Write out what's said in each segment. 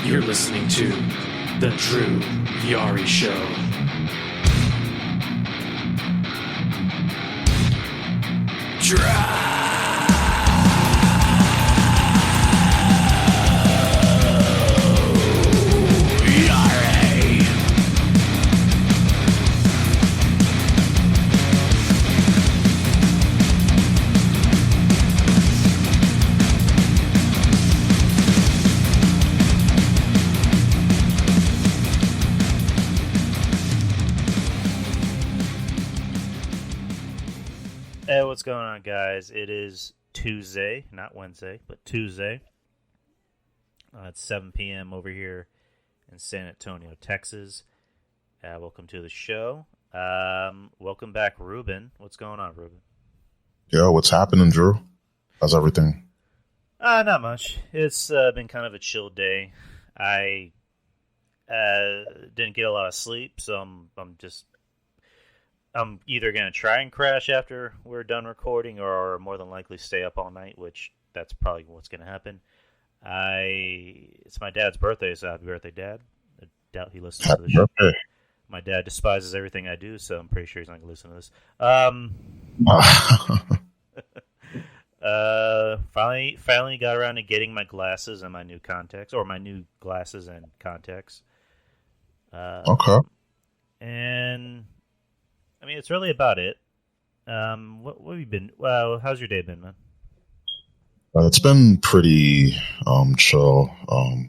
You're listening to The Drew Yari Show. Drive! Hey, what's going on, guys? It is Tuesday, not Wednesday, but Tuesday. It's 7 p.m. over here in San Antonio, Texas. Welcome to the show. Welcome back, Ruben. What's going on, Ruben? Yo, what's happening, Drew? How's everything? Not much. It's been kind of a chill day. I didn't get a lot of sleep, so I'm either going to try and crash after we're done recording or more than likely stay up all night, which that's probably what's going to happen. It's my dad's birthday, so happy birthday, Dad. I doubt he listens to the show. Birthday. My dad despises everything I do, so I'm pretty sure he's not going to listen to this. Finally got around to getting my glasses and my new contacts, or my new glasses and contacts. Okay. And I mean, it's really about it. What have you been? Well, how's your day been, man? It's been pretty chill.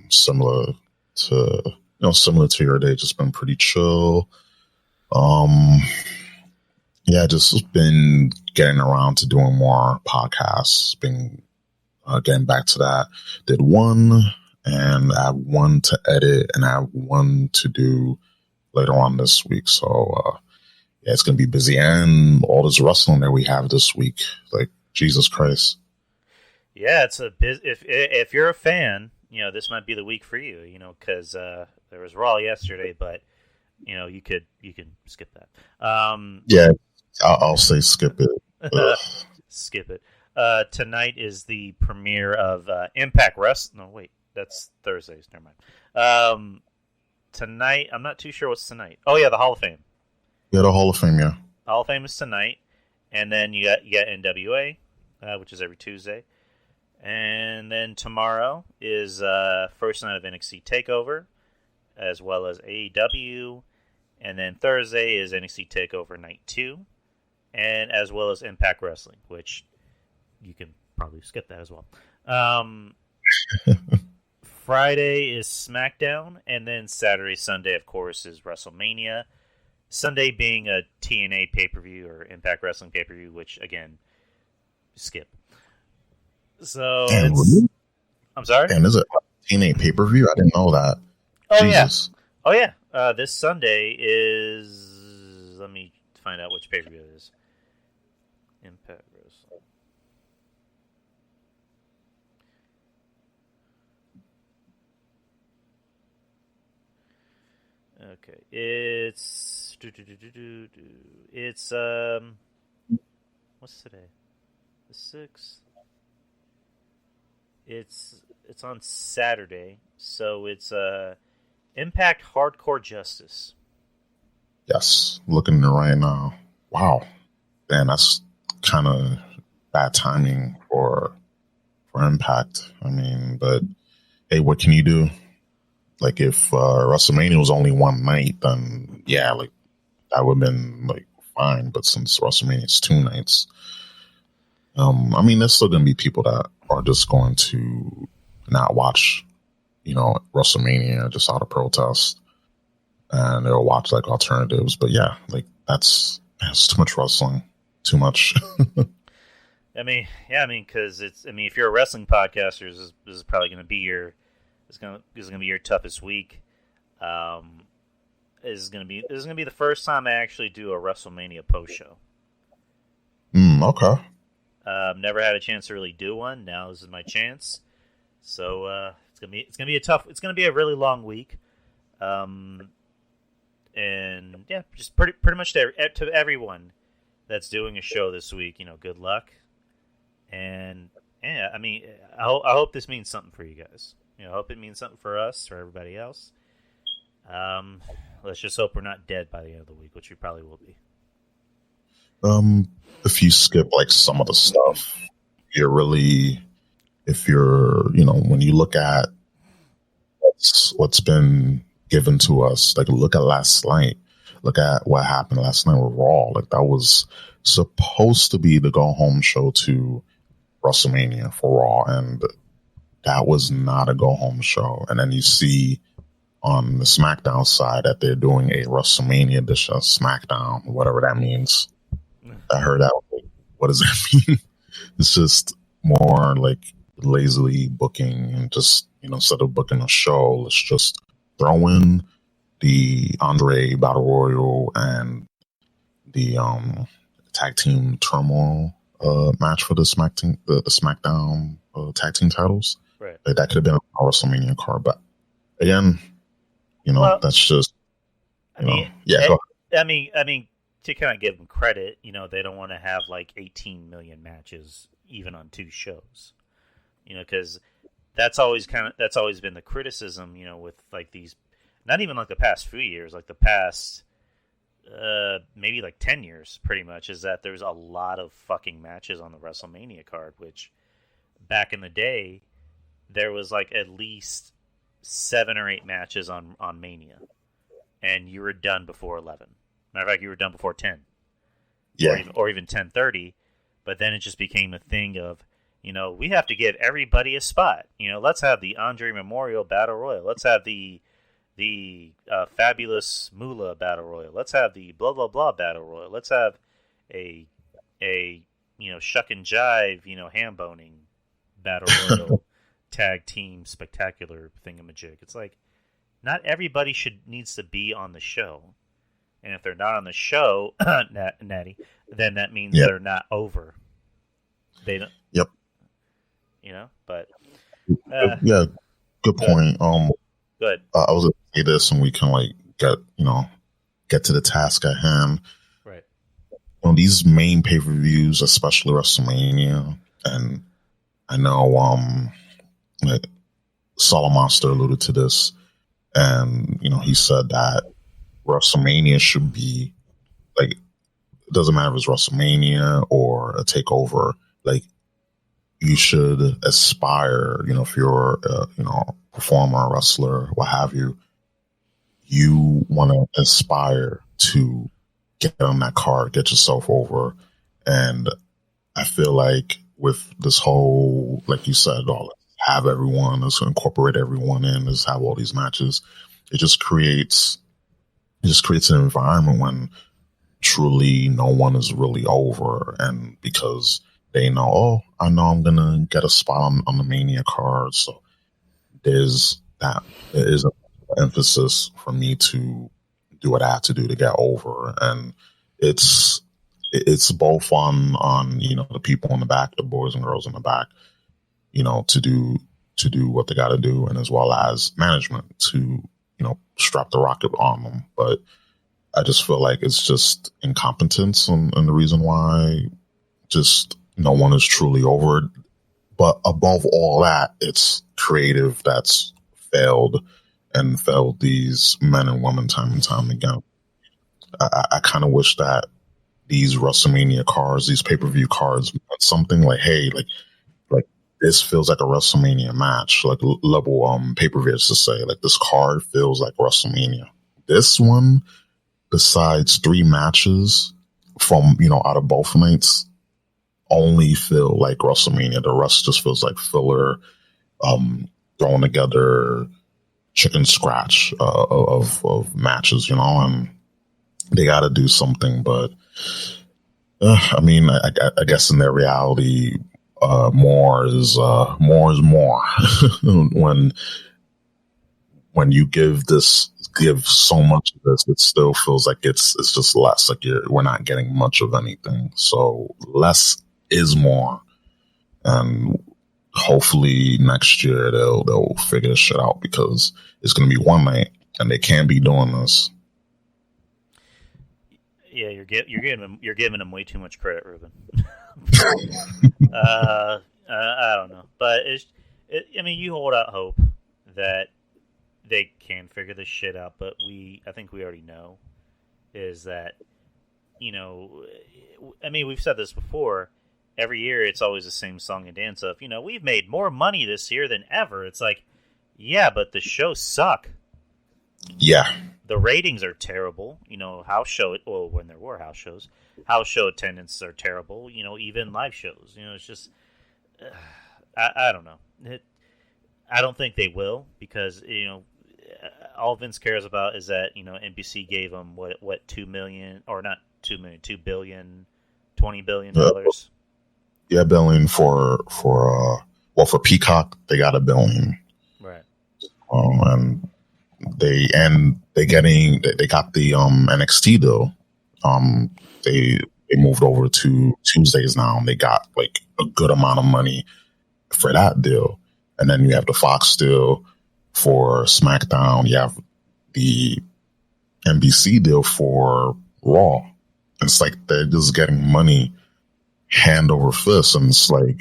Similar to your day. Just been pretty chill. Yeah, just been getting around to doing more podcasts. Been getting back to that. Did one, and I have one to edit, and I have one to do later on this week. So. Yeah, it's going to be busy, and all this wrestling that we have this week. Like, Jesus Christ. Yeah, it's a if you're a fan, this might be the week for you, because there was Raw yesterday, but, you can skip that. Yeah, I'll say skip it. Skip it. Tonight is the premiere of Impact Wrestling. No, wait, that's Thursdays. Never mind. Tonight, I'm not too sure what's tonight. Oh, yeah, the Hall of Fame. Yeah, the Hall of Fame, yeah. Hall of Fame is tonight, and then you got NWA, which is every Tuesday, and then tomorrow is first night of NXT Takeover, as well as AEW, and then Thursday is NXT Takeover Night 2, and as well as Impact Wrestling, which you can probably skip that as well. Friday is SmackDown, and then Saturday, Sunday, of course, is WrestleMania. Sunday being a TNA pay-per-view or Impact Wrestling pay-per-view, which, again, skip. So, Really? I'm sorry? And is it a TNA pay-per-view? I didn't know that. Oh, Jesus. Yeah. Oh, yeah. This Sunday is... Let me find out which pay-per-view it is. Impact Wrestling. Okay. It's what's today? The 6th. It's on Saturday, so it's Impact Hardcore Justice. Yes, looking at it right now. Wow, man, that's kind of bad timing for Impact. I mean, but hey, what can you do? Like, if WrestleMania was only one night, then yeah, like that would have been like fine. But since WrestleMania is 2 nights, I mean, there's still gonna be people that are just going to not watch, WrestleMania just out of protest, and they'll watch like alternatives. But yeah, like that's too much wrestling, too much. Because if you're a wrestling podcaster, this is probably going to be your. This is gonna be your toughest week. This is gonna be the first time I actually do a WrestleMania post show. Okay. Never had a chance to really do one. Now this is my chance. So it's gonna be a tough. It's gonna be a really long week. And yeah, just pretty much to everyone that's doing a show this week. Good luck. And yeah, I hope this means something for you guys. Hope it means something for us, for everybody else. Let's just hope we're not dead by the end of the week, which we probably will be. If you skip like some of the stuff, if you're, when you look at what's been given to us, like look at last night, look at what happened last night with Raw. Like that was supposed to be the go home show to WrestleMania for Raw, and that was not a go home show. And then you see on the SmackDown side that they're doing a WrestleMania edition of SmackDown, whatever that means. I heard that. What does that mean? It's just more like lazily booking, and just, instead of booking a show, let's just throw in the Andre Battle Royal and the tag team turmoil match for the SmackDown tag team titles. Right. Like, that could have been a WrestleMania card, but again, that's just, go ahead. I mean, to kind of give them credit, they don't want to have like 18 million matches even on 2 shows, because that's always been the criticism, with like these, not even like the past few years, like the past maybe like 10 years, pretty much, is that there's a lot of fucking matches on the WrestleMania card, which back in the day there was like at least 7 or 8 matches on Mania, and you were done before 11. Matter of fact, you were done before 10. Yeah. Or even 10:30. But then it just became a thing of, we have to give everybody a spot. Let's have the Andre Memorial Battle Royal. Let's have the Fabulous Moolah Battle Royal. Let's have the blah, blah, blah Battle Royal. Let's have a shuck and jive, ham boning Battle Royal tag team spectacular thingamajig. It's like, not everybody needs to be on the show. And if they're not on the show, Natty, then that means they're not over. They don't. Yep. But yeah, good point. Good. I was gonna say this, and we can get to the task at hand. Right. These main pay-per-views, especially WrestleMania, and I know Solid Monster alluded to this, and he said that WrestleMania should be like, it doesn't matter if it's WrestleMania or a takeover, like you should aspire, if you're a performer, wrestler, what have you, you want to aspire to get on that card, get yourself over. And I feel like with this whole, like you said, have everyone, let's incorporate everyone in, let's have all these matches, it just creates an environment when truly no one is really over, and because they know, I know I'm gonna get a spot on the Mania card, so there is an emphasis for me to do what I have to do to get over, and it's both on the people in the back, the boys and girls in the back, to do what they got to do, and as well as management to strap the rocket on them. But I just feel like it's just incompetence, and the reason why just no one is truly over it. But above all that, it's creative that's failed these men and women time and time again. I kind of wish that these WrestleMania cards, these pay-per-view cards, meant something like, hey, like this feels like a WrestleMania match, like level pay-per-views to say, like this card feels like WrestleMania. This one, besides 3 matches from, out of both nights, only feel like WrestleMania. The rest just feels like filler, thrown together chicken scratch of matches, and they got to do something. But I mean, I guess in their reality, more is more. when you give so much of this, it still feels like it's just less. Like we're not getting much of anything. So less is more, and hopefully next year they'll figure this shit out, because it's going to be one night and they can't be doing this. Yeah, you're giving them way too much credit, Ruben. I don't know, but I mean, you hold out hope. that they can figure this shit out, but I think we already know, is that, I mean, we've said this before. Every year, it's always the same song and dance of, we've made more money this year than ever. It's like, yeah, but the shows suck. Yeah. The ratings are terrible. House show, well, when there were house show attendance are terrible. Even live shows. It's just, I don't know. I don't think they will, because, all Vince cares about is that, NBC gave him what $2 million, or not $2 million, $2 billion, $20 billion. Yeah, billion for Peacock, they got $1 billion. Right. And they got the NXT deal. They moved over to Tuesdays now, and they got like a good amount of money for that deal. And then you have the Fox deal for SmackDown. You have the NBC deal for Raw. It's like they're just getting money hand over fist, and it's like,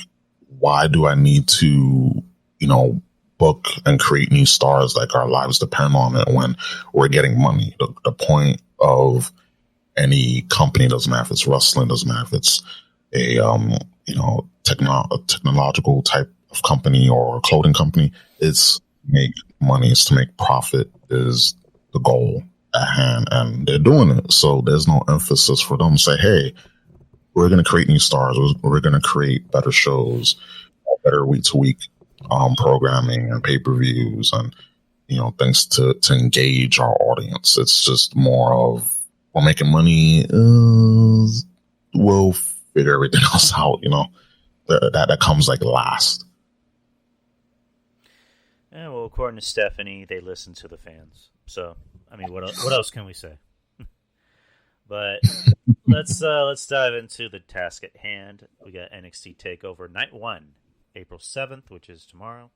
why do I need to, book and create new stars like our lives depend on it when we're getting money? The point of any company, doesn't matter if it's wrestling, doesn't matter if it's a technological type of company or a clothing company, it's make money, it's to make profit is the goal at hand, and they're doing it. So there's no emphasis for them to say, hey, we're going to create new stars, we're going to create better shows, better week to week programming and pay-per-views and things to engage our audience. It's just more of, we're making money, we'll figure everything else out. That comes like last. Yeah, well, according to Stephanie, they listen to the fans. So, I mean, what else can we say? But let's dive into the task at hand. We got NXT Takeover Night 1, April 7th, which is tomorrow.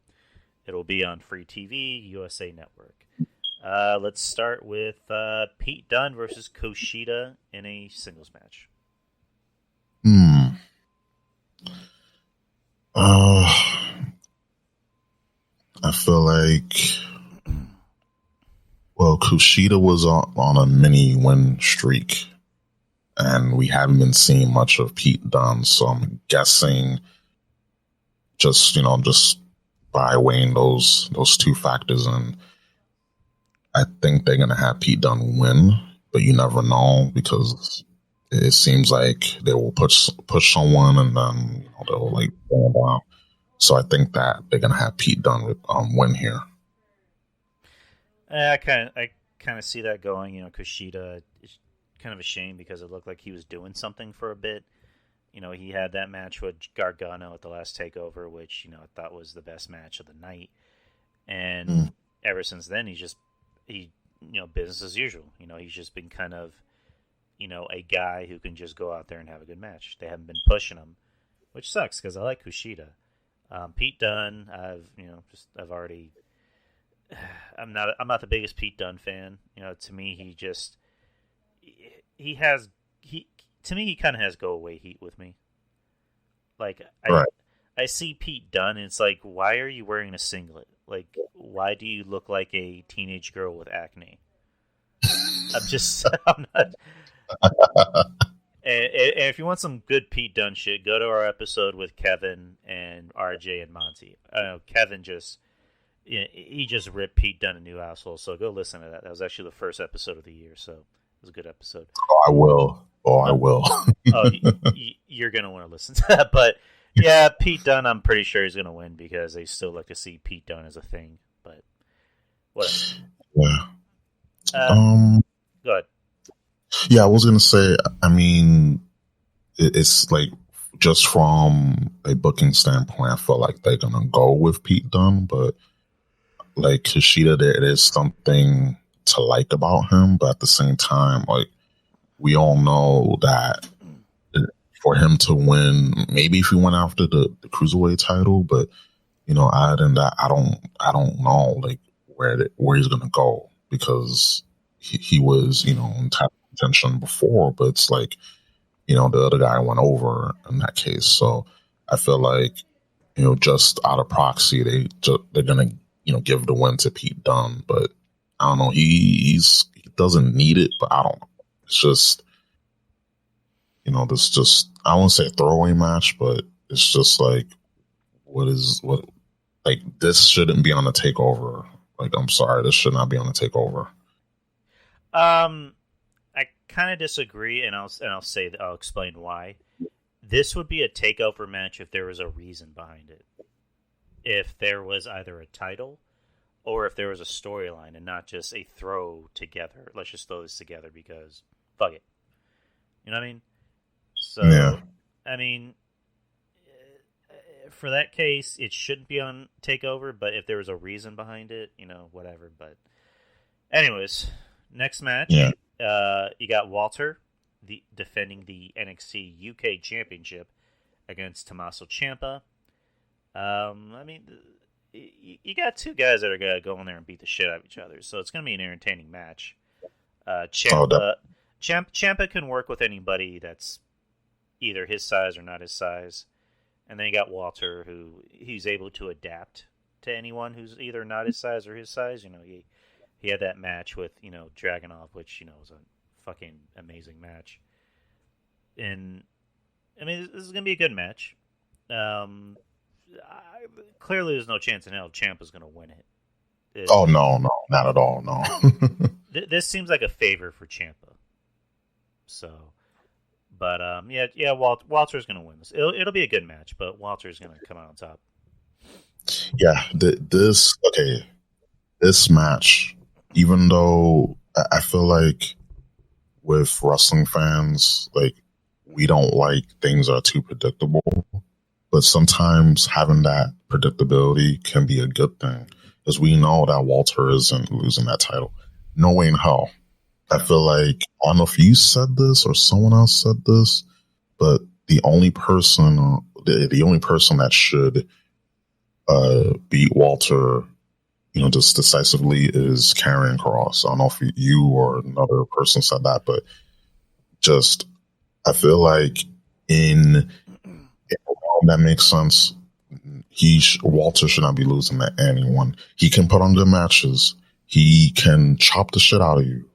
It'll be on Free TV, USA Network. Let's start with Pete Dunne versus Kushida in a singles match. I feel like, well, Kushida was on a mini win streak, and we haven't been seeing much of Pete Dunne, so I'm guessing just by weighing those two factors, and I think they're gonna have Pete Dunne win, but you never know, because it seems like they will push someone, and then they'll like bring down. So I think that they're gonna have Pete Dunne win here. I kind of see that going. Kushida is kind of a shame, because it looked like he was doing something for a bit. He had that match with Gargano at the last Takeover, which I thought was the best match of the night. And ever since then, he business as usual. He's just been kind of a guy who can just go out there and have a good match. They haven't been pushing him, which sucks, because I like Kushida. Pete Dunne, I'm not the biggest Pete Dunne fan. To me, he kind of has go away heat with me. Like, I see Pete Dunne, and it's like, why are you wearing a singlet? Like, why do you look like a teenage girl with acne? I'm not. And if you want some good Pete Dunne shit, go to our episode with Kevin and RJ and Monty. Kevin just ripped Pete Dunne a new asshole, so go listen to that. That was actually the first episode of the year, so it was a good episode. I will. You're going to want to listen to that. But yeah, Pete Dunne, I'm pretty sure he's going to win, because they still like to see Pete Dunne as a thing. But whatever. Yeah. Go ahead. Yeah, I was going to say, I mean, it's like, just from a booking standpoint, I feel like they're going to go with Pete Dunne, but like Kushida, there is something to like about him, but at the same time, like, we all know that for him to win, maybe if he went after the cruiserweight title, but other than that, I don't know like where he's gonna go, because he was in top contention before, but it's like the other guy went over in that case. So I feel like just out of proxy, they're gonna give the win to Pete Dunne. But I don't know. He doesn't need it, but I don't know. It's just, this just, I won't say a throwaway match, but it's just like, this shouldn't be on the takeover. Like, I'm sorry, this should not be on the takeover. I kind of disagree, and I'll explain why. This would be a takeover match if there was a reason behind it. If there was either a title or if there was a storyline and not just a throw together. Let's just throw this together because fuck it. You know what I mean? So, yeah. I mean, for that case, it shouldn't be on takeover, but if there was a reason behind it, whatever. But anyways, next match, you got Walter defending the NXT UK Championship against Tommaso Ciampa. I mean, you got two guys that are going to go in there and beat the shit out of each other, so it's going to be an entertaining match. Ciampa can work with anybody that's either his size or not his size. And then you got Walter, who he's able to adapt to anyone who's either not his size or his size. He had that match with, Dragunov, which, was a fucking amazing match. And, I mean, this is going to be a good match. Clearly, there's no chance in hell Ciampa's going to win it. No, not at all, no. This seems like a favor for Ciampa. So, but, Walter's going to win this. It'll be a good match, but Walter's going to come out on top. Yeah, this match, even though I feel like with wrestling fans, like, we don't like things that are too predictable, but sometimes having that predictability can be a good thing, because we know that Walter isn't losing that title. No way in hell. I feel like, I don't know if you said this or someone else said this, but the only person that should beat Walter, just decisively is Karrion Kross. I don't know if you or another person said that, but just, I feel like in a realm that makes sense, Walter should not be losing to anyone. He can put on good matches. He can chop the shit out of you,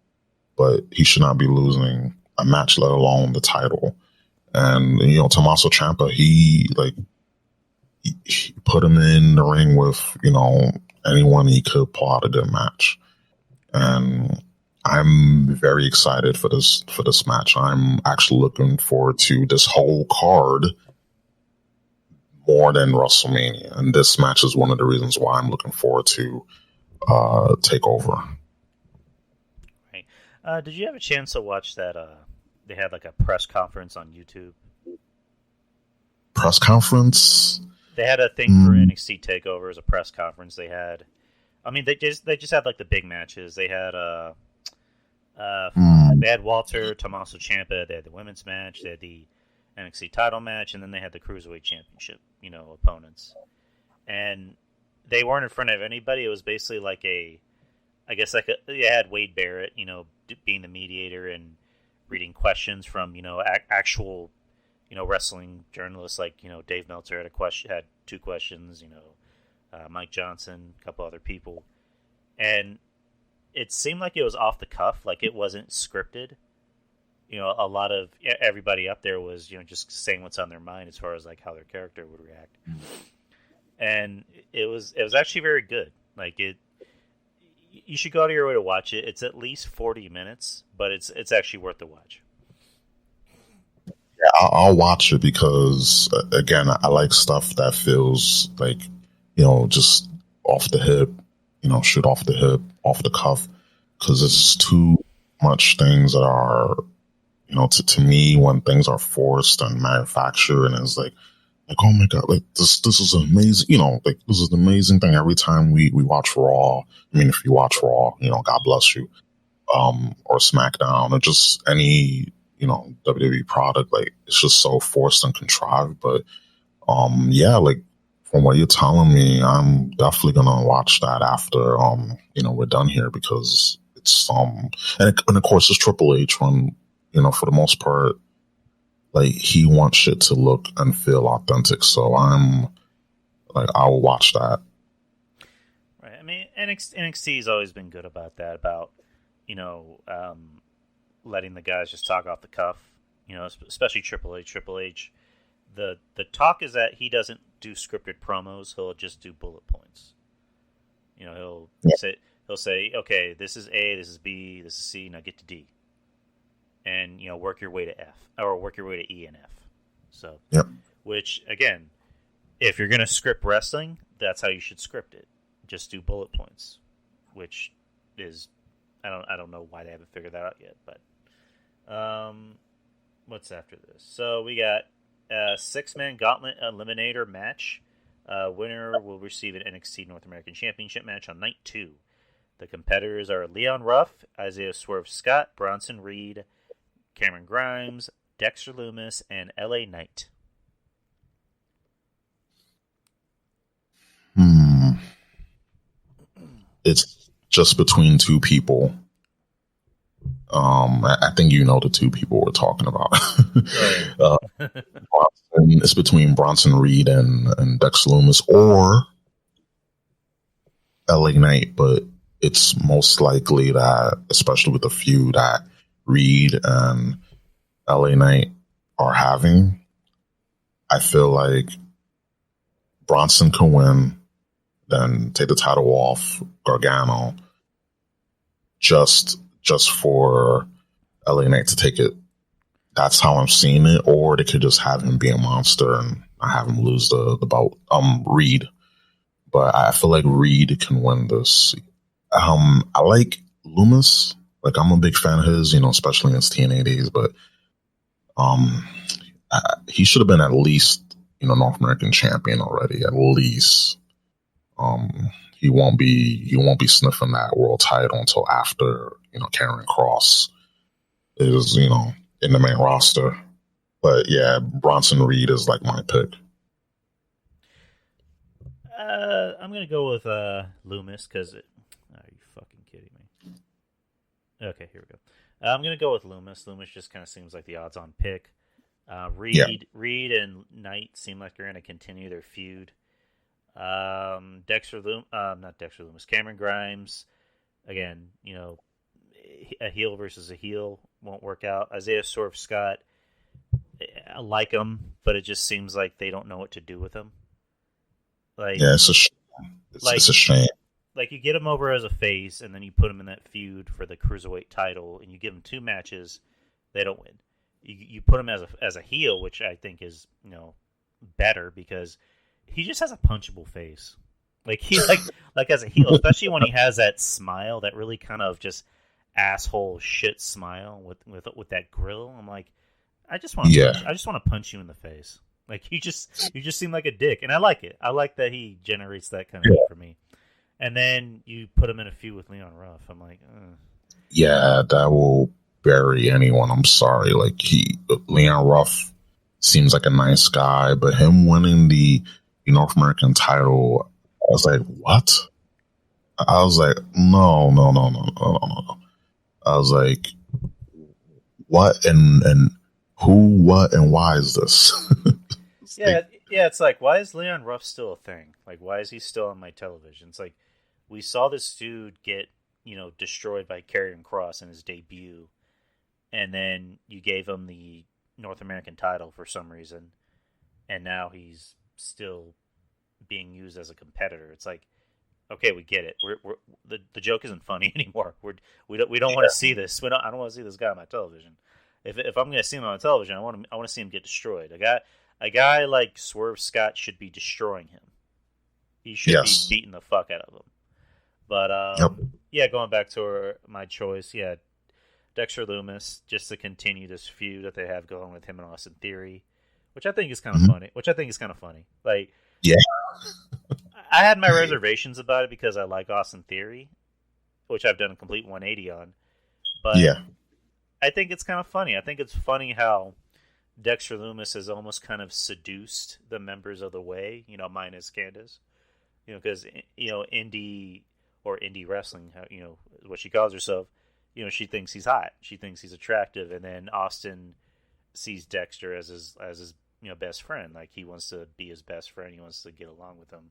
but he should not be losing a match, let alone the title. And, Tommaso Ciampa, he put him in the ring with, anyone he could pull out a good match. And I'm very excited for this match. I'm actually looking forward to this whole card more than WrestleMania. And this match is one of the reasons why I'm looking forward to TakeOver. Right. Did you have a chance to watch that? They had a press conference on YouTube. Press conference? They had a thing for NXT Takeover as a press conference. They had, they just had the big matches. They had they had Walter, Tommaso Ciampa. They had the women's match. They had the NXT title match, and then they had the Cruiserweight Championship, opponents. And they weren't in front of anybody. It was basically they had Wade Barrett, being the mediator and reading questions from, actual, wrestling journalists, like, Dave Meltzer had two questions, Mike Johnson, a couple other people. And it seemed like it was off the cuff, like it wasn't scripted. A lot of everybody up there was, just saying what's on their mind as far as how their character would react. And it was actually very good. You should go out of your way to watch it. It's at least 40 minutes, but it's actually worth the watch. Yeah, I'll watch it because, again, I like stuff that feels like, just off the hip, shoot off the hip, off the cuff, because it's too much things that are, to me, when things are forced and manufactured, and it's like, oh my God, this is amazing, this is an amazing thing every time we watch Raw. I mean, if you watch Raw, God bless you, or SmackDown, or just any, WWE product, it's just so forced and contrived. But, from what you're telling me, I'm definitely gonna watch that after, we're done here, because it's, and of course it's Triple H, when, for the most part, he wants shit to look and feel authentic. So I will watch that. Right. NXT's always been good about that, about, letting the guys just talk off the cuff, especially Triple H. Triple H, the talk is that he doesn't do scripted promos, he'll just do bullet points. He'll say, okay, this is A, this is B, this is C, now get to D. And, work your way to F, or work your way to E and F. So, which, again, if you're going to script wrestling, that's how you should script it. Just do bullet points, which is, I don't know why they haven't figured that out yet, but what's after this? So we got a 6-man gauntlet eliminator match. Winner will receive an NXT North American Championship match on night 2. The competitors are Leon Ruff, Isaiah Swerve Scott, Bronson Reed, Cameron Grimes, Dexter Lumis, and LA Knight. It's just between two people. I think the two people we're talking about. It's between Bronson Reed and Dexter Lumis or LA Knight, but it's most likely that, especially with the feud that Reed and LA Knight are having, I feel like Bronson can win, then take the title off Gargano, just for LA Knight to take it. That's how I'm seeing it. Or they could just have him be a monster and have him lose the bout. Reed. But I feel like Reed can win this. I like Lumis. Like, I'm a big fan of his, especially in his TNA days. But he should have been at least, North American champion already. At least. He won't be sniffing that world title until after, Karrion Kross is, in the main roster. But yeah, Bronson Reed is like my pick. I'm gonna go with Lumis because are you fucking kidding me? Okay, here we go. I'm gonna go with Lumis. Lumis just kind of seems like the odds-on pick. Reed and Knight seem like they're gonna continue their feud. Not Dexter Lumis, Cameron Grimes, again, a heel versus a heel won't work out. Isaiah Swerve Scott, I like him, but it just seems like they don't know what to do with him. Like, yeah, it's a shame. Like, you get him over as a face, and then you put him in that feud for the Cruiserweight title, and you give him 2 matches, they don't win. You put him as a heel, which I think is, better, because he just has a punchable face. Like, he like as a heel, especially when he has that smile, that really kind of just asshole shit smile with that grill. I'm like, I just want to punch you in the face. Like, you just seem like a dick, and I like it. I like that he generates that kind of heat for me. And then you put him in a feud with Leon Ruff. I'm like, yeah, that will bury anyone. I'm sorry. Like, Leon Ruff seems like a nice guy, but him winning the North American title, I was like, what? I was like, no. I was like, what and who, what, and why is this? It's like, why is Leon Ruff still a thing? Like, why is he still on my television? It's like, we saw this dude get, destroyed by Karrion Kross in his debut, and then you gave him the North American title for some reason, and now he's still being used as a competitor. It's like, okay, we get it. We're the joke isn't funny anymore. We don't want to see this. I don't want to see this guy on my television. If I'm going to see him on television, I want to see him get destroyed. A guy like Swerve Scott should be destroying him. He should be beating the fuck out of him. But going back to my choice, Dexter Lumis, just to continue this feud that they have going with him and Austin Theory, which I think is kind of funny. Like, I had my reservations about it because I like Austin Theory, which I've done a complete 180 on. But I think it's kind of funny. I think it's funny how Dexter Lumis has almost kind of seduced the members of the Way, minus Candace. Because, indie wrestling, what she calls herself, she thinks he's hot. She thinks he's attractive. And then Austin sees Dexter as his best friend. Like, he wants to be his best friend. He wants to get along with him.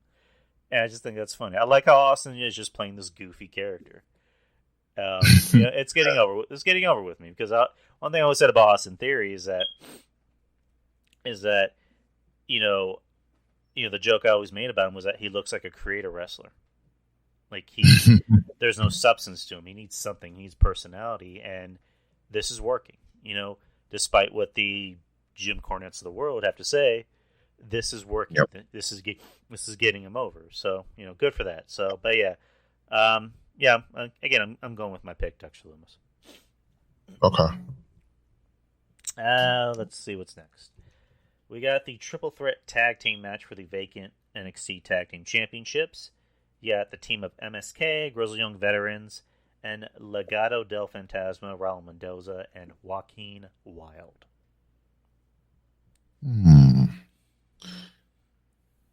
And I just think that's funny. I like how Austin is just playing this goofy character. It's getting over. It's getting over with me because one thing I always said about Austin Theory is that the joke I always made about him was that he looks like a creator wrestler. Like there's no substance to him. He needs something. He needs personality, and this is working. Despite what the Jim Cornettes of the world have to say, this is working. Yep. This is getting him over. So good for that. So, but yeah, again, I'm going with my pick, Dexter Lumis. Okay. Let's see what's next. We got the triple threat tag team match for the vacant NXT Tag Team Championships. You got the team of MSK, Grizzled Young Veterans, and Legado del Fantasma, Raul Mendoza, and Joaquin Wilde.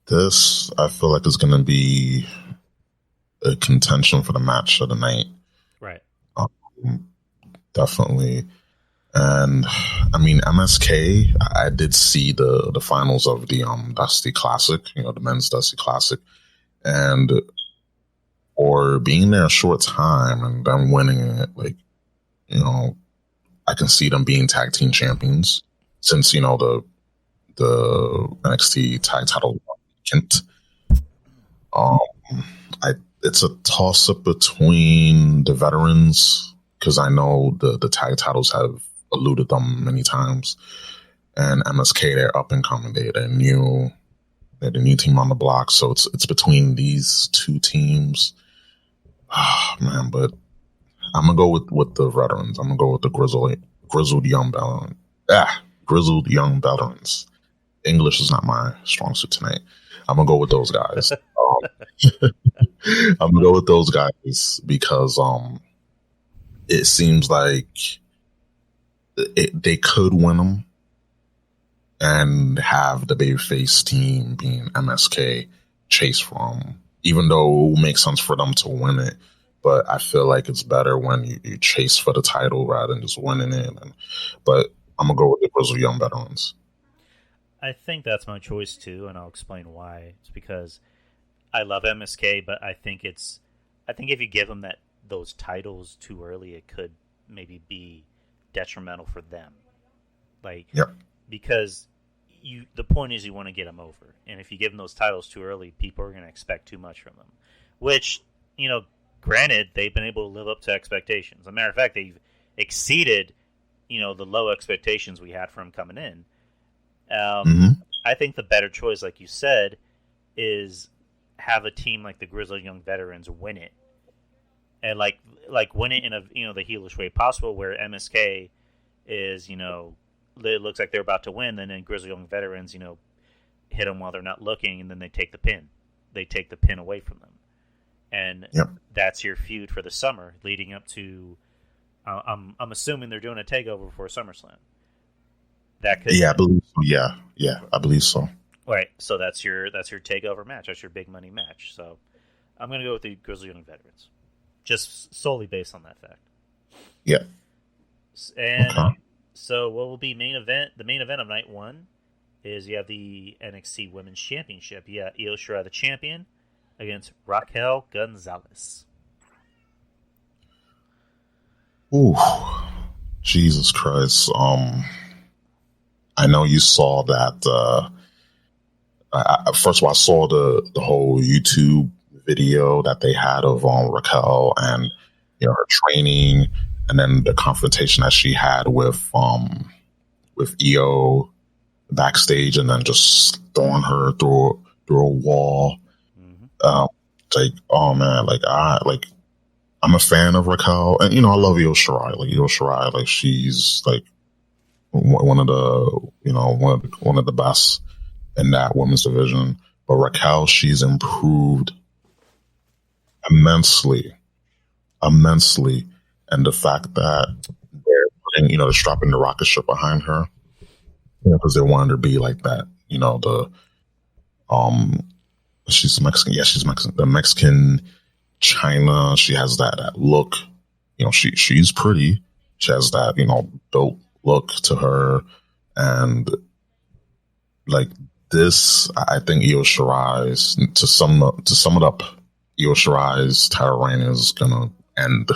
This, I feel like, is going to be a contention for the match of the night. Right. Definitely. And, I mean, MSK, I did see the finals of the Dusty Classic, the men's Dusty Classic. And or being there a short time and them winning it, I can see them being tag team champions since, the NXT tag title vacant. It's a toss up between the veterans because I know the tag titles have eluded them many times, and MSK, they're up and coming. They're the new team on the block, so it's between these two teams. Oh, man, but I'm gonna go with the veterans. I'm gonna go with the grizzled young veterans. Grizzled young veterans. English is not my strong suit tonight. I'm gonna go with those guys. I'm gonna go with those guys because it seems like they could win them and have the babyface team being MSK chase from. Even though it will make sense for them to win it, but I feel like it's better when you chase for the title rather than just winning it. But I'm gonna go with the Grizzled Young Veterans. I think that's my choice too, and I'll explain why. It's because I love MSK, but I think if you give them those titles too early, it could maybe be detrimental for them. Because the point is you want to get them over, and if you give them those titles too early, people are going to expect too much from them. Which, granted, they've been able to live up to expectations. As a matter of fact, they've exceeded, the low expectations we had from coming in. I think the better choice, like you said, is have a team like the Grizzled Young Veterans win it, and like win it in a the heelish way possible, where MSK is it looks like they're about to win, and then Grizzled Young Veterans hit them while they're not looking, and then they take the pin. They take the pin away from them, and that's your feud for the summer, leading up to. I'm assuming they're doing a takeover before SummerSlam. That could I believe so. Yeah, I believe so. Right, so that's your takeover match. That's your big money match. So I'm going to go with the Grizzled Young Veterans, just solely based on that fact. Yeah. And okay. So what will be main event? The main event of night one is you have the NXT Women's Championship. You got Io Shirai, the champion, against Raquel Gonzalez. Ooh, Jesus Christ. I know you saw that. First of all, I saw the whole YouTube video that they had of Raquel and her training, and then the confrontation that she had with Io backstage, and then just throwing her through a wall. Mm-hmm. Oh man, I'm a fan of Raquel, and I love Io Shirai. Io Shirai, she's one of the best in that women's division. But Raquel, she's improved immensely. And the fact that they're putting, they're strapping the rocket ship behind her, because they want her to be like that. She's Mexican. Yeah, she's Mexican. The Mexican China, she has that look. She's pretty. She has that, built look to her. And this, I think Io Shirai's, to sum it up, Io Shirai's title reign is gonna end.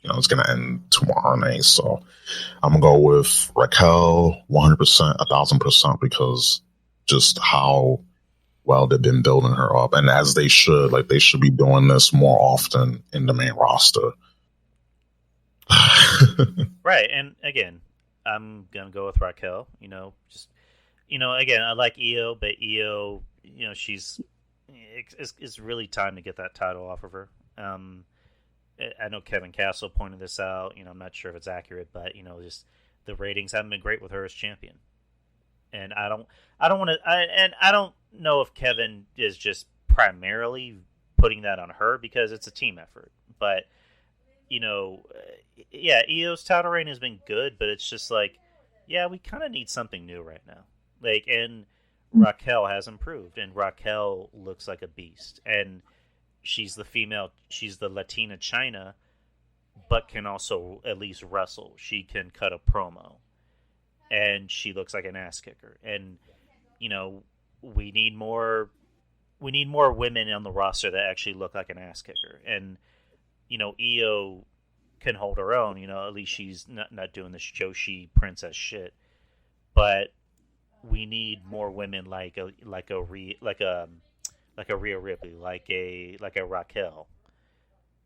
It's gonna end tomorrow night. So I'm gonna go with Raquel 100%, 1,000%, because just how well they've been building her up, and as they should, like they should be doing this more often in the main roster. Right, and again, I'm gonna go with Raquel. Again, I like Io, but Io, it's really time to get that title off of her. I know Kevin Castle pointed this out. I'm not sure if it's accurate, but just the ratings haven't been great with her as champion. And I don't want to. I don't know if Kevin is just primarily putting that on her because it's a team effort. But Io's title reign has been good, but it's just like, we kind of need something new right now. And Raquel has improved, and Raquel looks like a beast, and she's the Latina China, but can also at least wrestle. She can cut a promo. And she looks like an ass kicker. And, we need more women on the roster that actually look like an ass kicker. And, Io can hold her own. At least she's not doing this Joshi princess shit. But we need more women like a Rhea Ripley, like a Raquel,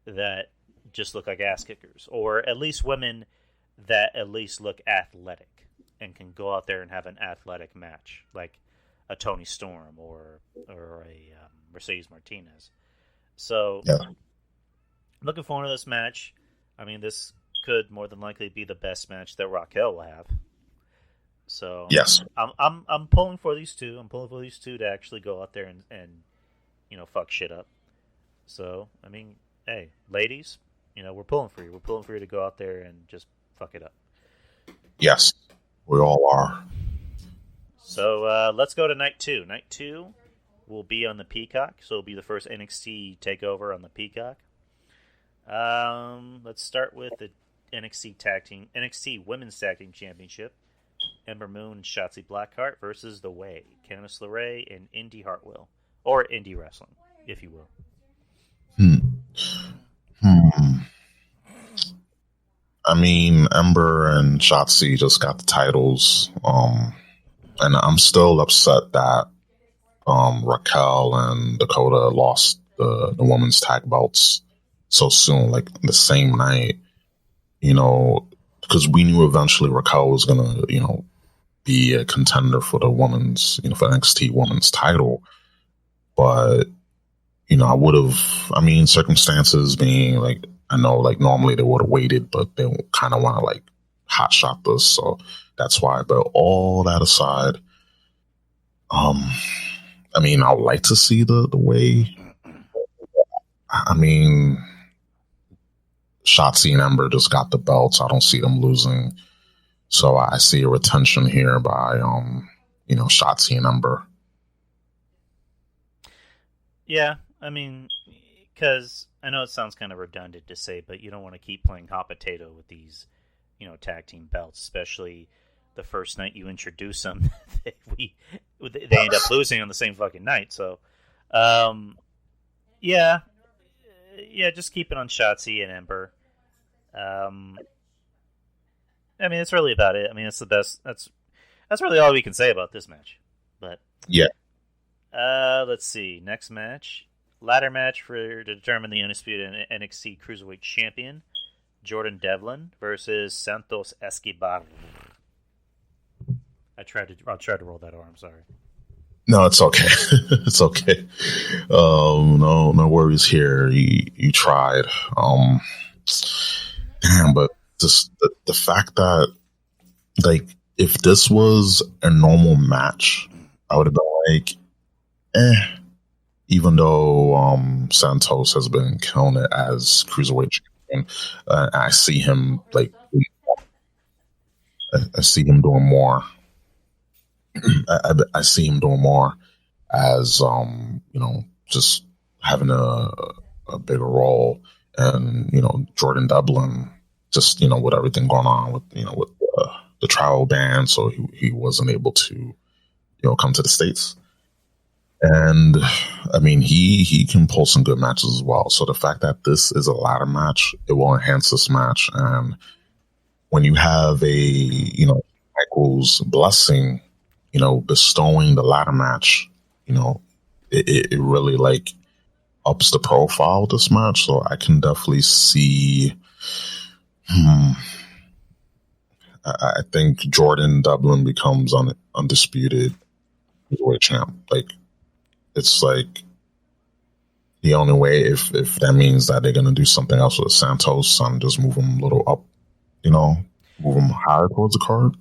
that just look like ass kickers, or at least women that at least look athletic and can go out there and have an athletic match, like a Toni Storm or a Mercedes Martinez. So, looking forward to this match. I mean, this could more than likely be the best match that Raquel will have. So, yes, I'm pulling for these two. I'm pulling for these two to actually go out there and fuck shit up. So, I mean, hey, ladies, we're pulling for you. We're pulling for you to go out there and just fuck it up. Yes. We all are. So let's go to night 2. Night 2 will be on the Peacock, so it'll be the first NXT Takeover on the Peacock. Let's start with the NXT Women's Tag Team Championship. Ember Moon and Shotzi Blackheart versus The Way, Candice LeRae and Indy Hartwell, or Indie Wrestling, if you will. I mean, Ember and Shotzi just got the titles, and I'm still upset that Raquel and Dakota lost the women's tag belts so soon, like the same night, because we knew eventually Raquel was gonna, be a contender for the women's, for NXT women's title, but circumstances being like, I know, like, normally they would have waited, but they kind of want to, like, hot shot this, so that's why. But all that aside, I would like to see the Way. Shotzi and Ember just got the belts. I don't see them losing, so I see a retention here by, Shotzi and Ember. Yeah, because I know it sounds kind of redundant to say, but you don't want to keep playing hot potato with these, tag team belts, especially the first night you introduce them. they end up losing on the same fucking night. So, just keep it on Shotzi and Ember. That's really about it. It's the best. That's really all we can say about this match. But yeah. Let's see. Next match. Ladder match to determine the undisputed NXT Cruiserweight Champion, Jordan Devlin versus Santos Escobar. I'll try to roll that R. I'm sorry. No, it's okay. It's okay. No worries here. You tried. But just the fact that, like, if this was a normal match, I would have been like, even though Santos has been killing it as Cruiserweight Champion, I see him like, I see him doing more. I see him doing more as just having a bigger role, and Jordan Devlin just with everything going on with with the travel ban, so he wasn't able to come to the States. And I mean, he can pull some good matches as well. So the fact that this is a ladder match, it will enhance this match. And when you have Michael's blessing, bestowing the ladder match, it really like ups the profile of this match. So I can definitely see. I think Jordan Devlin becomes undisputed heavyweight champ. Like, it's like the only way if that means that they're gonna do something else with Santos and just move him a little up, move him higher towards the card,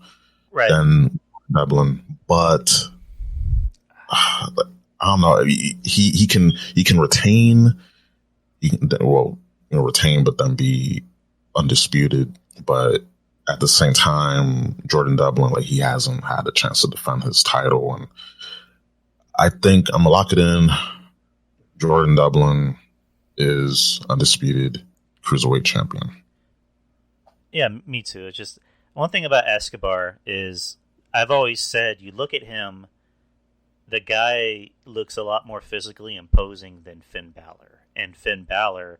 right? Than Devlin. But I don't know. He can retain. He can retain, but then be undisputed. But at the same time, Jordan Devlin, like, he hasn't had a chance to defend his title, and I think I'm gonna lock it in. Jordan Devlin is undisputed cruiserweight champion. Yeah, me too. It's just one thing about Escobar is I've always said you look at him, the guy looks a lot more physically imposing than Finn Balor, and Finn Balor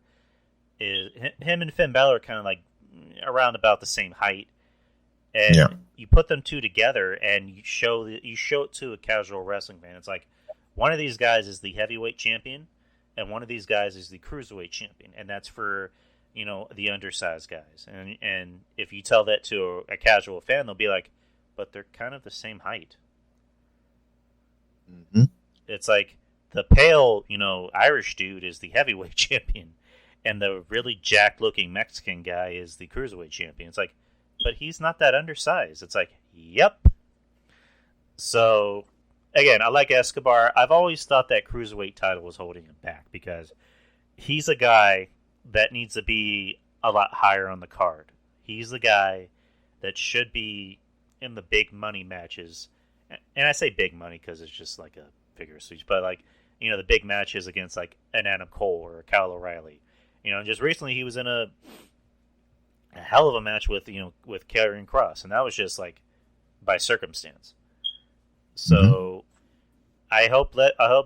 is him and Finn Balor are kind of like around about the same height, and you put them two together and you show it to a casual wrestling fan. It's like one of these guys is the heavyweight champion, and one of these guys is the cruiserweight champion, and that's for the undersized guys. And if you tell that to a casual fan, they'll be like, "But they're kind of the same height." Mm-hmm. It's like the pale, Irish dude is the heavyweight champion, and the really jacked-looking Mexican guy is the cruiserweight champion. It's like, but he's not that undersized. It's like, yep. So, again, I like Escobar. I've always thought that cruiserweight title was holding him back because he's a guy that needs to be a lot higher on the card. He's the guy that should be in the big money matches. And I say big money because it's just like a figure of speech. But, like, the big matches against, like, an Adam Cole or a Kyle O'Reilly. Just recently he was in a hell of a match with Karrion Kross, and that was just like by circumstance. So I hope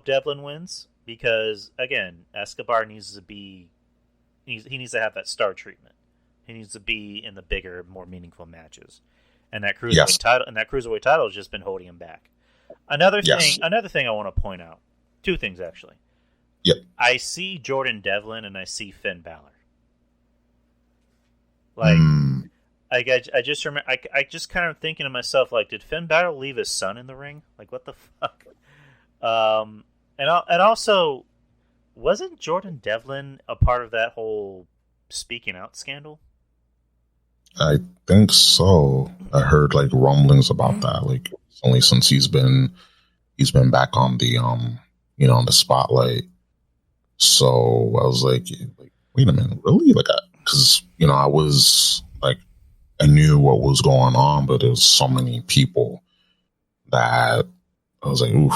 Devlin wins because, again, Escobar needs to have that star treatment. He needs to be in the bigger, more meaningful matches, and that cruiserweight title has just been holding him back. Another thing I want to point out. Two things actually. Yep. I see Jordan Devlin and I see Finn Balor. Like, I just remember, I just kind of thinking to myself, like, did Finn Balor leave his son in the ring? Like, what the fuck? And also, wasn't Jordan Devlin a part of that whole speaking out scandal? I think so. I heard like rumblings about that. Like, only since he's been back on the on the spotlight. So I was like, wait a minute, really? Like, because I was like, I knew what was going on, but there's so many people that I was like, oof.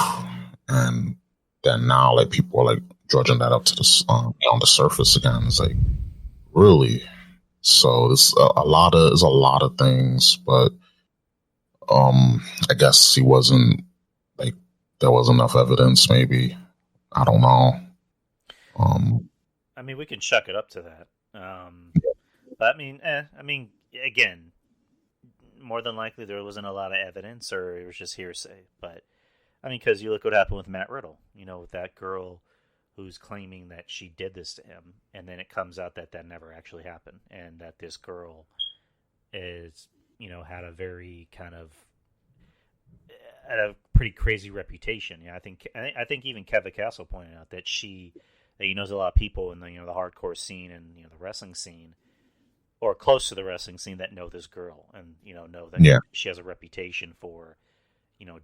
And then now, like, people are like dredging that up to the on the surface again. It's like, really? So there's a lot of things, but I guess he wasn't, like, there was enough evidence. Maybe, I don't know. I mean, we can chuck it up to that. But I mean, again, more than likely there wasn't a lot of evidence, or it was just hearsay. But I mean, because you look what happened with Matt Riddle, with that girl who's claiming that she did this to him, and then it comes out that never actually happened, and that this girl is, had a very kind of had a pretty crazy reputation. I think even Kevin Castle pointed out that he knows a lot of people in the the hardcore scene and the wrestling scene, or close to the wrestling scene, that know this girl and know that she has a reputation for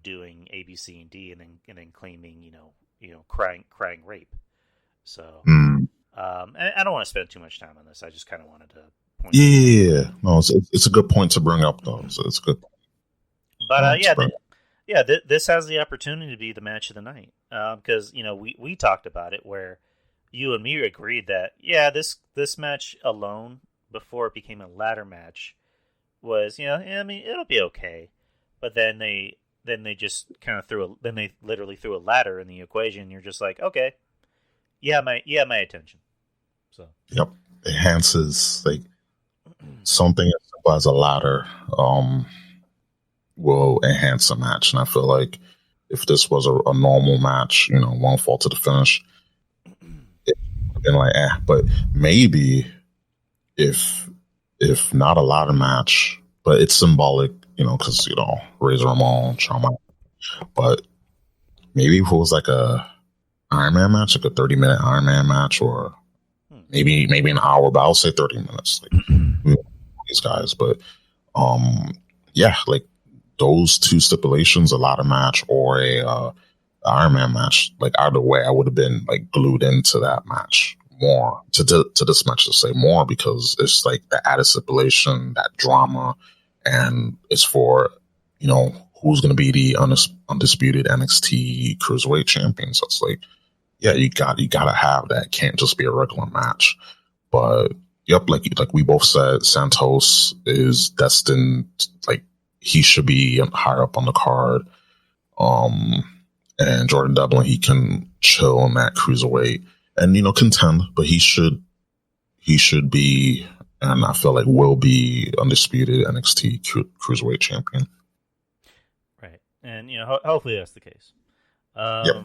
doing A, B, C, and D, and then claiming crying rape. So and I don't want to spend too much time on this. I just kind of wanted to point. Yeah, no, it's a good point to bring up though. So it's good. But this has the opportunity to be the match of the night because we talked about it where you and me agreed that this match alone before it became a ladder match was I mean, it'll be okay, but then they then they just kind of then they literally threw a ladder in the equation. You're just like, okay, my attention. So yep, enhances like something as simple as a ladder will enhance a match, and I feel like if this was a normal match, one fall to the finish, it would have been like, but maybe if not a ladder match, but it's symbolic, because Razor Ramon, Shawn, but maybe if it was like a Iron Man match, like a 30-minute Iron Man match, or maybe an hour, but I'll say 30 minutes. Like these guys, but yeah, like those two stipulations, a ladder match or a Iron Man match, like either way, I would have been like glued into that match more to this match, to say more, because it's like the added stipulation, that drama, and it's for who's going to be the undisputed NXT Cruiserweight champion. So it's like, yeah, you got to have that. It can't just be a regular match. But yep, like we both said, Santos is destined, like he should be higher up on the card. And Jordan Devlin, he can chill in that cruiserweight and contend, but he should be, and I feel like will be, undisputed NXT Cruiserweight champion. Right, and hopefully that's the case. Yep.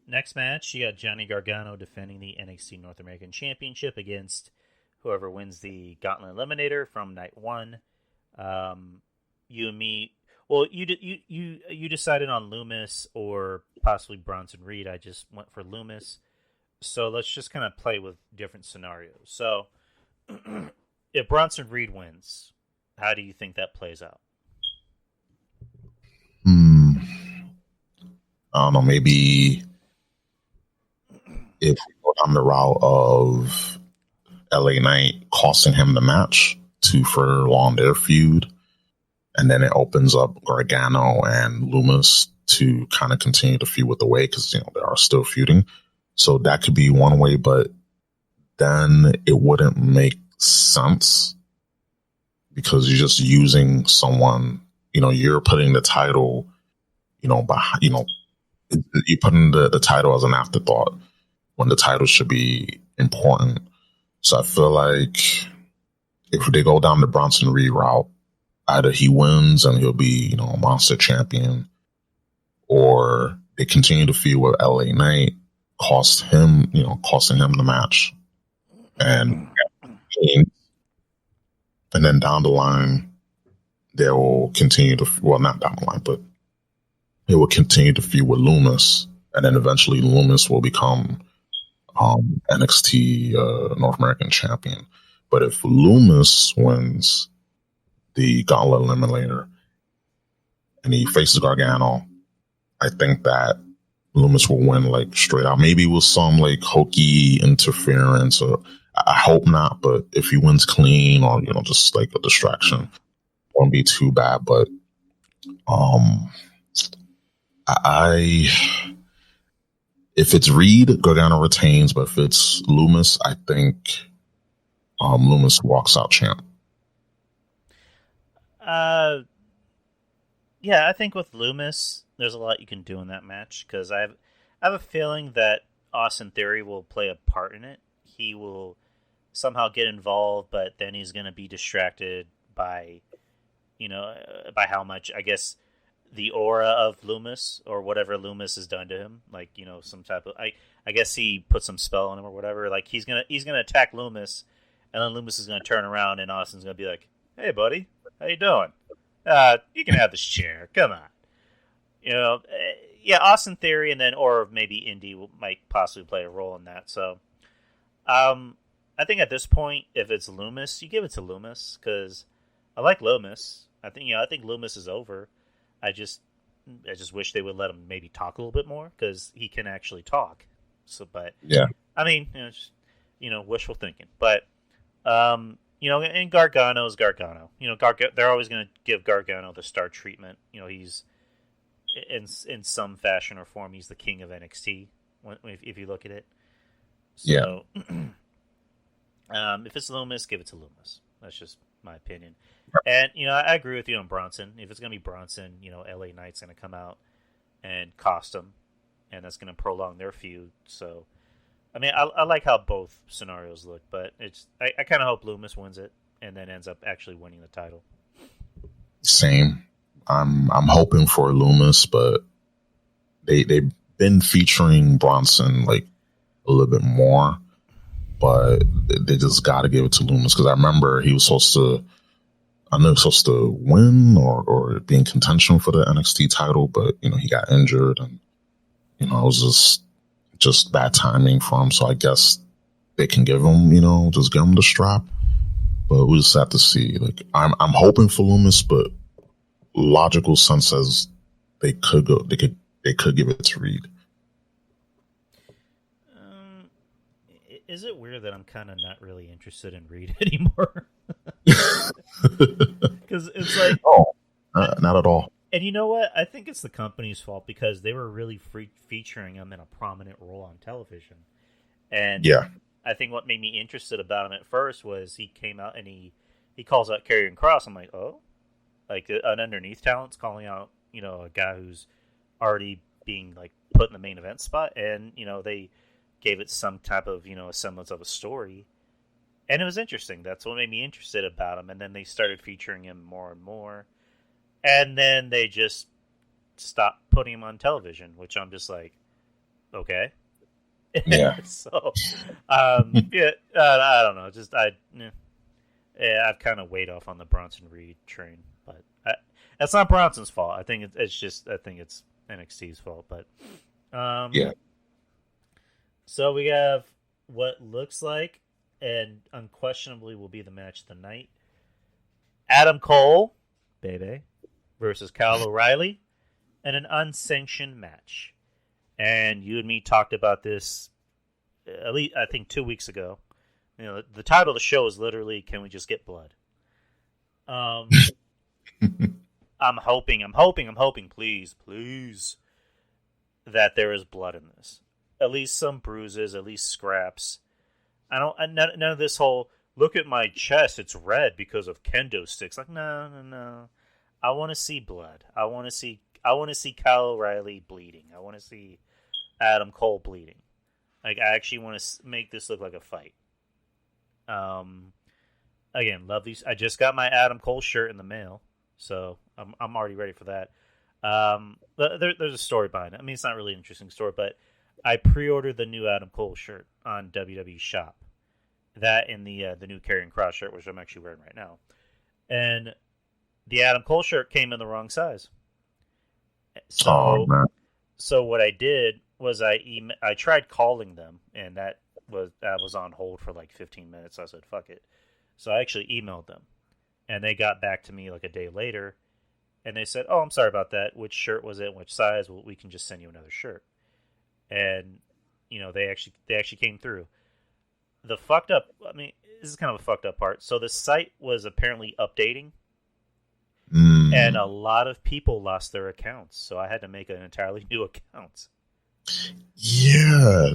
Next match, you got Johnny Gargano defending the NXT North American Championship against whoever wins the Gauntlet Eliminator from night one. You and me. Well, you decided on Loomis or possibly Bronson Reed. I just went for Loomis. So let's just kind of play with different scenarios. So if Bronson Reed wins, how do you think that plays out? I don't know. Maybe if we go down the route of LA Knight costing him the match to furlong their feud, and then it opens up Gargano and Loomis to kind of continue to feud with the way, because they are still feuding. So that could be one way, but then it wouldn't make sense because you're just using someone. You're putting the title, behind, you're putting the title as an afterthought when the title should be important. So I feel like if they go down the Bronson Reed route, either he wins and he'll be, a monster champion, or they continue to feud with LA Knight, costing him the match, and then down the line they will continue to, well, not down the line, but it will continue to feud with Loomis, and then eventually Loomis will become NXT North American champion. But if Loomis wins the Gauntlet Eliminator and he faces Gargano, I think that Loomis will win like straight out, maybe with some like hokey interference, or I hope not, but if he wins clean, or just like a distraction, won't be too bad. But if it's Reed, Gargano retains, but if it's Loomis, I think Loomis walks out champ. Yeah, I think with Loomis, there's a lot you can do in that match, because I have a feeling that Austin Theory will play a part in it. He will somehow get involved, but then he's going to be distracted by, by how much, I guess, the aura of Loomis, or whatever Loomis has done to him. Like, some type of, I guess he put some spell on him or whatever. Like, he's gonna attack Loomis, and then Loomis is gonna turn around, and Austin's gonna be like, "Hey, buddy, how you doing? You can have this chair. Come on." Yeah, Austin Theory, and then, or maybe Indy might possibly play a role in that. So, I think at this point, if it's Loomis, you give it to Loomis, because I like Loomis. I think Loomis is over. I just wish they would let him maybe talk a little bit more, because he can actually talk. So, but yeah, I mean, wishful thinking. But and Gargano's Gargano. They're always going to give Gargano the star treatment. He's in some fashion or form, he's the king of NXT. If you look at it, so, yeah. If it's Loomis, give it to Loomis. That's just my opinion. And, I agree with you on Bronson. If it's going to be Bronson, LA Knight's going to come out and cost him, and that's going to prolong their feud. So, I mean, I like how both scenarios look, but I kind of hope Loomis wins it and then ends up actually winning the title. Same. I'm hoping for Loomis, but they've been featuring Bronson like a little bit more, but they just got to give it to Loomis because I remember he was supposed to. I know he was supposed to win or be in contention for the NXT title, but he got injured, and it was just bad timing for him. So I guess they can give him, just give him the strap. But we just have to see. Like I'm hoping for Loomis, but logical sense says they could give it to Reed. Is it weird that I'm kind of not really interested in Reed anymore? Because it's like, not at all. And you know what? I think it's the company's fault because they were really featuring him in a prominent role on television. And yeah, I think what made me interested about him at first was he came out and he calls out Karrion Kross. I'm like, oh, like an underneath talent's calling out, a guy who's already being like put in the main event spot, and they gave it some type of a semblance of a story. And it was interesting. That's what made me interested about him. And then they started featuring him more and more. And then they just stopped putting him on television, which I'm just like, okay. Yeah. So, I don't know. I've kind of weighed off on the Bronson Reed train, but that's not Bronson's fault. I think it's NXT's fault. But yeah. So we have what looks like and unquestionably will be the match of the night. Adam Cole, baby, versus Kyle O'Reilly in an unsanctioned match. And you and me talked about this at least, I think, 2 weeks ago. The title of the show is literally, "Can we just get blood?" I'm hoping, please, that there is blood in this. At least some bruises, at least scraps. None of this whole, look at my chest, it's red because of kendo sticks. Like, no. I want to see blood. I want to see Kyle O'Reilly bleeding. I want to see Adam Cole bleeding. Like, I actually want to make this look like a fight. Again, love these. I just got my Adam Cole shirt in the mail, so I'm already ready for that. There's a story behind it. I mean, it's not really an interesting story, but I pre-ordered the new Adam Cole shirt on WWE Shop. That and the new Karrion Kross shirt, which I'm actually wearing right now. And the Adam Cole shirt came in the wrong size. So what I did was I tried calling them, and that was on hold for like 15 minutes. So I said, fuck it. So I actually emailed them, and they got back to me like a day later, and they said, oh, I'm sorry about that. Which shirt was it? Which size? Well, we can just send you another shirt. And they actually came through. The fucked up, I mean, this is kind of a fucked up part. So the site was apparently updating, and a lot of people lost their accounts. So I had to make an entirely new account. Yeah,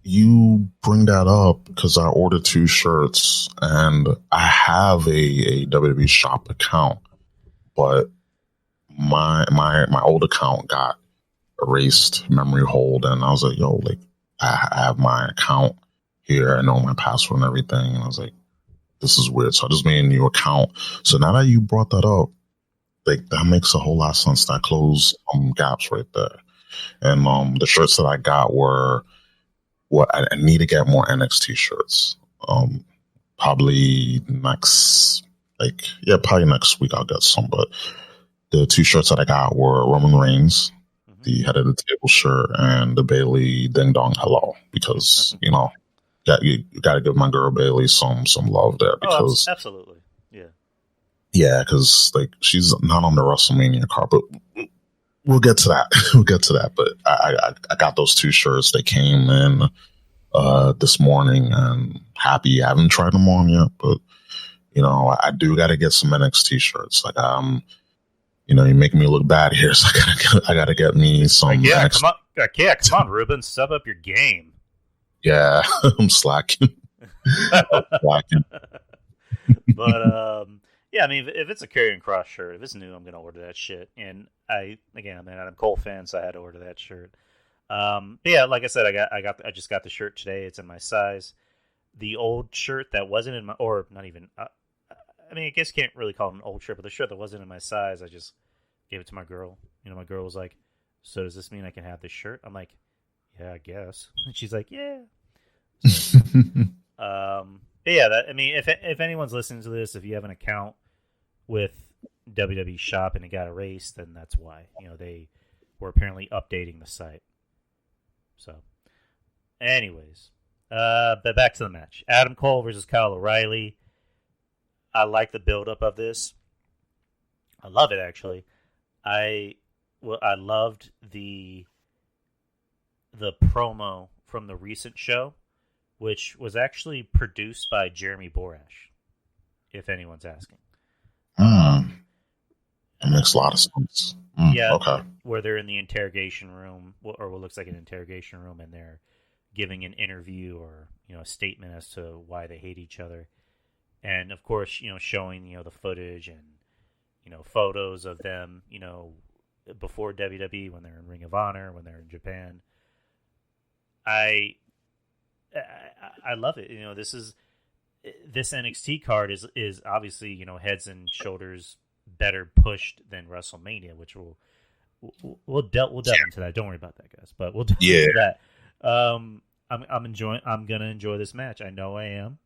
you bring that up because I ordered 2 shirts and I have a WWE Shop account, but my old account got erased, memory hold, and I was like, yo, like I have my account here, I know my password and everything, and I was like, this is weird. So I just made a new account. So now that you brought that up, like that makes a whole lot of sense. That closed gaps right there. And the shirts that I got were what I need to get more NXT shirts. Probably next week I'll get some. But the 2 shirts that I got were Roman Reigns, the head of the table shirt, and the Bayley Ding Dong Hello, because you got to give my girl Bayley some love there, because absolutely, yeah, because like she's not on the WrestleMania card, but we'll get to that. But I got those 2 shirts. They came in this morning, and happy. I haven't tried them on yet, but I do got to get some NXT shirts. Like you're making me look bad here, so I gotta get me some. Come on, Ruben, step up your game. Yeah, I'm slacking. But yeah, I mean, if it's a Karrion Kross shirt, if it's new, I'm gonna order that shit. And I'm an Adam Cole fan, so I had to order that shirt. But yeah, like I said, I just got the shirt today. It's in my size. The old shirt that wasn't in my, or not even. I mean, I guess you can't really call it an old shirt, but the shirt that wasn't in my size, I just gave it to my girl. You know, my girl was like, "So does this mean I can have this shirt?" I'm like, "Yeah, I guess." And she's like, "Yeah." So, but yeah, I mean, if anyone's listening to this, if you have an account with WWE Shop and it got erased, then that's why. You know, they were apparently updating the site. So, anyways, but back to the match: Adam Cole versus Kyle O'Reilly. I like the build-up of this. I love it, actually. I loved the promo from the recent show, which was actually produced by Jeremy Borash, if anyone's asking. It makes a lot of sense. Yeah, okay. Where they're in the interrogation room, or what looks like an interrogation room, and they're giving an interview or a statement as to why they hate each other. And of course, showing the footage and photos of them, before WWE, when they're in Ring of Honor, when they're in Japan. I love it. This NXT card is obviously heads and shoulders better pushed than WrestleMania, which we'll delve into that. Don't worry about that, guys. But we'll delve into that. I'm gonna enjoy this match. I know I am.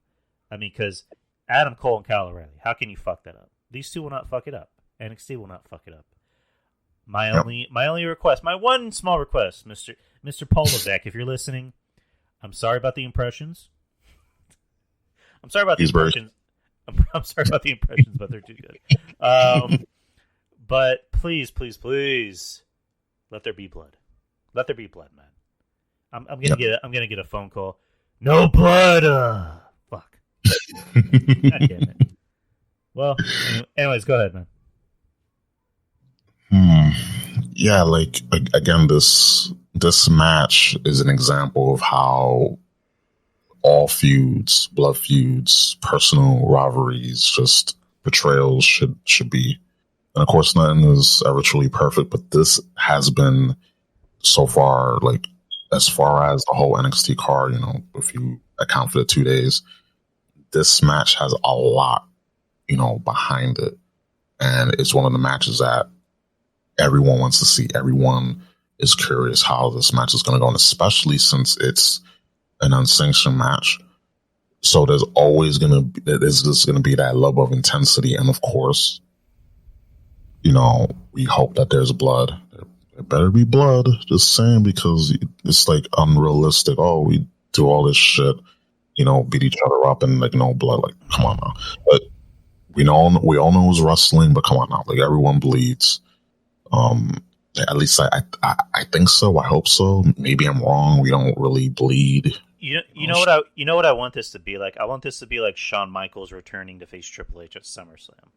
I mean, because Adam Cole and Kyle O'Reilly, how can you fuck that up? These two will not fuck it up. NXT will not fuck it up. My only request, my one small request, Mr. Polovec, if you're listening, I'm sorry about the impressions. I'm sorry about the impressions. I'm sorry about the impressions, but they're too good. But please, please, please, let there be blood. Let there be blood, man. I'm gonna get a phone call. No blood. Fuck. God damn it. Well, anyways, go ahead, man. Yeah, like again, this match is an example of how all feuds, blood feuds, personal rivalries, just betrayals should be. And of course, nothing is ever truly perfect, but this has been so far, like as far as the whole NXT card, if you account for the 2 days, this match has a lot, behind it. And it's one of the matches that everyone wants to see. Everyone is curious how this match is going to go, and especially since it's an unsanctioned match. So there's always going to be that level of intensity. And of course, we hope that there's blood. There better be blood, just saying, because it's like unrealistic. Oh, we do all this shit, beat each other up and like no blood. Like, come on now. But we all know it's wrestling, but come on now. Like, everyone bleeds. At least I think so. I hope so. Maybe I'm wrong. We don't really bleed. You know what I want this to be like? I want this to be like Shawn Michaels returning to face Triple H at SummerSlam.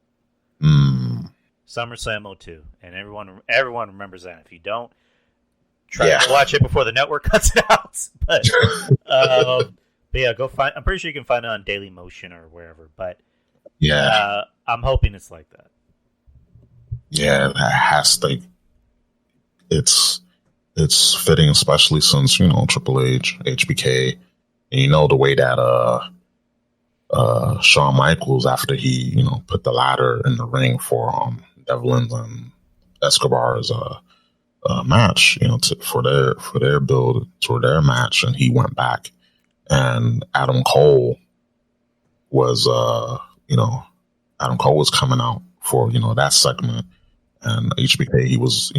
SummerSlam 02. And everyone remembers that. If you don't, try to watch it before the network cuts it out. But yeah, go find. I'm pretty sure you can find it on Daily Motion or wherever. But yeah, I'm hoping it's like that. Yeah, it has to. It's fitting, especially since Triple H, HBK, and the way that Shawn Michaels, after he put the ladder in the ring for Devlin and Escobar's match, for their build for their match, and he went back, and Adam Cole was coming out for that segment, and HBK, he was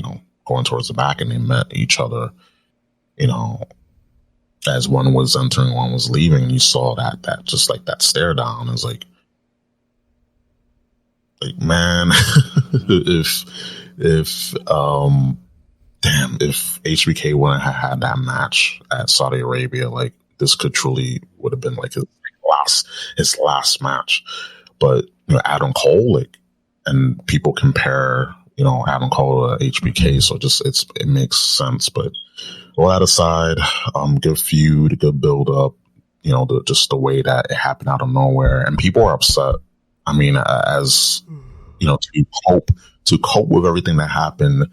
going towards the back, and they met each other, as one was entering, one was leaving. You saw that just like that stare down. It's like man, if HBK wouldn't have had that match at Saudi Arabia, like this could truly would have been like his last match. But Adam Cole, and people compare Adam Cole to HBK, so it makes sense. But all that aside, good feud, good build up, just the way that it happened out of nowhere, and people are upset I mean, as you know, to cope with everything that happened,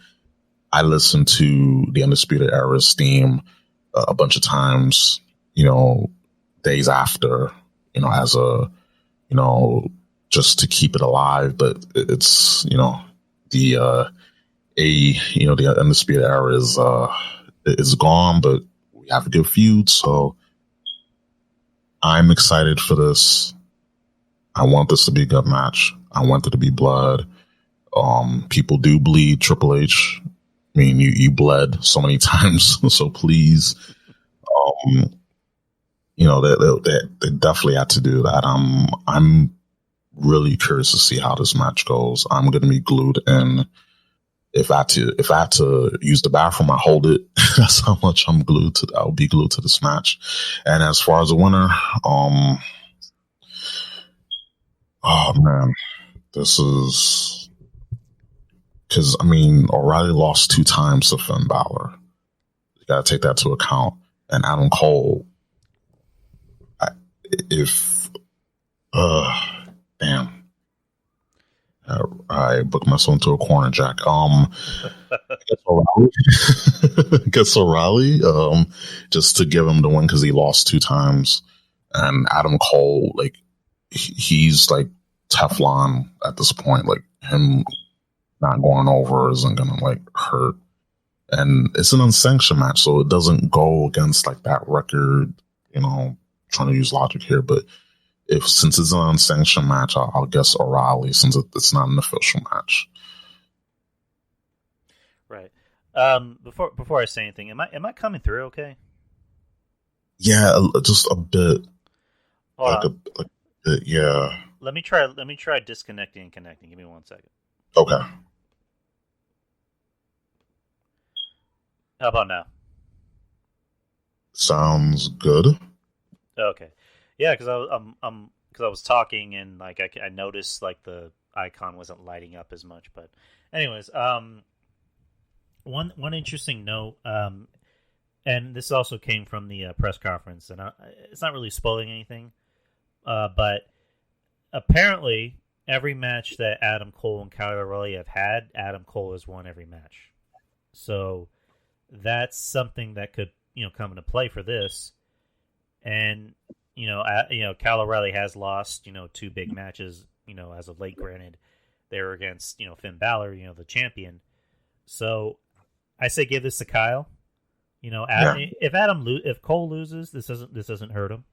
I listened to the Undisputed Era's theme a bunch of times, you know, days after, you know, as a, you know, just to keep it alive. But it's, you know, the the Undisputed Era is gone, but we have a good feud, so I'm excited for this. I want this to be a good match. I want it to be blood. People do bleed Triple H. I mean, you bled so many times, so please, you know, they definitely had to do that. I'm really curious to see how this match goes. I'm going to be glued in. If I had to use the bathroom, I hold it. That's how much I'll be glued to this match. And as far as the winner, oh man, this is because I mean O'Reilly lost 2 times to Finn Balor. You got to take that to account. And Adam Cole, damn. I booked myself into a corner, Jack. I guess O'Reilly, just to give him the win because he lost 2 times. And Adam Cole, like, he's like Teflon at this point. Like, him not going over isn't gonna like hurt. And it's an unsanctioned match, so it doesn't go against like that record. You know, trying to use logic here, but since it's an unsanctioned match, I'll guess O'Reilly since it's not an official match. Right. Before I say anything, am I coming through okay? Yeah, just a bit. Hold on. A bit, yeah. Let me try disconnecting and connecting. Give me 1 second. Okay. How about now? Sounds good. Okay. Yeah, because I was talking and like I noticed like the icon wasn't lighting up as much. But anyways, one interesting note, and this also came from the press conference, and it's not really spoiling anything, but apparently every match that Adam Cole and Kyle O'Reilly have had, Adam Cole has won every match. So that's something that could come into play for this, and. Kyle O'Reilly has lost, 2 big matches, as of late. Granted, they were against, Finn Balor, the champion. So I say give this to Kyle. If Cole loses, this doesn't hurt him.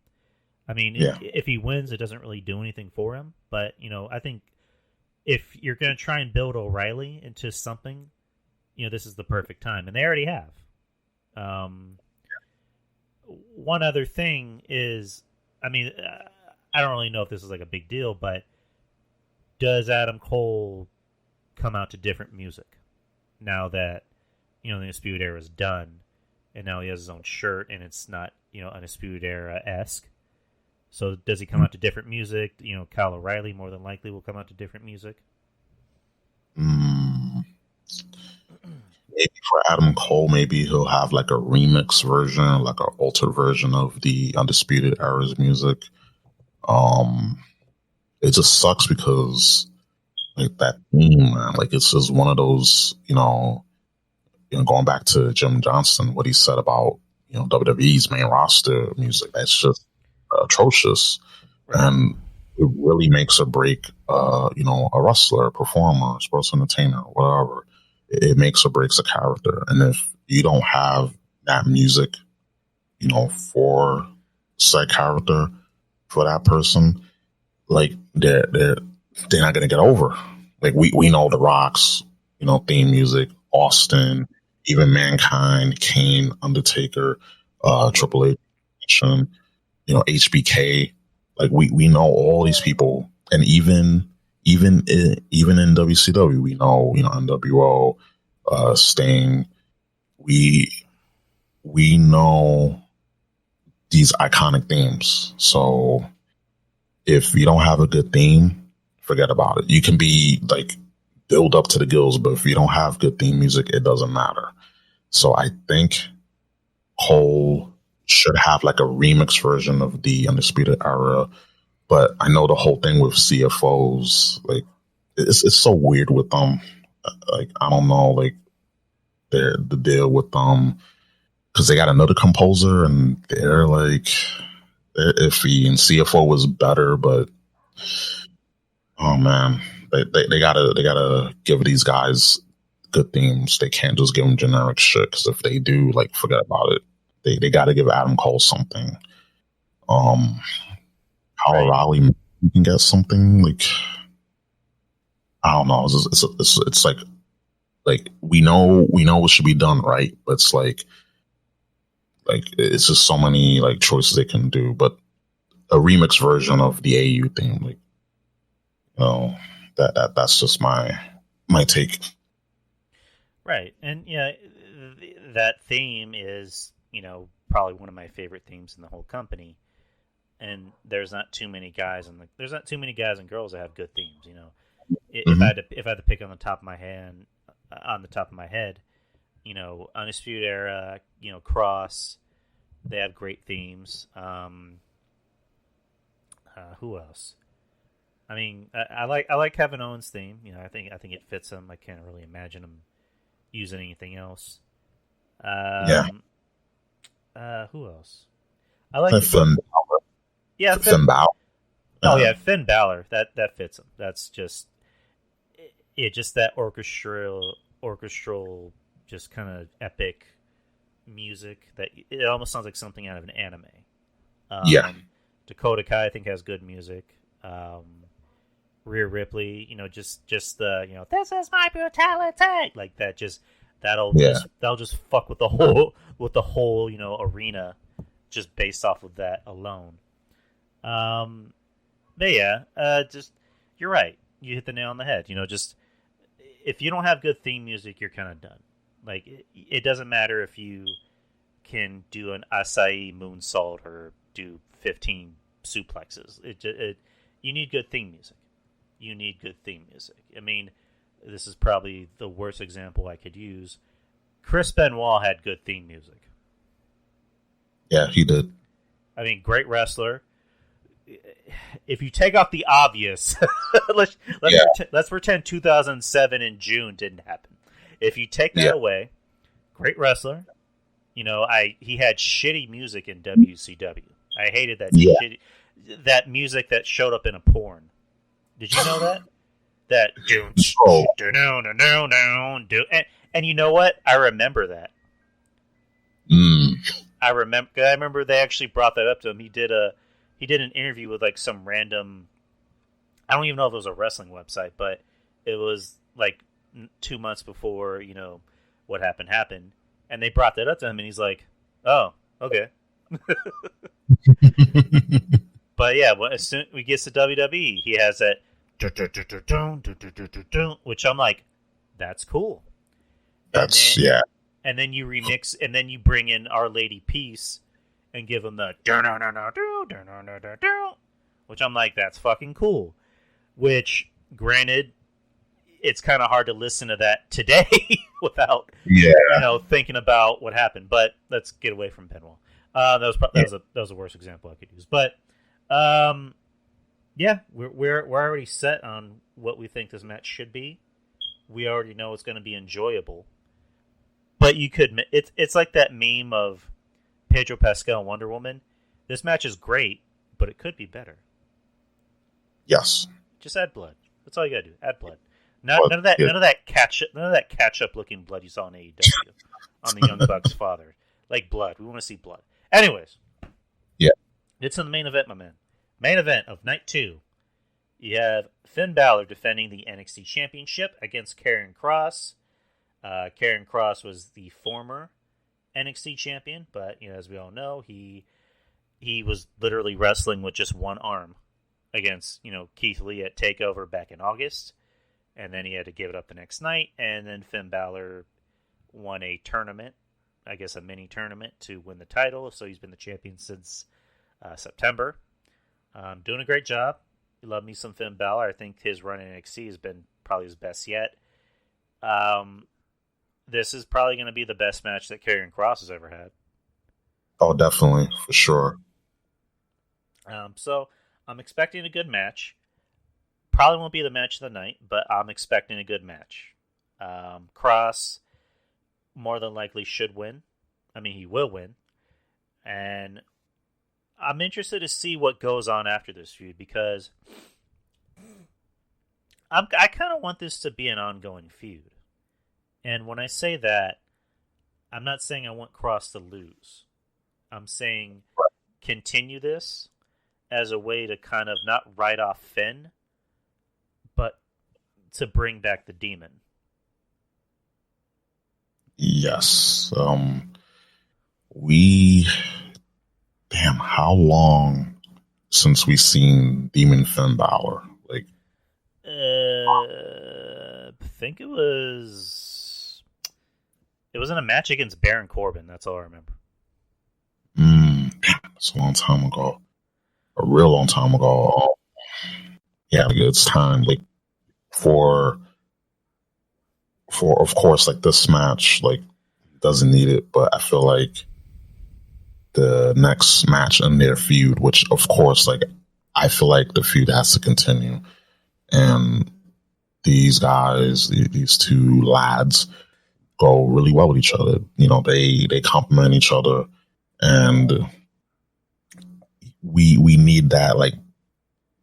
I mean, if he wins, it doesn't really do anything for him. But I think if you're going to try and build O'Reilly into something, this is the perfect time, and they already have. One other thing is, I mean, I don't really know if this is like a big deal, but does Adam Cole come out to different music now that, the Undisputed Era is done, and now he has his own shirt, and it's not, Undisputed Era-esque? So does he come out to different music? Kyle O'Reilly more than likely will come out to different music. Maybe for Adam Cole, maybe he'll have like a remix version, like an altered version of the Undisputed Era's music. It just sucks because like that theme, man, like it's just one of those, going back to Jim Johnston, what he said about, WWE's main roster music, that's just atrocious. And it really makes or break, a wrestler, a performer, sports entertainer, whatever. It makes or breaks a character. And if you don't have that music, for said character, for that person, like they're not gonna get over. Like we know The Rock's, theme music, Austin, even Mankind, Kane, Undertaker, Triple H, HBK. Like we know all these people, and even in WCW, we know, NWO, Sting. We know these iconic themes. So if you don't have a good theme, forget about it. You can be like build up to the gills, but if you don't have good theme music, it doesn't matter. So I think Cole should have like a remix version of the Undisputed Era But I know the whole thing with CFOs, like it's so weird with them. Like I don't know, like the deal with because they got another composer and they're like they're iffy, and CFO was better, but oh man, they gotta give these guys good themes. They can't just give them generic shit, because if they do, like, forget about it. They got to give Adam Cole something. Kyle O'Reilly, you can get something like, I don't know. It's like we know what should be done, right? But it's like it's just so many like choices they can do. But a remix version of the AU theme, like, you know, that's just my take. Right, and yeah, that theme is, probably one of my favorite themes in the whole company. And there's not too many guys and girls that have good themes. If I had to pick on the top of my head, Undisputed Era, Cross, they have great themes. Who else? I mean, I like Kevin Owens' theme. I think it fits him. I can't really imagine him using anything else. Who else? I like Finn Balor. Yeah, Finn Balor. Oh yeah, Finn Balor. That fits him. That's just just that orchestral, just kind of epic music that it almost sounds like something out of an anime. Dakota Kai, I think, has good music. Rhea Ripley, just the this is my brutality, like that. That'll just fuck with the whole arena, just based off of that alone. But yeah, just you're right. You hit the nail on the head. Just if you don't have good theme music, you're kind of done. Like it doesn't matter if you can do an acai moonsault or do 15 suplexes. You need good theme music. I mean, this is probably the worst example I could use. Chris Benoit had good theme music. Yeah, he did. I mean, great wrestler. If you take off the obvious, let's pretend 2007 in June didn't happen. If you take that away, great wrestler. He had shitty music in WCW. I hated that music that showed up in a porn. Did you know that? And you know what? I remember that. I remember they actually brought that up to him. He did an interview with like some random, I don't even know if it was a wrestling website, but it was like 2 months before, what happened. And they brought that up to him and he's like, oh, okay. But yeah, as soon as we get to WWE, he has that, which I'm like, that's cool. And then you remix, and then you bring in Our Lady Peace and give him the which I'm like, that's fucking cool. Which, granted, it's kind of hard to listen to that today without thinking about what happened. But let's get away from Benoit. That was the worst example I could use. But we're already set on what we think this match should be. We already know it's going to be enjoyable. But you could, it's like that meme of Pedro Pascal and Wonder Woman. This match is great, but it could be better. Yes. Just add blood. That's all you gotta do. Add blood. None of that catch up looking blood you saw in AEW on the Young Bucks' father. Like blood. We want to see blood. Anyways. Yeah. It's in the main event, my man. Main event of night 2. You have Finn Balor defending the NXT Championship against Karrion Kross. Karrion Kross was the former NXT champion, but as we all know, he was literally wrestling with just one arm against Keith Lee at Takeover back in August, and then he had to give it up the next night, and then Finn Balor won a tournament, I guess a mini tournament, to win the title. So he's been the champion since September. Doing a great job. You love me some Finn Balor. I think his run in NXT has been probably his best yet. This is probably going to be the best match that Karrion Kross has ever had. Oh, definitely, for sure. So I'm expecting a good match. Probably won't be the match of the night, but I'm expecting a good match. Cross more than likely should win. I mean, he will win. And I'm interested to see what goes on after this feud because I kind of want this to be an ongoing feud. And when I say that, I'm not saying I want Cross to lose. I'm saying continue this as a way to kind of not write off Finn, but to bring back the Demon. Yes. How long since we seen Demon Finn Balor? Like, I think it was in a match against Baron Corbin. That's all I remember. That's a long time ago. A real long time ago. Yeah, like it's time. Like for of course, like this match, like doesn't need it, but I feel like the next match in their feud, which of course, like I feel like the feud has to continue, and these guys, these two lads, go really well with each other. You know, they complement each other, and we need that. Like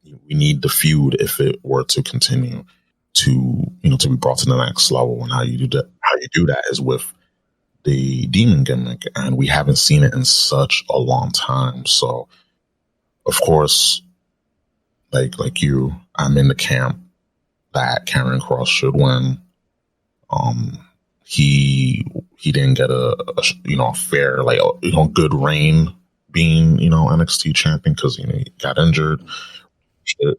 we need the feud if it were to continue to to be brought to the next level. And how you do that is with the Demon gimmick, and we haven't seen it in such a long time. So, of course, like you, I'm in the camp that Karrion Kross should win. He didn't get a fair good reign being NXT champion because he got injured. The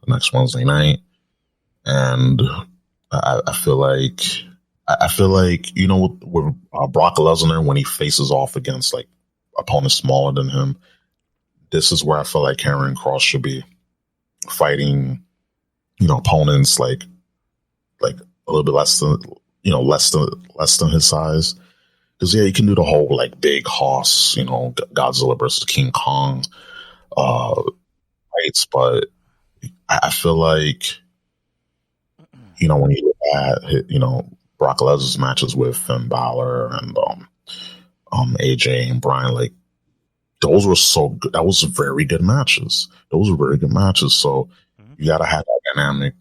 next Wednesday night, and I feel like with Brock Lesnar when he faces off against like opponents smaller than him, this is where I feel like Karrion Kross should be fighting, opponents like a little bit less than his size. Because yeah, you can do the whole like big hoss, Godzilla versus King Kong fights, but I feel like when you look at Brock Lesnar's matches with Finn Balor and AJ and Bryan, like those were so good. That was very good matches. Those were very good matches. So you gotta have that dynamic,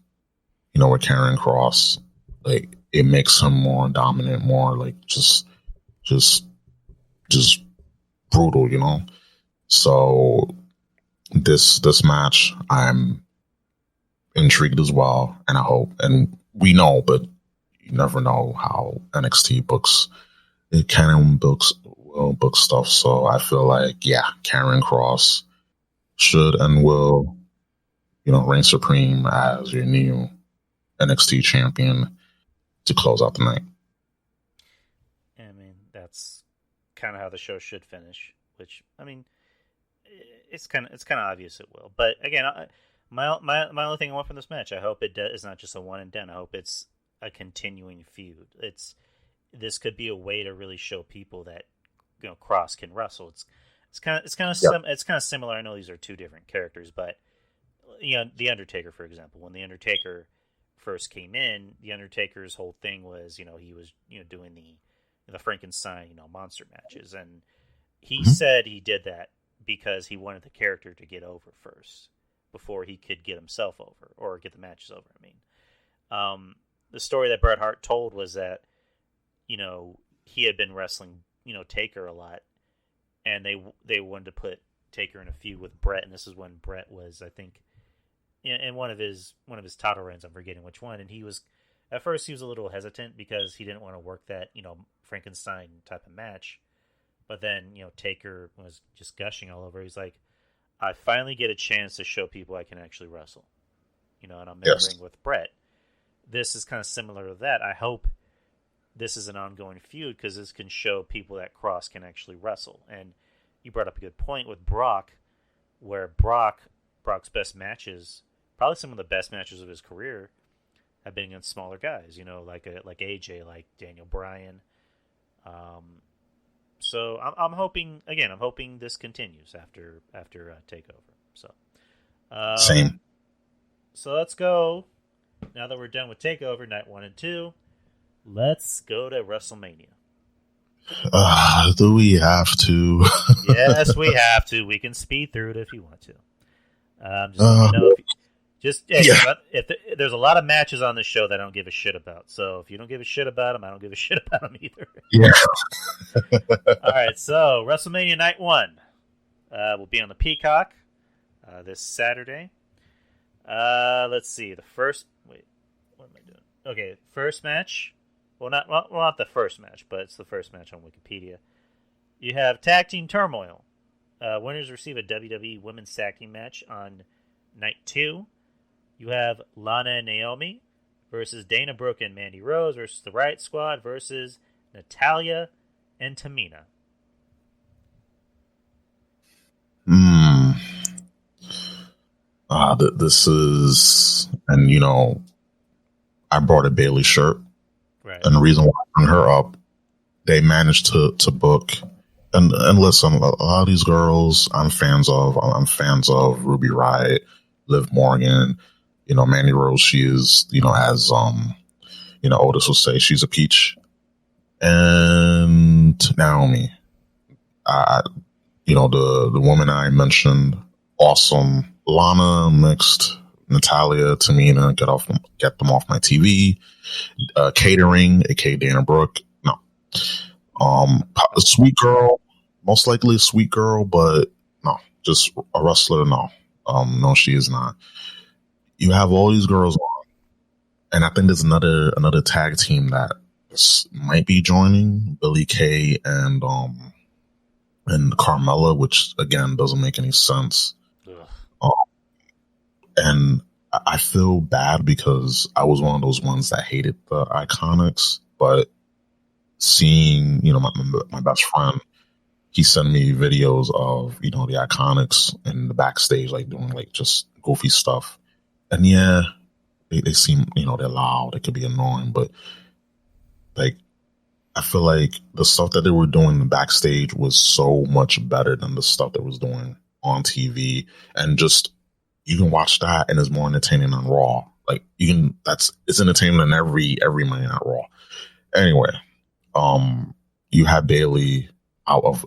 with Karrion Kross. Like it makes him more dominant, more like just brutal, So this match, I'm intrigued as well, and I hope, and we know, but you never know how NXT books, it can will book stuff. So I feel like, yeah, Karrion Kross should and will, reign supreme as your new NXT champion to close out the night. I mean, that's kind of how the show should finish. Which, I mean, it's kind of obvious it will. But again, my only thing I want from this match, I hope it is not just a one and done. I hope it's a continuing feud. This could be a way to really show people that Kross can wrestle. It's kind of similar. I know these are two different characters, but the Undertaker, for example, when the Undertaker first came in, the Undertaker's whole thing was he was doing the Frankenstein monster matches, and he said he did that because he wanted the character to get over first before he could get himself over or get the matches over. I mean, the story that Bret Hart told was that he had been wrestling Taker a lot, and they wanted to put Taker in a feud with Bret, and this is when Bret was, I think, in one of his title reigns. I'm forgetting which one, and he was a little hesitant because he didn't want to work that Frankenstein type of match. But then, Taker was just gushing all over. He's like, I finally get a chance to show people I can actually wrestle. And I'm in the ring with Bret. This is kind of similar to that. I hope this is an ongoing feud because this can show people that Kross can actually wrestle. And you brought up a good point with Brock, where Brock's best matches, probably some of the best matches of his career, have been against smaller guys. Like AJ, like Daniel Bryan, So I'm hoping again. I'm hoping this continues after Takeover. So Same. So let's go. Now that we're done with Takeover Night 1 and 2, let's go to WrestleMania. Do we have to? Yes, we have to. We can speed through it if you want to. Just let me know if there's a lot of matches on this show that I don't give a shit about. So if you don't give a shit about them, I don't give a shit about them either. Yeah. All right, so WrestleMania Night 1 will be on the Peacock this Saturday. Let's see. Wait, what am I doing? Okay, first match. Well, not the first match, but it's the first match on Wikipedia. You have Tag Team Turmoil. Winners receive a WWE Women's Tag Team match on Night 2. You have Lana and Naomi versus Dana Brooke and Mandy Rose versus the Riot Squad versus Natalya and Tamina. This is, and I brought a Bailey shirt. Right. And the reason why I bring her up, they managed to book. And listen, a lot of these girls I'm fans of. I'm fans of Ruby Riott, Liv Morgan, Mandy Rose. She is, as Otis will say, she's a peach. And Naomi, the woman I mentioned, awesome. Lana mixed. Natalya, Tamina, get them off my TV. Catering, aka Dana Brooke, no. Sweet girl, most likely a sweet girl, but no, just a wrestler, no. No, she is not. You have all these girls on, and I think there's another tag team that might be joining, Billie Kay and Carmella, which again doesn't make any sense. And I feel bad because I was one of those ones that hated the Iconics, but seeing, my best friend, he sent me videos of, the Iconics in the backstage, like doing like just goofy stuff. And yeah, they seem, they're loud. It could be annoying, but like, I feel like the stuff that they were doing in the backstage was so much better than the stuff that was doing on TV. And just, you can watch that and it's more entertaining than Raw. Like it's entertaining than every Monday Night Raw. Anyway, you have Bailey out of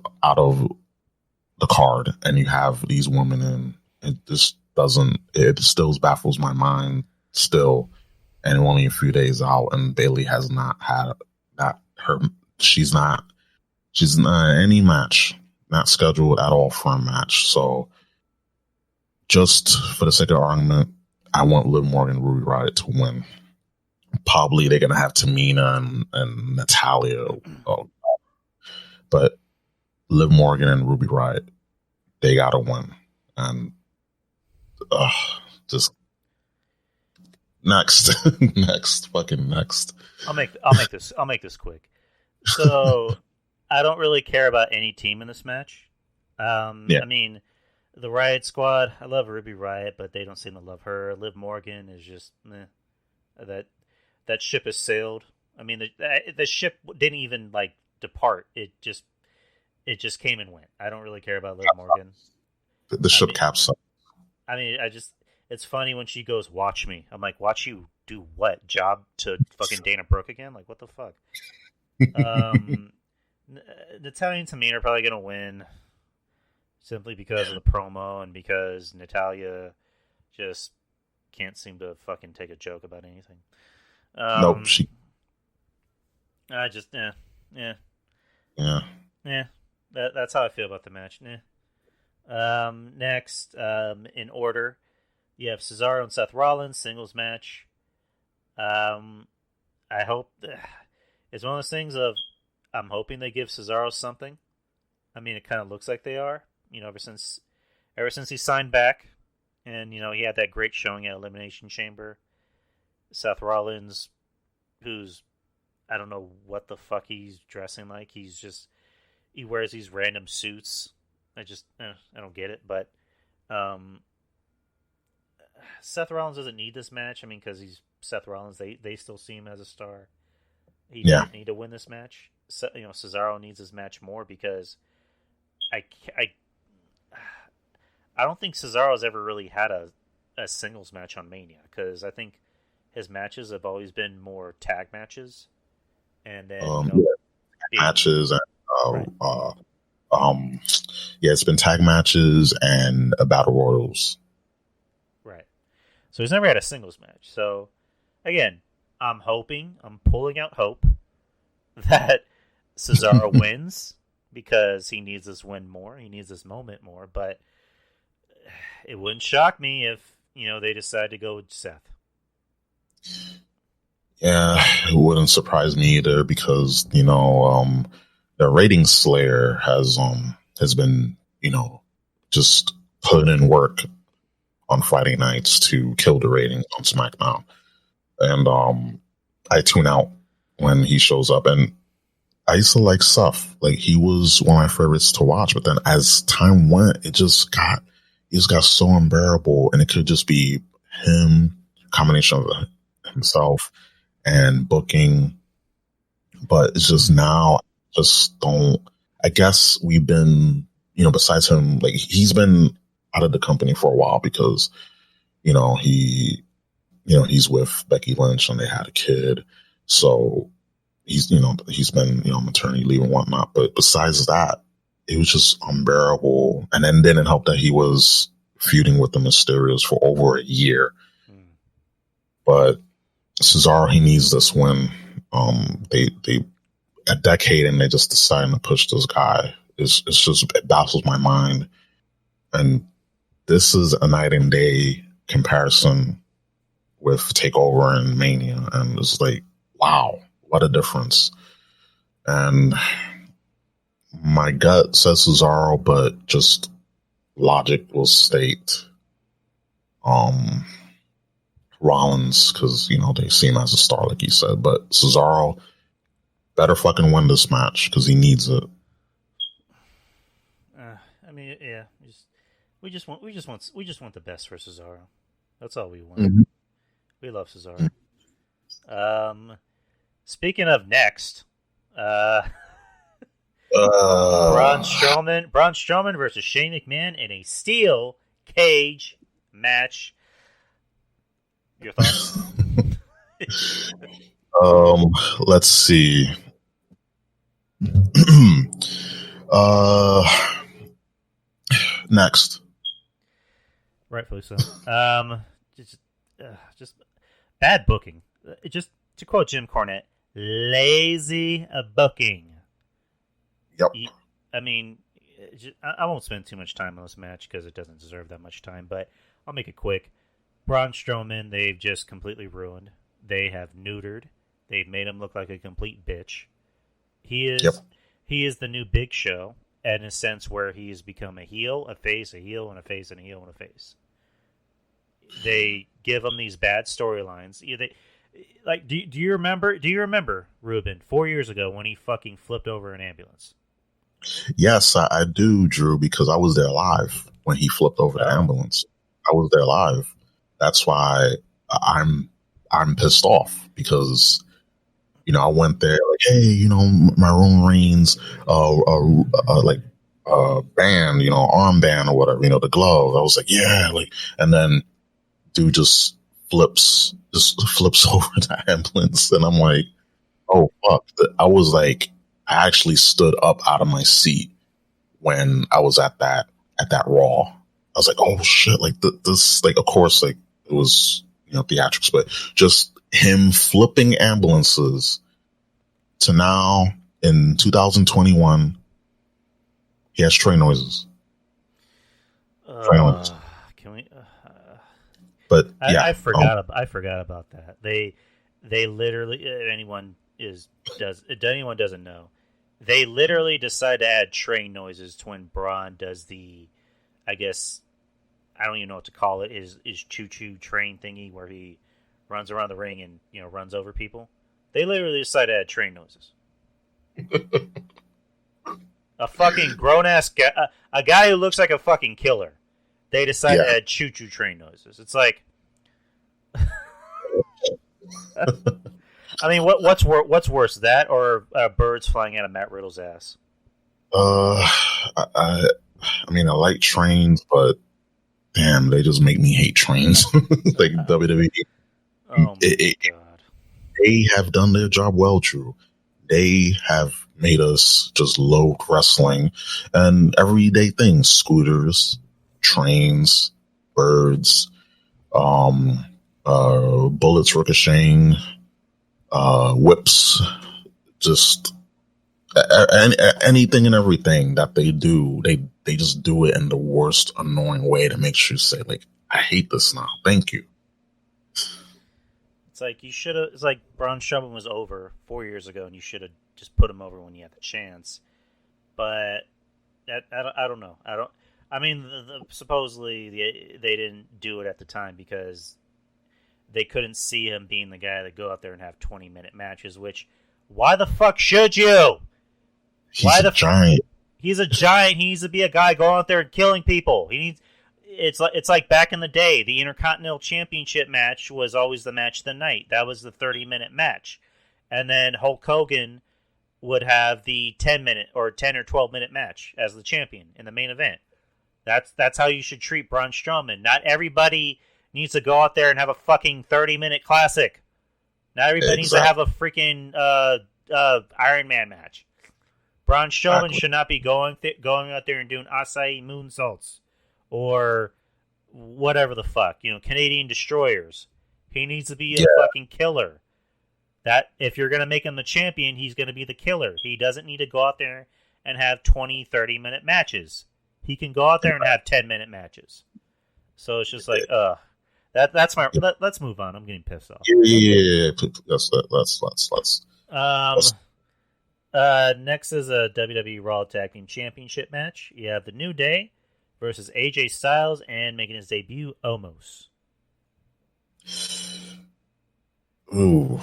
the card, and you have these women in. It still baffles my mind still, and only a few days out, and Bailey has not had she's not any match, not scheduled at all for a match. So just for the sake of argument, I want Liv Morgan and Ruby Riott to win. Probably they're going to have Tamina and Natalya. But Liv Morgan and Ruby Riott, they got to win. And just next. Next. I'll make this quick. So I don't really care about any team in this match. I mean, the Riot Squad, I love Ruby Riott, but they don't seem to love her. Liv Morgan is just that ship has sailed. I mean, the ship didn't even depart. It just came and went. I don't really care about Liv Morgan. The ship capsized. I mean, it's funny when she goes, "Watch me." I'm like, "Watch you do what? Job to fucking Dana Brooke again? Like, what the fuck?" Natalya and Tamina are probably gonna win. Simply because of the promo and because Natalya just can't seem to fucking take a joke about anything. Nope, she. I just, yeah. That's how I feel about the match. Next, in order, you have Cesaro and Seth Rollins singles match. I hope it's one of those things of I'm hoping they give Cesaro something. I mean, it kind of looks like they are. Ever since he signed back, and he had that great showing at Elimination Chamber. Seth Rollins, who's I don't know what the fuck he's dressing like. He wears these random suits. I don't get it. But Seth Rollins doesn't need this match. I mean, because he's Seth Rollins. They still see him as a star. He doesn't need to win this match. Cesaro needs his match more because I don't think Cesaro's ever really had a singles match on Mania, because I think his matches have always been more tag matches, and then matches and right. it's been tag matches and battle royals. Right. So he's never had a singles match. So again, I'm pulling out hope that Cesaro wins, because he needs this win more. He needs this moment more. But it wouldn't shock me if, they decide to go with Seth. Yeah, it wouldn't surprise me either, because, the ratings slayer has been, just putting in work on Friday nights to kill the ratings on SmackDown. And I tune out when he shows up. And I used to like Seth. Like, he was one of my favorites to watch. But then as time went, it just got so unbearable. And it could just be him, combination of himself and booking. But it's just now, just don't. I guess we've been, besides him, like, he's been out of the company for a while because, he's with Becky Lynch and they had a kid. So he's been, maternity leave and whatnot. But besides that, it was just unbearable. And then didn't help that he was feuding with the Mysterios for over a year. But Cesaro, he needs this win. They a decade and they just deciding to push this guy. It baffles my mind. And this is a night and day comparison with Takeover and Mania. And it's like, wow, what a difference. And my gut says Cesaro, but just logic will state Rollins, because, they see him as a star, like you said. But Cesaro better fucking win this match, because he needs it. Yeah. We just want the best for Cesaro. That's all we want. Mm-hmm. We love Cesaro. Speaking of next, Braun Strowman versus Shane McMahon in a steel cage match. Your thoughts? Let's see. Next. Rightfully so. Just bad booking. Just to quote Jim Cornette, lazy booking. Yep. I won't spend too much time on this match because it doesn't deserve that much time, but I'll make it quick. Braun Strowman, they've just completely ruined. They have neutered. They've made him look like a complete bitch. He is the new Big Show, in a sense where he's become a heel, a face, a heel, and a face, and a heel, and a face. They give him these bad storylines. Do you remember, Ruben, 4 years ago when he fucking flipped over an ambulance? Yes, I do, Drew, because I was there live when he flipped over the ambulance. I was there live. That's why I'm pissed off, because I went there like, hey, my Roman Reigns band, armband or whatever, the glove. I was like, yeah, and then dude just flips over the ambulance, and I'm like, oh fuck. I was like, I actually stood up out of my seat when I was at that Raw. I was like, oh shit, this, of course, it was, theatrics, but just him flipping ambulances to now in 2021, he has train noises. Can we? But yeah, I forgot about that. They literally, if anyone doesn't know, they literally decide to add train noises to when Braun does the, I guess, I don't even know what to call it, is choo-choo train thingy where he runs around the ring and, runs over people. They literally decide to add train noises. A fucking grown-ass guy, a guy who looks like a fucking killer. They decide to add choo-choo train noises. It's like... I mean, what's worse, that or birds flying out of Matt Riddle's ass? I mean, I like trains, but damn, they just make me hate trains. Like WWE, Oh my god! they have done their job well, Drew. They have made us just load wrestling and everyday things: scooters, trains, birds, bullets ricocheting, whips, just anything and everything that they do. They just do it in the worst annoying way to make you say, like, I hate this now. Thank you. It's like you should have. It's like Braun Strowman was over 4 years ago, and you should have just put him over when you had the chance. But I don't know. I mean, supposedly they didn't do it at the time because they couldn't see him being the guy that go out there and have 20-minute matches. Which, why the fuck should you? He's a giant. He's a giant. He needs to be a guy going out there and killing people. He needs. It's like back in the day, the Intercontinental Championship match was always the match of the night. That was the 30-minute match, and then Hulk Hogan would have the 10-minute or 10 or 12-minute match as the champion in the main event. That's how you should treat Braun Strowman. Not everybody needs to go out there and have a fucking 30-minute classic. Not everybody needs to have a freaking Iron Man match. Braun Strowman should not be going out there and doing acai moonsaults or whatever the fuck, Canadian destroyers. He needs to be a fucking killer. That if you're going to make him the champion, he's going to be the killer. He doesn't need to go out there and have 20, 30-minute matches. He can go out there and have 10-minute matches. So it's just like, that's my. Let's move on. I'm getting pissed off. Yeah. Next is a WWE Raw Tag Team Championship match. You have the New Day versus AJ Styles and making his debut, Omos. Ooh.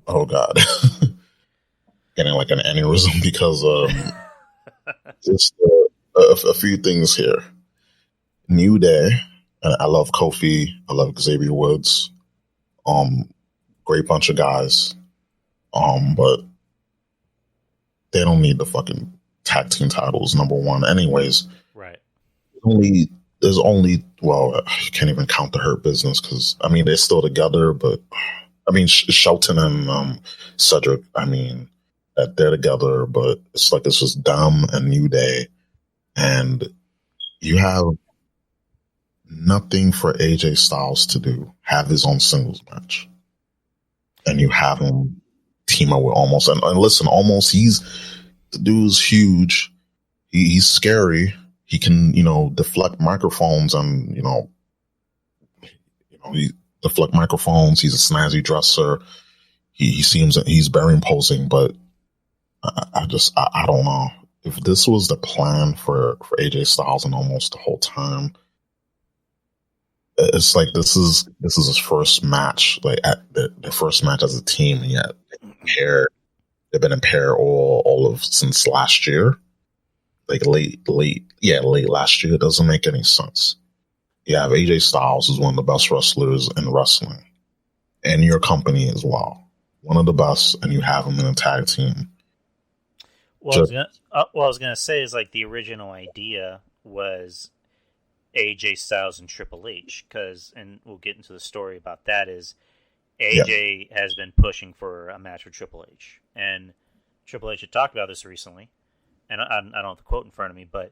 Oh God. Getting like an aneurysm because just a few things here. New Day, and I love Kofi. I love Xavier Woods. Great bunch of guys. But they don't need the fucking tag team titles, number one. Anyways, right. There's only well, you can't even count the Hurt Business because I mean they're still together, but I mean Shelton and Cedric, I mean that they're together, but it's like it's just them and New Day, and you have nothing for AJ Styles to do. Have his own singles match, and you have him team up with Omos. And listen, Omos, the dude's huge. He's scary. He can, deflect microphones and, he deflect microphones. He's a snazzy dresser. He seems that he's very imposing, but I don't know if this was the plan for AJ Styles and Omos the whole time. It's like this is his first match, like at the first match as a team, and yet they've been in pair all of since last year, like late last year. It doesn't make any sense. You have AJ Styles, who's one of the best wrestlers in wrestling, and your company as well, one of the best, and you have him in a tag team. Well, I was gonna say is like the original idea was AJ Styles and Triple H, and we'll get into the story about that, is AJ has been pushing for a match with Triple H, and Triple H had talked about this recently, and I don't have the quote in front of me, but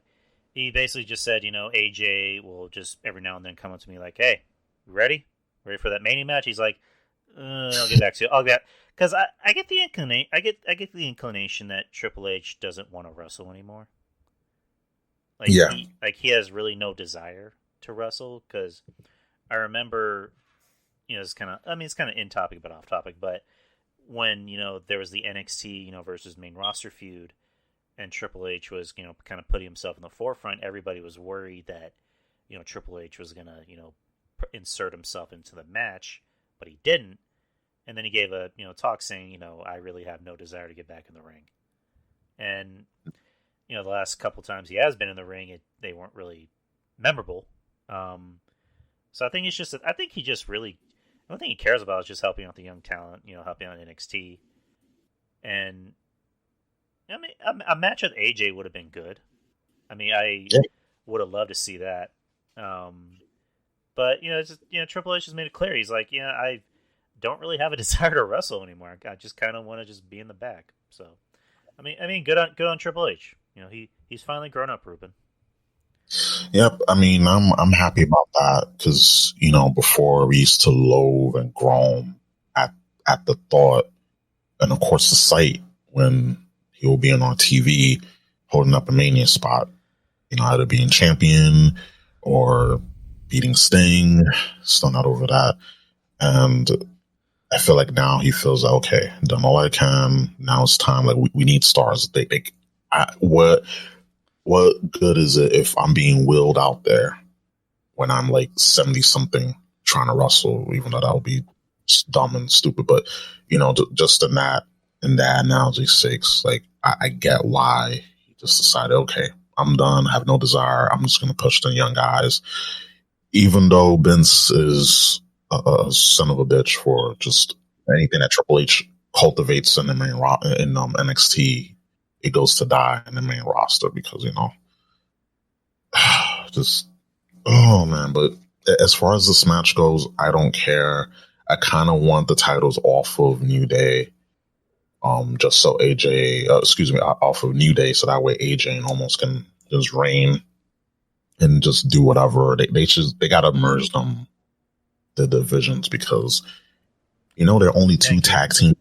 he basically just said, AJ will just every now and then come up to me like, hey, you ready for that Mania match? He's like, I'll get back to you. Because I get the inclination that Triple H doesn't want to wrestle anymore. He has really no desire to wrestle, because I remember, it's kind of in topic but off topic, but when, there was the NXT, versus main roster feud, and Triple H was, kind of putting himself in the forefront, everybody was worried that, Triple H was going to, insert himself into the match, but he didn't. And then he gave a, talk saying, I really have no desire to get back in the ring. And the last couple times he has been in the ring, they weren't really memorable. So I think he just really, The only thing he cares about is just helping out the young talent, helping out NXT. And I mean, a match with AJ would have been good. I mean, I would have loved to see that. But it's just, Triple H has made it clear. He's like, I don't really have a desire to wrestle anymore. I just kind of want to just be in the back. So, I mean, good on Triple H. He's finally grown up, Ruben. Yep. I mean, I'm happy about that because before we used to loathe and groan at the thought, and of course the sight when he will be on TV holding up a Mania spot, either being champion or beating Sting. Still not over that, and I feel like now he feels like, okay, done all I can. Now it's time. Like we need stars. What good is it if I'm being willed out there when I'm like 70 something trying to wrestle, even though that would be dumb and stupid. But, just in that analogy's sake, like I get why he just decided, okay, I'm done. I have no desire. I'm just going to push the young guys. Even though Vince is a son of a bitch for just anything that Triple H cultivates in the main in NXT, it goes to die in the main roster because, oh man. But as far as this match goes, I don't care. I kind of want the titles off of New Day, just so off of New Day, so that way AJ and almost can just reign and just do whatever. They got to merge them, the divisions, because there are only two tag teams.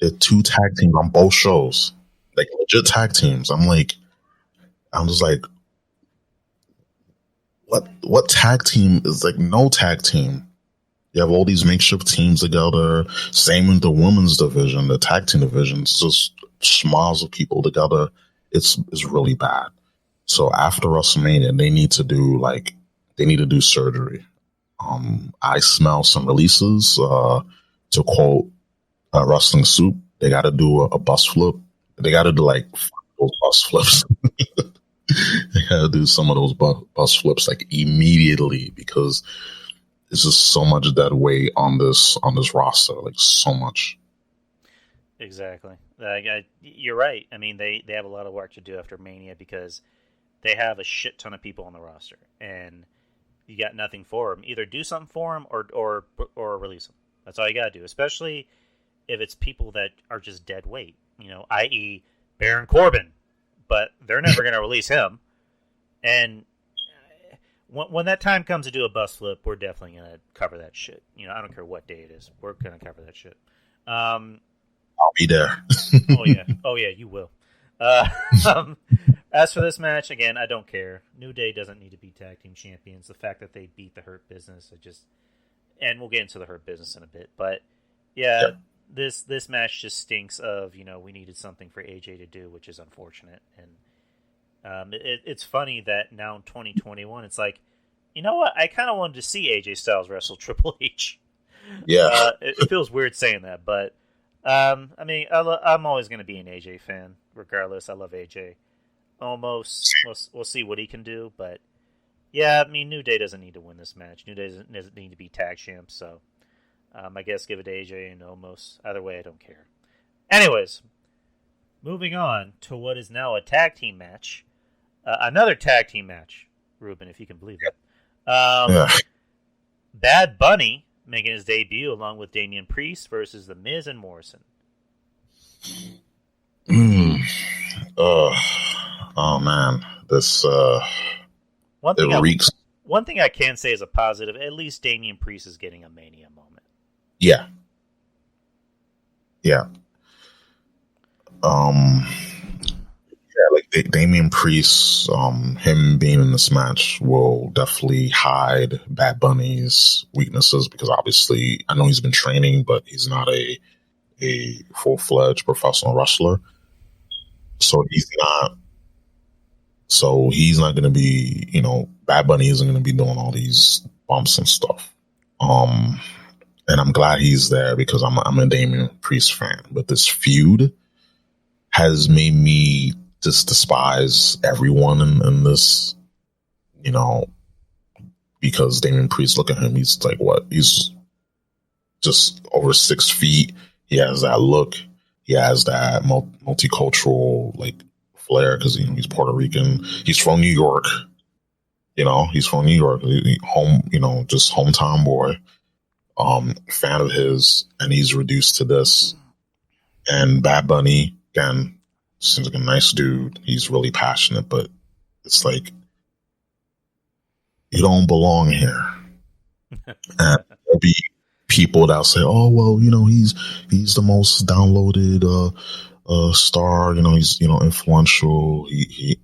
There are two tag teams on both shows, like legit tag teams. I'm just like, what tag team is like no tag team? You have all these makeshift teams together. Same with the women's division, the tag team division. It's just schmoz of people together. It's really bad. So after WrestleMania, they need to do surgery. I smell some releases. To quote Wrestling Soup, they got to do a bus flip. They got to do like those bus flips. They got to do some of those bus flips like immediately because there's just so much dead weight on this roster, like so much. Exactly. You're right. I mean, they have a lot of work to do after Mania because they have a shit ton of people on the roster, and you got nothing for them. Either do something for them or release them. That's all you got to do, especially if it's people that are just dead weight, i.e. Baron Corbin. But they're never going to release him. And when that time comes to do a bus flip, we're definitely going to cover that shit. I don't care what day it is. We're going to cover that shit. I'll be there. Oh, yeah, you will. As for this match, again, I don't care. New Day doesn't need to be tag team champions. The fact that they beat the Hurt Business, and we'll get into the Hurt Business in a bit. But, yeah. This match just stinks of, we needed something for AJ to do, which is unfortunate. And it's funny that now in 2021, it's like, you know what? I kind of wanted to see AJ Styles wrestle Triple H. Yeah. It feels weird saying that, but I mean, I'm always going to be an AJ fan, regardless. I love AJ. Almost. We'll see what he can do, but yeah, I mean, New Day doesn't need to win this match. New Day doesn't need to be tag champs, so I guess give it to AJ and Omos. Either way, I don't care. Anyways, moving on to what is now a tag team match. Another tag team match, Ruben, if you can believe it. Bad Bunny making his debut along with Damian Priest versus The Miz and Morrison. Oh man, this reeks. One thing I can say is a positive. At least Damian Priest is getting a Mania moment. Yeah. Like Damian Priest, him being in this match will definitely hide Bad Bunny's weaknesses because obviously I know he's been training, but he's not a full-fledged professional wrestler. So he's not going to be, Bad Bunny isn't going to be doing all these bumps and stuff. And I'm glad he's there because I'm a Damian Priest fan. But this feud has made me just despise everyone in this, because Damian Priest, look at him, he's like what? He's just over 6 feet. He has that look. He has that multicultural like flair because he's Puerto Rican. He's from New York. He's from New York. Home, just hometown boy. Fan of his, and he's reduced to this. And Bad Bunny, again, seems like a nice dude. He's really passionate, but it's like you don't belong here. And there'll be people that'll say, "Oh, well, he's the most downloaded star. He's influential. He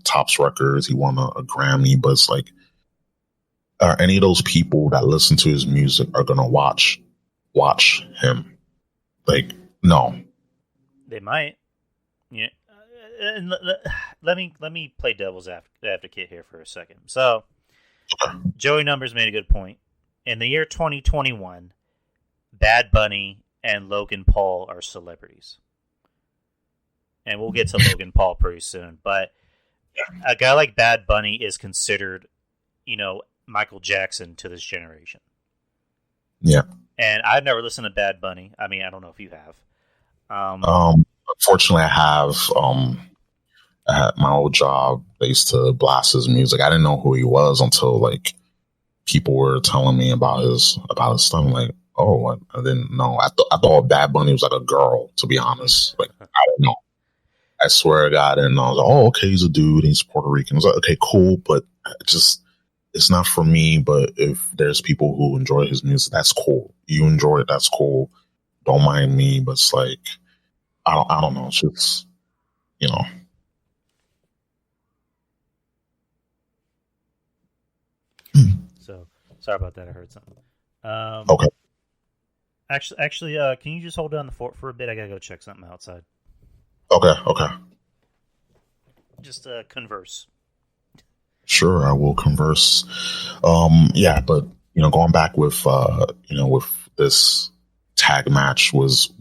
tops records. He won a Grammy." But it's like, are any of those people that listen to his music are gonna watch him? Like, no. They might. Yeah. And let me play devil's advocate here for a second. So, Joey Numbers made a good point. In the year 2021, Bad Bunny and Logan Paul are celebrities. And we'll get to Logan Paul pretty soon. But a guy like Bad Bunny is considered, Michael Jackson to this generation. Yeah. And I've never listened to Bad Bunny. I mean, I don't know if you have. Unfortunately, I have. At my old job, they used to blast his music. I didn't know who he was until like people were telling me about his stuff. I'm like, oh, I didn't know. I thought Bad Bunny was like a girl, to be honest. Like, I don't know. I swear to God, and I was like, oh, okay, he's a dude. He's Puerto Rican. I was like, okay, cool, but it's not for me. But if there's people who enjoy his music, that's cool. You enjoy it, that's cool. Don't mind me. But it's like, I don't know. It's just, So sorry about that. I heard something. Okay. Actually, can you just hold down the fort for a bit? I gotta go check something outside. Okay. Just converse. Sure, I will converse. Yeah, but going back with with this tag match was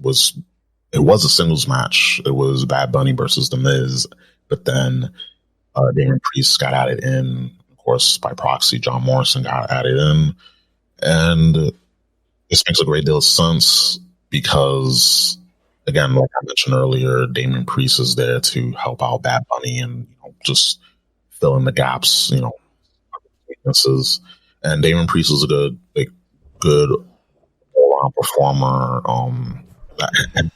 it was a singles match. It was Bad Bunny versus The Miz, but then Damian Priest got added in. Of course, by proxy, John Morrison got added in, and this makes a great deal of sense because, again, like I mentioned earlier, Damian Priest is there to help out Bad Bunny and just fill in the gaps, weaknesses. And Damian Priest is a good all-around performer. And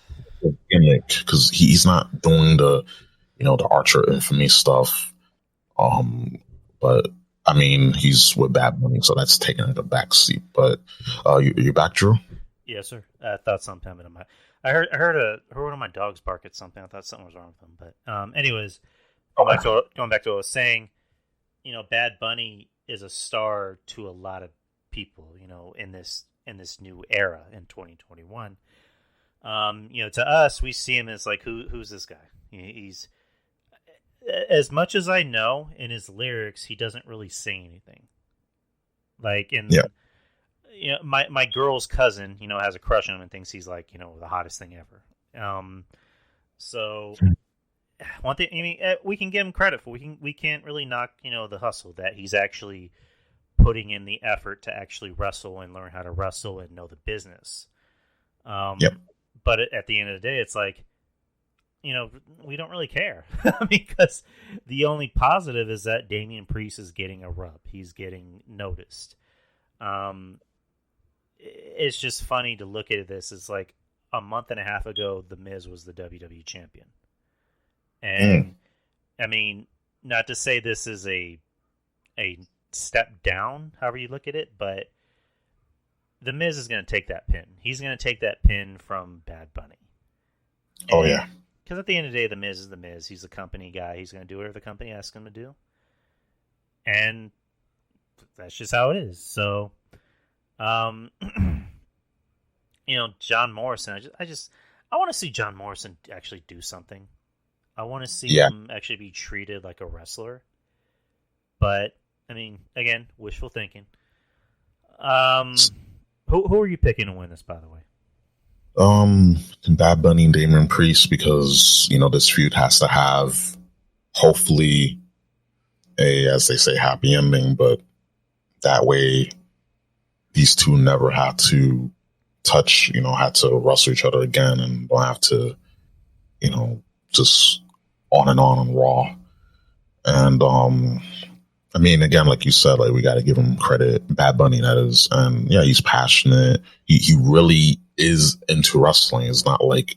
gimmick because he's not doing the the Archer Infamy stuff. But I mean, he's with Bad Bunny, so that's taking the back seat. But you back, Drew? Yes, sir. I thought something in my. I heard one of my dogs bark at something. I thought something was wrong with him. But anyways, going back to what I was saying, Bad Bunny is a star to a lot of people. In this new era in 2021. To us, we see him as like, who's this guy? He's, as much as I know, in his lyrics, he doesn't really sing anything. Like my girl's cousin, has a crush on him and thinks he's like, the hottest thing ever. So one thing, we can give him credit for. We can't really knock, the hustle that he's actually putting in the effort to actually wrestle and learn how to wrestle and know the business. Yep. But at the end of the day, it's like, we don't really care because the only positive is that Damian Priest is getting a rub. He's getting noticed. It's just funny to look at this. It's like a month and a half ago, The Miz was the WWE champion. And I mean, not to say this is a step down, however you look at it, but The Miz is going to take that pin. He's going to take that pin from Bad Bunny. Oh, yeah. Because at the end of the day, The Miz is The Miz. He's a company guy. He's going to do whatever the company asks him to do. And that's just how it is. So, John Morrison, I want to see John Morrison actually do something. I want to see him actually be treated like a wrestler. But, I mean, again, wishful thinking. Who are you picking to win this, by the way? Bad Bunny and Damian Priest, because this feud has to have hopefully a, as they say, happy ending. But That way, these two never had to touch, had to wrestle each other again and don't have to, just on Raw. And, I mean, again, like you said, like we got to give him credit. Bad Bunny, that is. And yeah, he's passionate. He really is into wrestling. It's not like,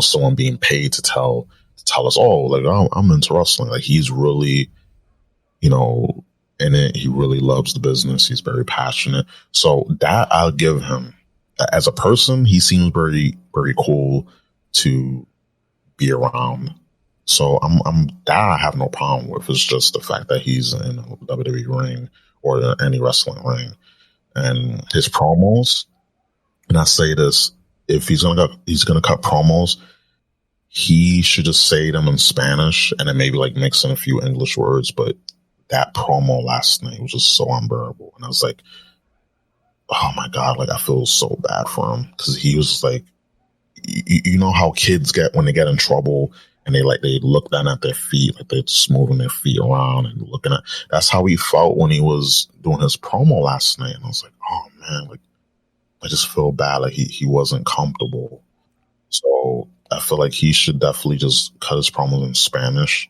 someone being paid to tell us, oh, like, I'm into wrestling. Like he's really, in it. He really loves the business. He's very passionate. So that I'll give him. As a person, he seems very, very cool to be around. So that I have no problem with. It's just the fact that he's in a WWE ring or any wrestling ring, and his promos. And I say this: if he's gonna cut promos, he should just say them in Spanish and then maybe like mix in a few English words. But that promo last night was just so unbearable, and I was like, oh my God, like I feel so bad for him because he was like, you know how kids get when they get in trouble and they look down at their feet, like they're just moving their feet around and looking at. That's how he felt when he was doing his promo last night, and I was like, oh man, like I just feel bad, like he wasn't comfortable. So I feel like he should definitely just cut his promos in Spanish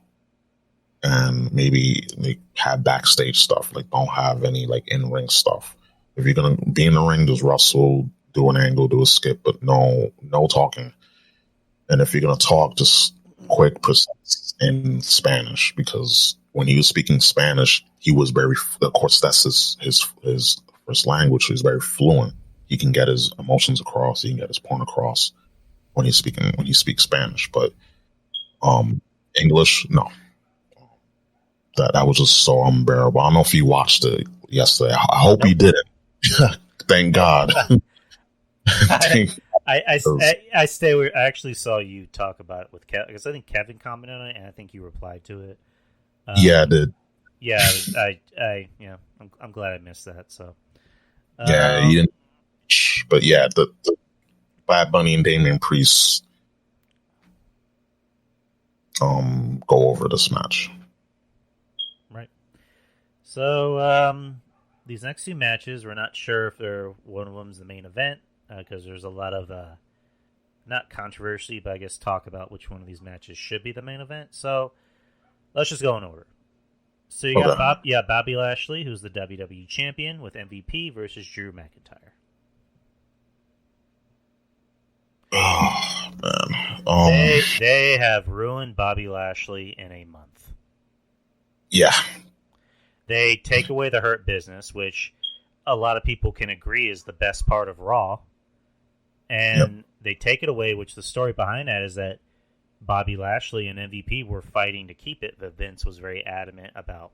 and maybe like have backstage stuff, like don't have any like in-ring stuff. If you're gonna be in the ring, just wrestle, do an angle, do a skip, but no talking. And if you're gonna talk, just quick, precise in Spanish, because when he was speaking Spanish, he was very. Of course, that's his first language. So he's very fluent. He can get his emotions across. He can get his point across when he speaks Spanish. But English, no. That was just so unbearable. I don't know if you watched it yesterday. I hope you didn't. Thank God. I actually saw you talk about it with Kevin, because I think Kevin commented on it, and I think you replied to it. Yeah, I did. Yeah, I'm glad I missed that. So, yeah, he didn't. But yeah, the Bad Bunny and Damian Priest go over this match. Right. So, these next two matches, we're not sure if one of them's the main event, because there's a lot of not controversy, but I guess talk about which one of these matches should be the main event. So let's just go in order. So you got Bobby Lashley, who's the WWE champion, with MVP versus Drew McIntyre. Oh man, they have ruined Bobby Lashley in a month. Yeah. They take away the Hurt Business, which a lot of people can agree is the best part of Raw. And they take it away, which the story behind that is that Bobby Lashley and MVP were fighting to keep it, but Vince was very adamant about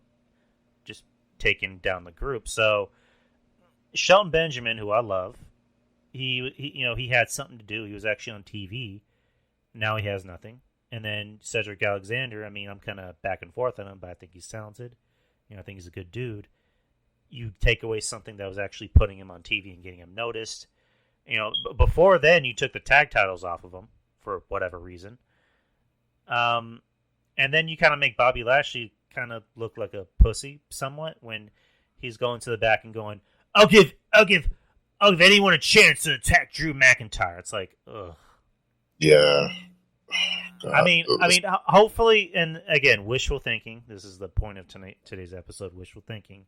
just taking down the group. So Shelton Benjamin, who I love, he had something to do. He was actually on TV. Now he has nothing. And then Cedric Alexander, I mean, I'm kind of back and forth on him, but I think he's talented. I think he's a good dude. You take away something that was actually putting him on TV and getting him noticed. Before then, you took the tag titles off of him for whatever reason. And then you kind of make Bobby Lashley kind of look like a pussy somewhat when he's going to the back and going, I'll give anyone a chance to attack Drew McIntyre. It's like, ugh. Yeah. God. I mean, hopefully, and again, wishful thinking. This is the point of today's episode. Wishful thinking.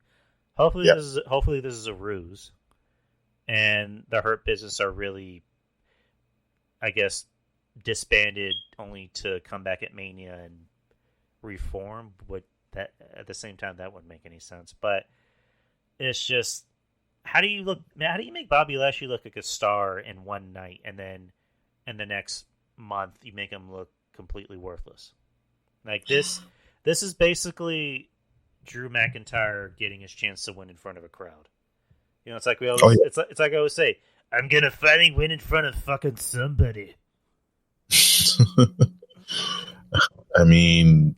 Hopefully, this is a ruse, and the Hurt Business are really, I guess, disbanded only to come back at Mania and reform. But that at the same time, that wouldn't make any sense. But it's just, how do you make Bobby Lashley look like a star in one night, and then in the next month you make him look completely worthless? Like this is basically Drew McIntyre getting his chance to win in front of a crowd. It's like it's like I always say, I'm gonna finally win in front of fucking somebody. I mean,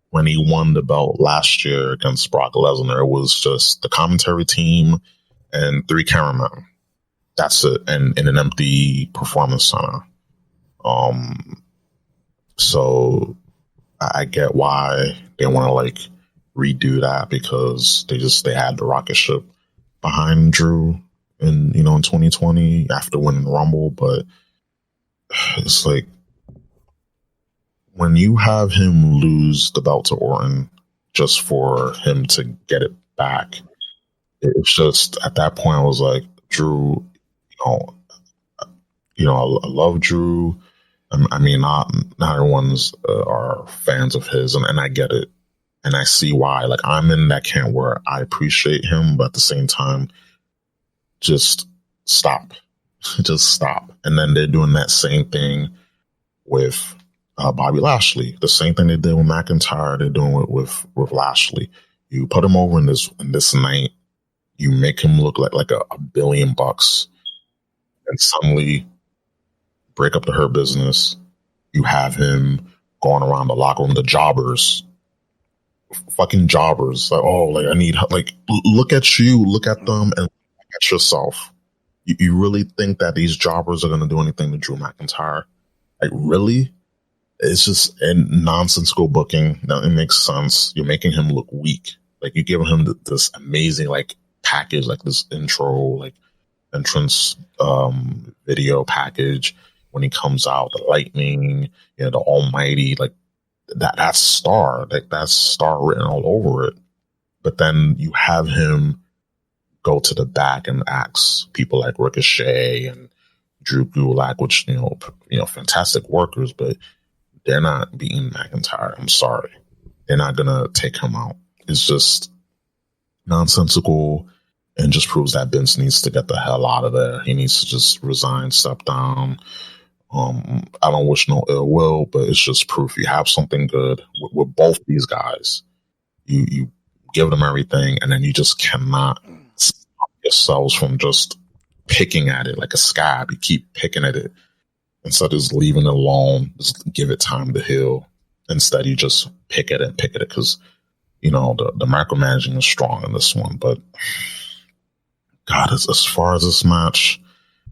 when he won the belt last year against Brock Lesnar, it was just the commentary team and 3 cameramen. That's it, and in an empty performance center. So I get why they want to redo that because they had the rocket ship behind Drew in 2020 after winning the Rumble, but it's like when you have him lose the belt to Orton just for him to get it back, it's just at that point I was like, Drew, I love Drew. I mean, not everyone's are fans of his, and I get it, and I see why. Like, I'm in that camp where I appreciate him, but at the same time, just stop, just stop. And then they're doing that same thing with Bobby Lashley. The same thing they did with McIntyre, they're doing it with Lashley. You put him over in this night, you make him look like a $1 billion, and suddenly break up the Hurt Business. You have him going around the locker room, the jobbers, fucking jobbers. Like, oh, like I need, like, look at you, look at them, and look at yourself. You really think that these jobbers are going to do anything to Drew McIntyre? Like, really? It's just nonsensical booking. Now, it makes sense. You're making him look weak. Like, you're giving him this amazing, like, package, like this intro, like, entrance video package when he comes out, the lightning, the almighty, like that's star, like that's star written all over it. But then you have him go to the back and ask people like Ricochet and Drew Gulak, which fantastic workers, but they're not beating McIntyre. I'm sorry, they're not gonna take him out. It's just nonsensical. And just proves that Vince needs to get the hell out of there. He needs to just resign, step down. I don't wish no ill will, but it's just proof you have something good with both these guys. You give them everything, and then you just cannot stop yourselves from just picking at it like a scab. You keep picking at it instead of just leaving it alone. Just give it time to heal. Instead, you just pick at it because the micromanaging is strong in this one, but. God, as far as this match,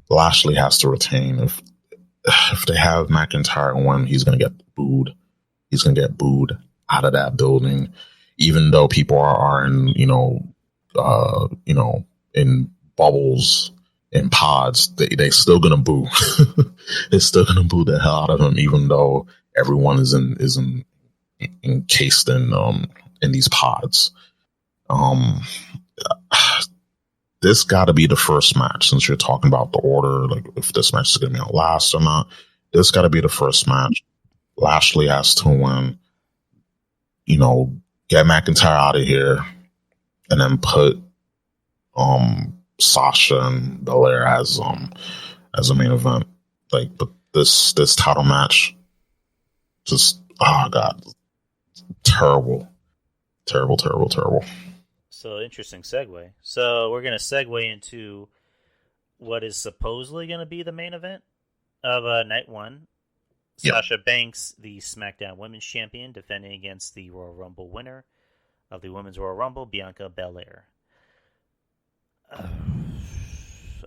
Lashley has to retain. If they have McIntyre win, he's going to get booed. He's going to get booed out of that building, even though people are in in bubbles, in pods. They still going to boo. They're still going to boo the hell out of him, even though everyone is encased in these pods. This got to be the first match, since you're talking about the order, like if this match is going to be on last or not. This got to be the first match. Lashley has to win, get McIntyre out of here, and then put Sasha and Belair as a main event. Like, but this title match, just, oh God, terrible. So, interesting segue. So, we're going to segue into what is supposedly going to be the main event of Night 1. Yep. Sasha Banks, the SmackDown Women's Champion, defending against the Royal Rumble winner of the Women's Royal Rumble, Bianca Belair.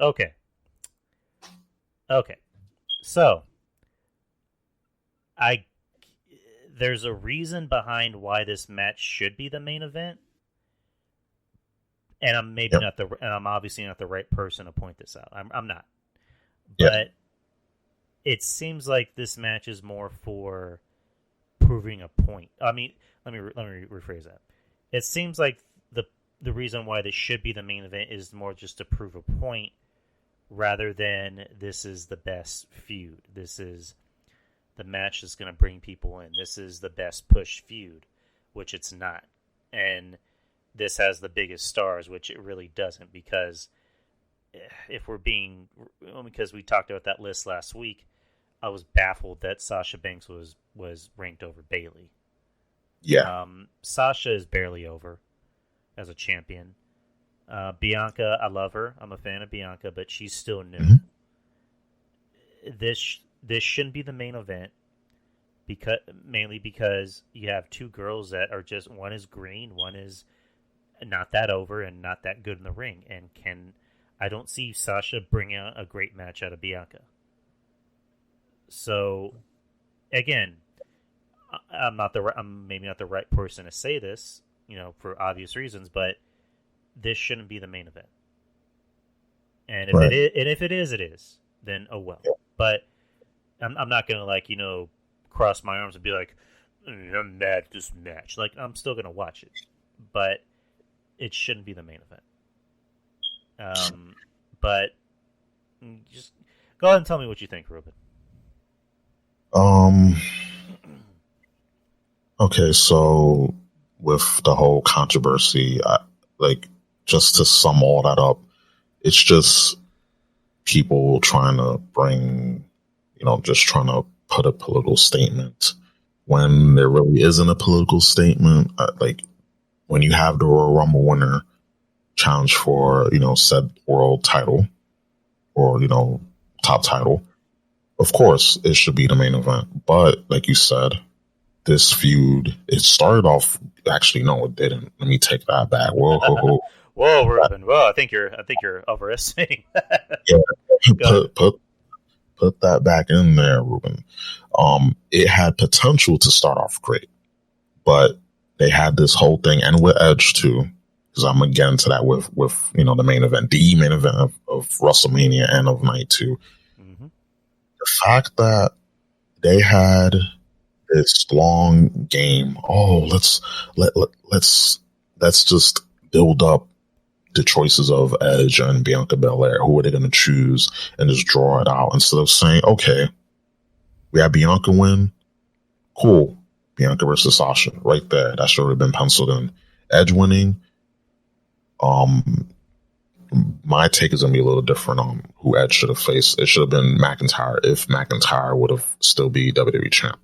Okay. So, there's a reason behind why this match should be the main event. And I'm obviously not the right person to point this out. I'm not. But it seems like this match is more for proving a point. I mean, let me rephrase that. It seems like the reason why this should be the main event is more just to prove a point, rather than this is the best feud. This is the match that's going to bring people in. This is the best push feud, which it's not. And this has the biggest stars, which it really doesn't, because because we talked about that list last week, I was baffled that Sasha Banks was ranked over Bayley. Yeah. Sasha is barely over as a champion. Bianca, I love her. I'm a fan of Bianca, but she's still new. Mm-hmm. This shouldn't be the main event, mainly because you have two girls that are just, one is green, one is not that over and not that good in the ring, and I don't see Sasha bringing a great match out of Bianca. So, again, I'm maybe not the right person to say this, for obvious reasons, but this shouldn't be the main event. And if it is, then oh well. But I'm not gonna cross my arms and be like, I'm mad at this match. Like, I'm still gonna watch it, but it shouldn't be the main event. But just go ahead and tell me what you think, Ruben. Okay, so with the whole controversy, just to sum all that up, it's just people trying to just trying to put a political statement when there really isn't a political statement. When you have the Royal Rumble winner challenge for, said world title or, top title, of course it should be the main event. But like you said, this feud, it started off, actually, no, it didn't. Let me take that back. Whoa. Whoa, Ruben. Whoa, I think you're overestimating that. Yeah, put that back in there, Ruben. It had potential to start off great, but they had this whole thing, and with Edge too, because I'm gonna get into that with the main event, the main event of WrestleMania and of night 2. Mm-hmm. The fact that they had this long game. Oh, let's just build up the choices of Edge and Bianca Belair. Who are they going to choose, and just draw it out instead of saying, okay, we have Bianca win. Cool. Bianca versus Sasha right there. That should have been penciled in. Edge winning. My take is going to be a little different on who Edge should have faced. It should have been McIntyre if McIntyre would have still be WWE champ.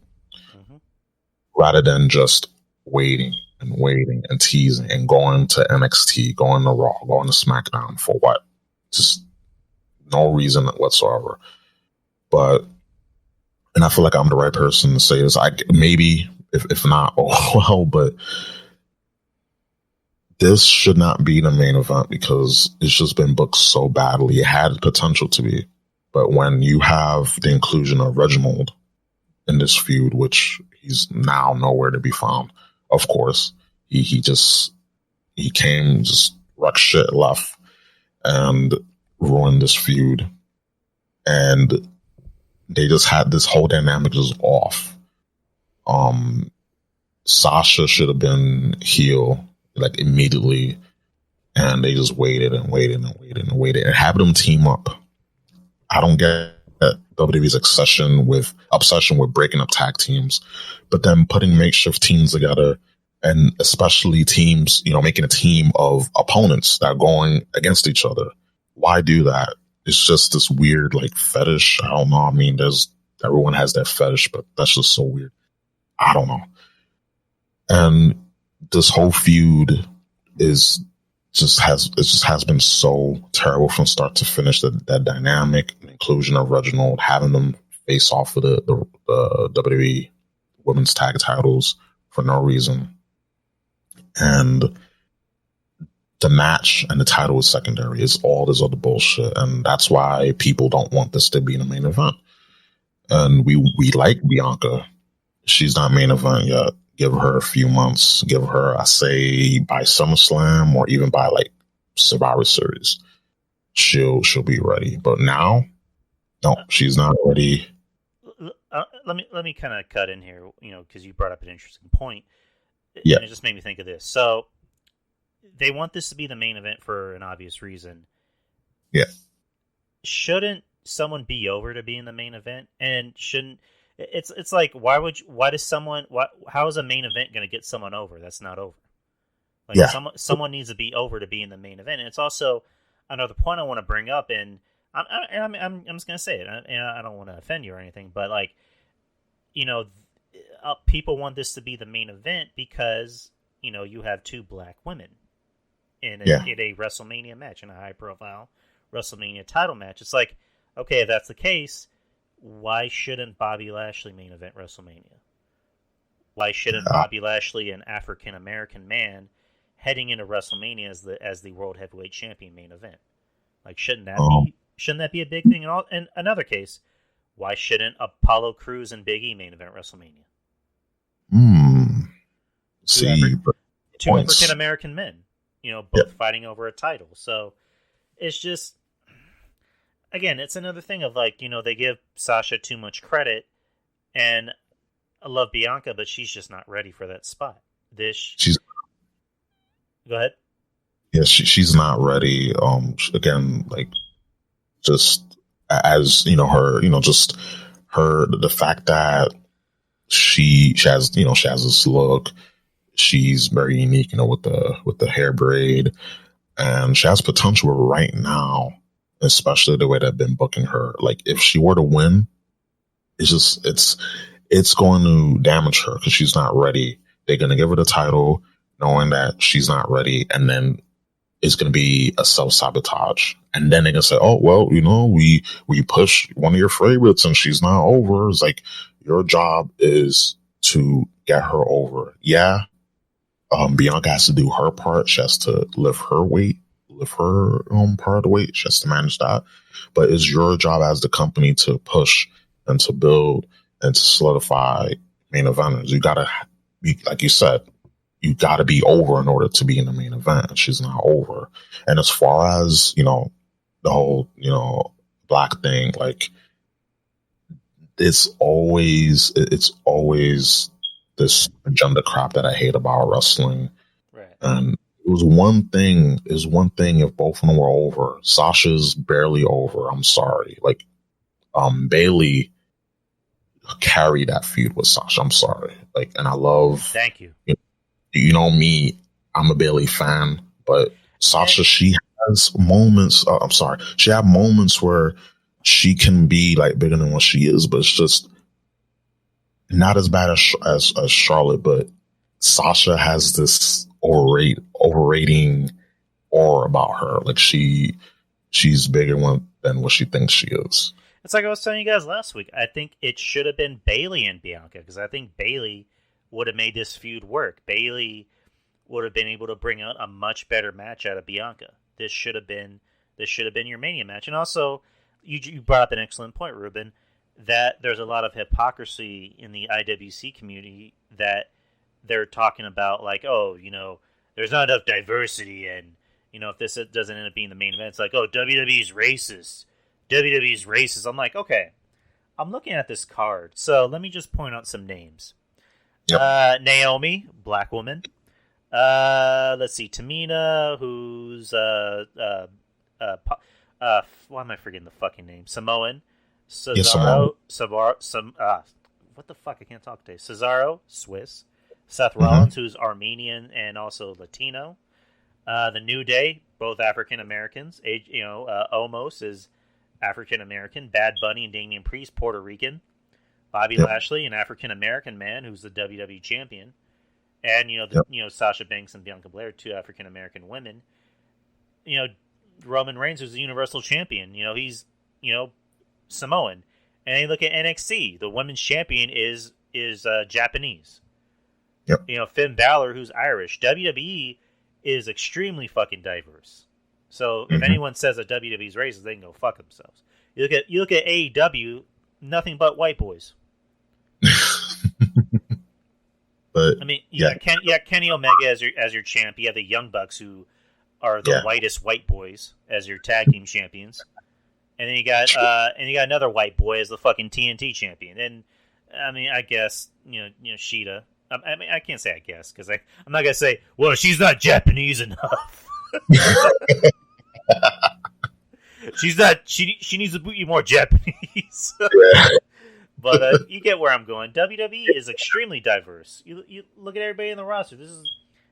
Rather than just waiting and teasing and going to NXT, going to Raw, going to SmackDown for what? Just no reason whatsoever. And I feel like I'm the right person to say this. Maybe, if not, oh well, but this should not be the main event because it's just been booked so badly. It had potential to be. But when you have the inclusion of Reginald in this feud, which he's now nowhere to be found. Of course, he came, just wrecked shit, left, and ruined this feud. And they just had this whole dynamic just off. Sasha should have been heel immediately, and they just waited and had them team up. I don't get WWE's obsession with breaking up tag teams, but then putting makeshift teams together, and especially teams, making a team of opponents that are going against each other. Why do that? It's just this weird fetish. I don't know. I mean, everyone has that fetish, but that's just so weird. I don't know. And this whole feud has been so terrible from start to finish. That dynamic, inclusion of Reginald, having them face off for the WWE women's tag titles for no reason, and the match and the title is secondary. It's all this other bullshit, and that's why people don't want this to be the main event. And we like Bianca. She's not main event yet. Give her a few months. Give her, I say, by SummerSlam or even by Survivor Series, she'll be ready. But now, no, she's not ready. Let me kind of cut in here, because you brought up an interesting point. Yeah, and it just made me think of this. So they want this to be the main event for an obvious reason. Yeah. Shouldn't someone be over to be in the main event? And shouldn't it's like how is a main event going to get someone over that's not over? Someone needs to be over to be in the main event. And it's also another point I want to bring up, and I'm just going to say it. I don't want to offend you or anything, but people want this to be the main event because you have two black women in a WrestleMania match, in a high profile WrestleMania title match. It's like, okay, if that's the case, why shouldn't Bobby Lashley main event WrestleMania? Why shouldn't Bobby Lashley, an African American man, heading into WrestleMania as the World Heavyweight Champion main event? Shouldn't that be a big thing? In another case, why shouldn't Apollo Crews and Big E main event WrestleMania? See, two points. African American men, both fighting over a title. So it's just, again, it's another thing of like, they give Sasha too much credit, and I love Bianca, but she's just not ready for that spot. She's go ahead. Yeah, she's not ready. Again, like just as her, just her, the fact that she has this look. She's very unique, with the hair braid, and she has potential right now, especially the way they've been booking her. Like if she were to win, it's going to damage her because she's not ready. They're going to give her the title knowing that she's not ready, and then it's going to be a self-sabotage. And then they're going to say, oh, well, we push one of your favorites and she's not over. It's like, your job is to get her over. Yeah. Bianca has to do her part. She has to lift her weight, lift her part of the weight. She has to manage that. But it's your job as the company to push and to build and to solidify main eventers. You got to be, like you said, you got to be over in order to be in the main event. She's not over. And as far as, the whole, black thing, like it's always this agenda crap that I hate about wrestling. Right. And it was one thing if both of them were over. Sasha's barely over. I'm sorry. Like, Bailey carried that feud with Sasha. I'm sorry. Like, and I love. Thank you. You know me, I'm a Bailey fan, but Sasha, she has moments. She had moments where she can be like bigger than what she is, but it's just not as bad as Charlotte. But Sasha has this overrating aura about her. Like she's bigger than what she thinks she is. It's like I was telling you guys last week. I think it should have been Bailey and Bianca because I think Bailey would have made this feud work. Bailey would have been able to bring out a much better match out of Bianca. This should have been your Mania match. And also, you brought up an excellent point, Ruben, that there's a lot of hypocrisy in the IWC community that they're talking about, like, oh, there's not enough diversity, and if this doesn't end up being the main event, it's like, oh, WWE's racist. WWE's racist. I'm like, okay, I'm looking at this card, so let me just point out some names. Yep. Naomi, black woman. Let's see, Tamina, who's why am I forgetting the fucking name? Samoan. Cesaro, what the fuck? I can't talk today. Cesaro, Swiss. Seth Rollins, who's Armenian and also Latino. The New Day, both African Americans. Omos is African American. Bad Bunny and Damian Priest, Puerto Rican. Bobby Lashley, an African American man who's the WWE champion, and Sasha Banks and Bianca Belair, two African American women. Roman Reigns, who's the Universal Champion. He's Samoan, and you look at NXT, the women's champion is Japanese. Yep. Finn Balor, who's Irish. WWE is extremely fucking diverse. So if anyone says that WWE's racist, they can go fuck themselves. You look at AEW, nothing but white boys. But I mean, you got Kenny Omega as your champ. You have the Young Bucks, who are the whitest white boys, as your tag team champions. And then you got another white boy as the fucking TNT champion. And I mean, I guess Shida. I mean, I can't say I guess because I'm not gonna say, well, she's not Japanese enough. She's not. She needs to be more Japanese. But you get where I'm going. WWE is extremely diverse. You look at everybody in the roster. This is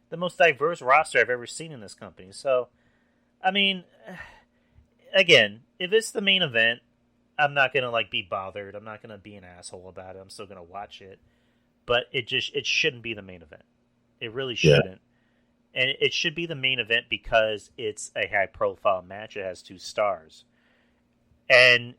the most diverse roster I've ever seen in this company. So, I mean, again, if it's the main event, I'm not gonna be bothered. I'm not gonna be an asshole about it. I'm still gonna watch it. But it shouldn't be the main event. It really shouldn't. And it should be the main event because it's a high-profile match. It has 2 stars. And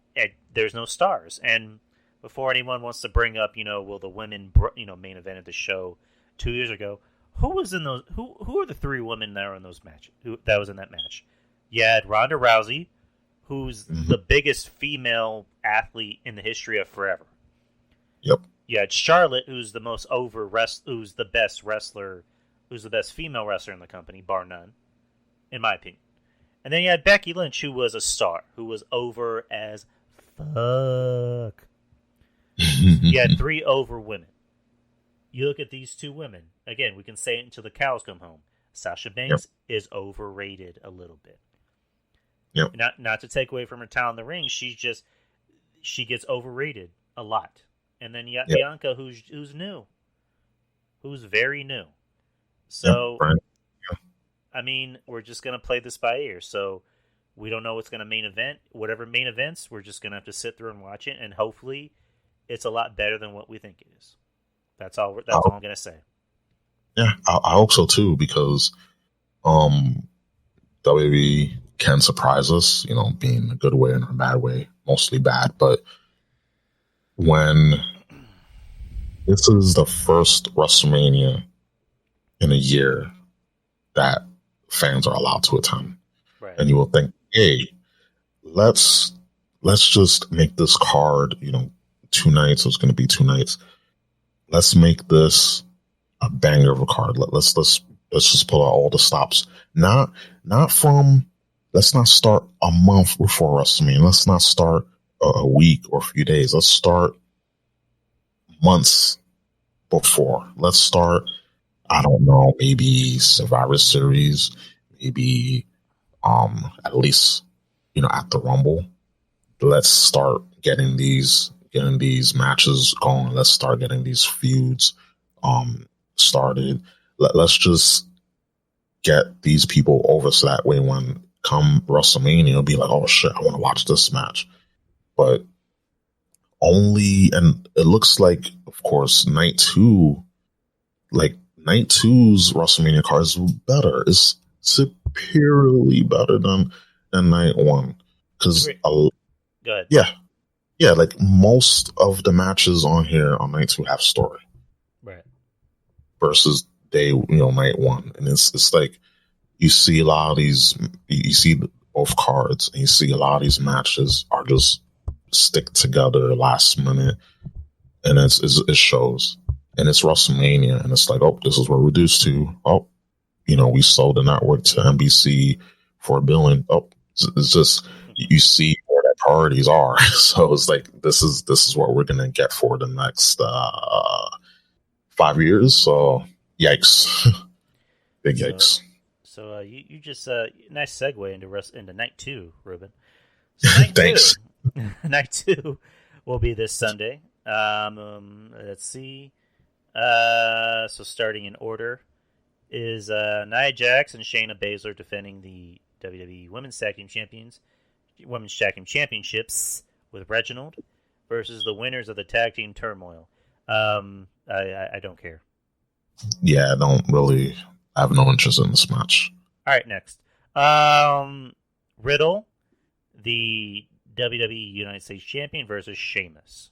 there's no stars. And before anyone wants to bring up, will the women, main event of the show 2 years ago, who was in those? Who are the 3 women that were in those matches? That was in that match? You had Ronda Rousey, who's the biggest female athlete in the history of forever. Yep. You had Charlotte, who's the most who's the best wrestler who's the best female wrestler in the company, bar none, in my opinion. And then you had Becky Lynch, who was a star, who was over as fuck. You had 3 over women. You look at these 2 women. Again, we can say it until the cows come home. Sasha Banks is overrated a little bit. Yep. Not to take away from her talent in the ring, she gets overrated a lot. And then you got Bianca, who's new, who's very new. So, I mean, we're just gonna play this by ear. So we don't know what's gonna main event. Whatever main events, we're just gonna have to sit through and watch it, and hopefully, it's a lot better than what we think it is. That's all I'm gonna say. Yeah, I hope so too, because WWE can surprise us, being a good way and a bad way, mostly bad. But when this is the first WrestleMania in a year that fans are allowed to attend, right. And you will think, hey, let's just make this card, 2 nights. It's going to be 2 nights. Let's make this a banger of a card. Let's just pull out all the stops. Not from. Let's not start a month before WrestleMania. Let's not start a week or a few days. Let's start months before. Let's start. I don't know. Maybe Survivor Series. Maybe at least at the Rumble. Let's start getting these matches going. Let's start getting these feuds started. Let's just get these people over so that way when come WrestleMania, it'll be like, oh shit, I want to watch this match. But and it looks like, of course, night 2's WrestleMania card is better. It's superiorly better than night 1. Because good. Yeah, like most of the matches on here on night 2 have story. Right. Versus night 1. And it's like you see a lot of these, you see both cards, and you see a lot of these matches are just stick together last minute, and it shows. And it's WrestleMania, and it's like, oh, this is what we're reduced to. Oh, we sold the network to NBC for $1 billion. Oh, it's just, you see where their priorities are. So it's like, this is what we're gonna get for the next 5 years. So yikes. Big yikes. So you just nice segue into night 2, Ruben. So night Thanks. Night 2 will be this Sunday. Let's see. So starting in order is Nia Jax and Shayna Baszler defending the WWE Women's Tag Team Championships with Reginald versus the winners of the Tag Team Turmoil. I don't care. Yeah, I don't really have no interest in this match. All right, next. Riddle, the WWE United States Champion versus Sheamus.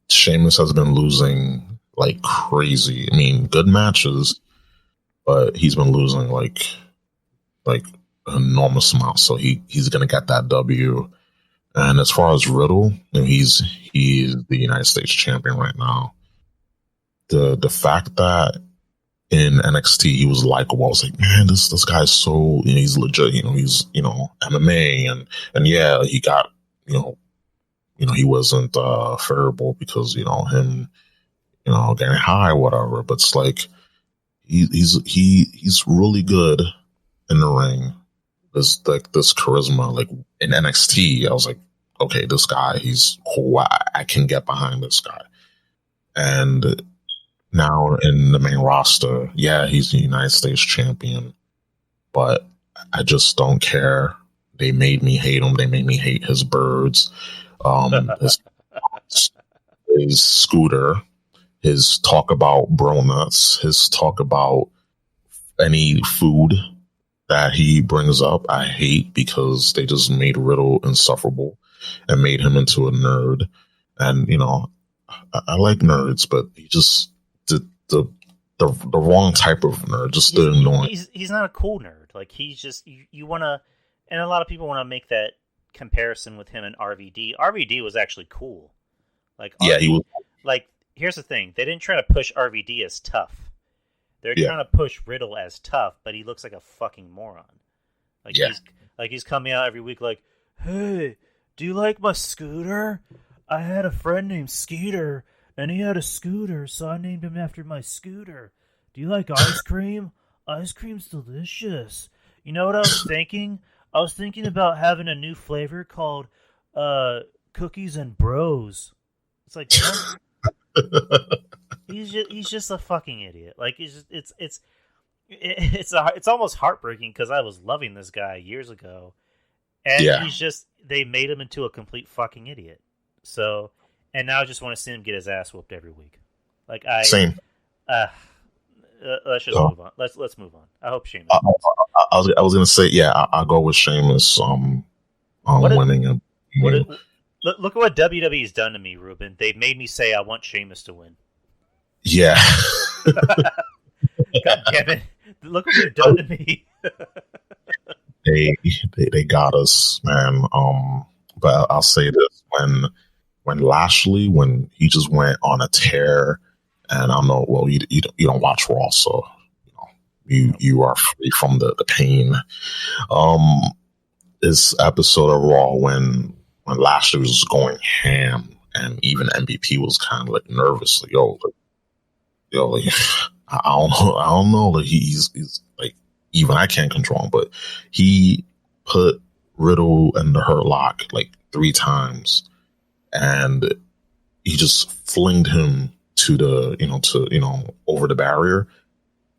Sheamus has been losing like crazy. I mean, good matches, but he's been losing like enormous amounts. So he's gonna get that W. And as far as Riddle, he's the United States champion right now. The fact that in NXT he was likable, I was like, man, this guy's so he's legit. He's MMA and yeah, he got he wasn't favorable because him getting high, whatever. But it's like he's really good in the ring. There's like this charisma. Like in NXT, I was like, okay, this guy, he's cool. I can get behind this guy. And now in the main roster, yeah, he's the United States champion, but I just don't care. They made me hate him. They made me hate his birds, his scooter, his talk about bro nuts, his talk about any food that he brings up. I hate because they just made Riddle insufferable and made him into a nerd. And I like nerds, but he just did the wrong type of nerd. Just the annoying. He's not a cool nerd. Like he's just you want to, and a lot of people want to make that comparison with him and RVD. RVD was actually cool. Like yeah, he was. Like here's the thing: they didn't try to push RVD as tough. They're trying to push Riddle as tough, but he looks like a fucking moron. He's coming out every week like, "Hey, do you like my scooter? I had a friend named Skeeter, and he had a scooter, so I named him after my scooter. Do you like ice cream? Ice cream's delicious. You know what I was thinking? I was thinking about having a new flavor called Cookies and Bros." It's like, what? He's just a fucking idiot. Like it's almost heartbreaking because I was loving this guy years ago, and they made him into a complete fucking idiot. So, and now I just want to see him get his ass whooped every week. Same. Let's just move on. Let's move on. I hope Sheamus. I was gonna say, I'll go with Sheamus. Winning. Look at what WWE's done to me, Ruben. They've made me say I want Sheamus to win. Yeah. God damn it! Look what they've done to me. they got us, man. But I'll say this: when Lashley, when he just went on a tear, and I know, well, you don't watch Raw, so you are free from the pain. This episode of Raw when Lashley was going ham, and even MVP was kind of like nervous, like, I don't know. Like he's like, even I can't control him, but he put Riddle in the Hurt Lock like 3 times, and he just flinged him to the over the barrier.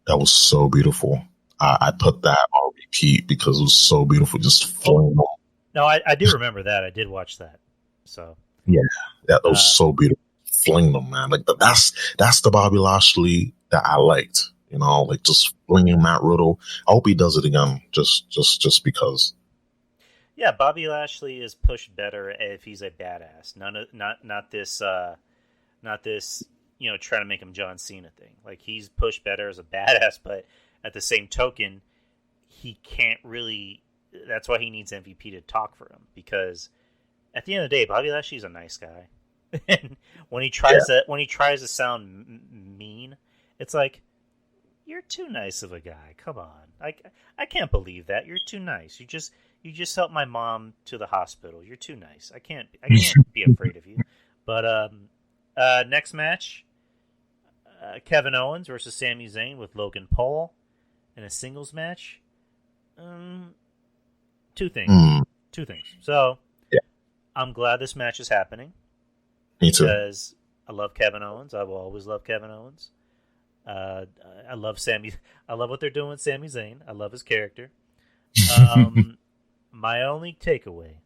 That was so beautiful. I put that on repeat because it was so beautiful. Just flinging him. No, I do remember that. I did watch that. So yeah, that was so beautiful. Fling them, man. Like that's the Bobby Lashley that I liked. Like just flinging Matt Riddle. I hope he does it again, just because. Yeah, Bobby Lashley is pushed better if he's a badass. Not this trying to make him John Cena thing. Like he's pushed better as a badass, but at the same token, he can't really. That's why he needs MVP to talk for him, because at the end of the day, Bobby Lashley's a nice guy. And when he tries to sound mean, it's like, you're too nice of a guy. Come on, I can't believe that. You're too nice. You just helped my mom to the hospital. You're too nice. I can't be afraid of you. But next match, Kevin Owens versus Sami Zayn with Logan Paul in a singles match. Two things. So I'm glad this match is happening. Me too. Because I love Kevin Owens. I will always love Kevin Owens. I love Sami. I love what they're doing with Sami Zayn. I love his character. My only takeaway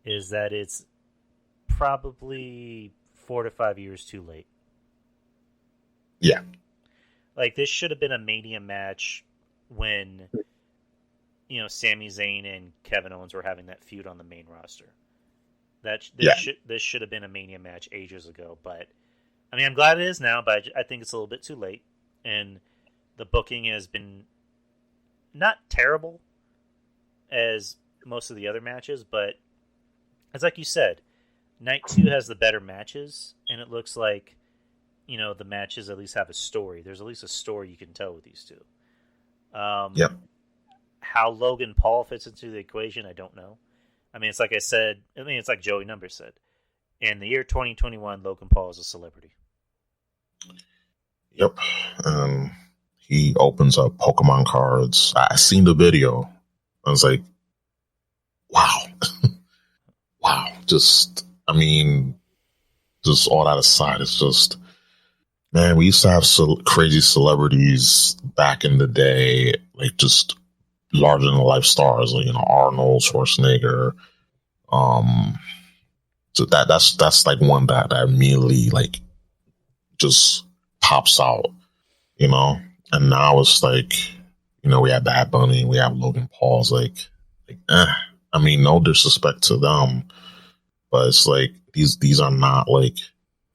is that it's probably 4 to 5 years too late. Yeah. Like, this should have been a Mania match when, Sami Zayn and Kevin Owens were having that feud on the main roster. This should have been a Mania match ages ago, but I mean, I'm glad it is now, but I think it's a little bit too late, and the booking has been not terrible as most of the other matches, but it's like you said, Night 2 has the better matches, and it looks like, the matches at least have a story. There's at least a story you can tell with these two. How Logan Paul fits into the equation, I don't know. I mean, it's like I said. I mean, it's like Joey Numbers said. In the year 2021, Logan Paul is a celebrity. Yep. He opens up Pokemon cards. I seen the video. I was like, wow. Wow. Just all that aside, it's just, man, we used to have crazy celebrities back in the day, like just larger than life stars, like, Arnold Schwarzenegger. So that's like one that immediately like just pops out, and now it's like, we have Bad Bunny, we have Logan Paul's I mean, no disrespect to them, but it's like these are not like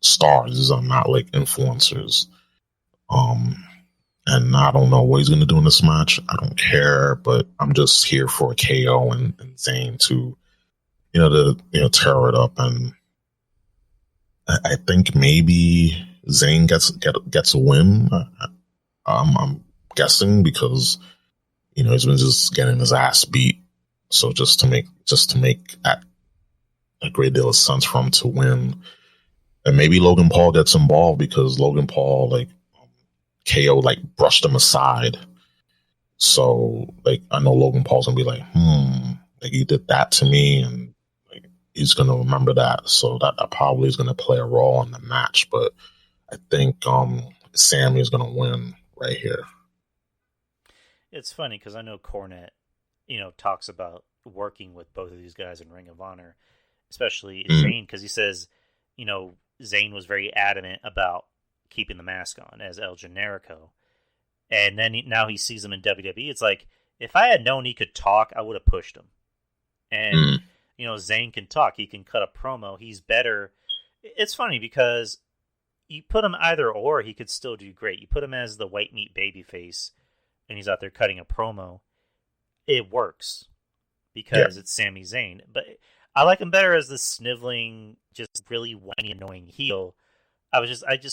stars, these are not like influencers. And I don't know what he's going to do in this match. I don't care, but I'm just here for KO and Zayn to, tear it up. And I think maybe Zayn gets a win. I'm guessing because he's been just getting his ass beat. So just to make a great deal of sense for him to win, and maybe Logan Paul gets involved because Logan Paul KO brushed him aside. So I know Logan Paul's gonna be like you did that to me, and he's gonna remember that. So that probably is gonna play a role in the match. But I think Sammy is gonna win right here. It's funny because I know Cornette, talks about working with both of these guys in Ring of Honor, especially Zayn, because he says, Zayn was very adamant about keeping the mask on as El Generico. And then now he sees him in WWE. It's like, if I had known he could talk, I would have pushed him. And, Zayn can talk. He can cut a promo. He's better. It's funny because you put him either or, he could still do great. You put him as the white meat babyface, and he's out there cutting a promo. It works because it's Sami Zayn. But I like him better as the sniveling, just really whiny, annoying heel. I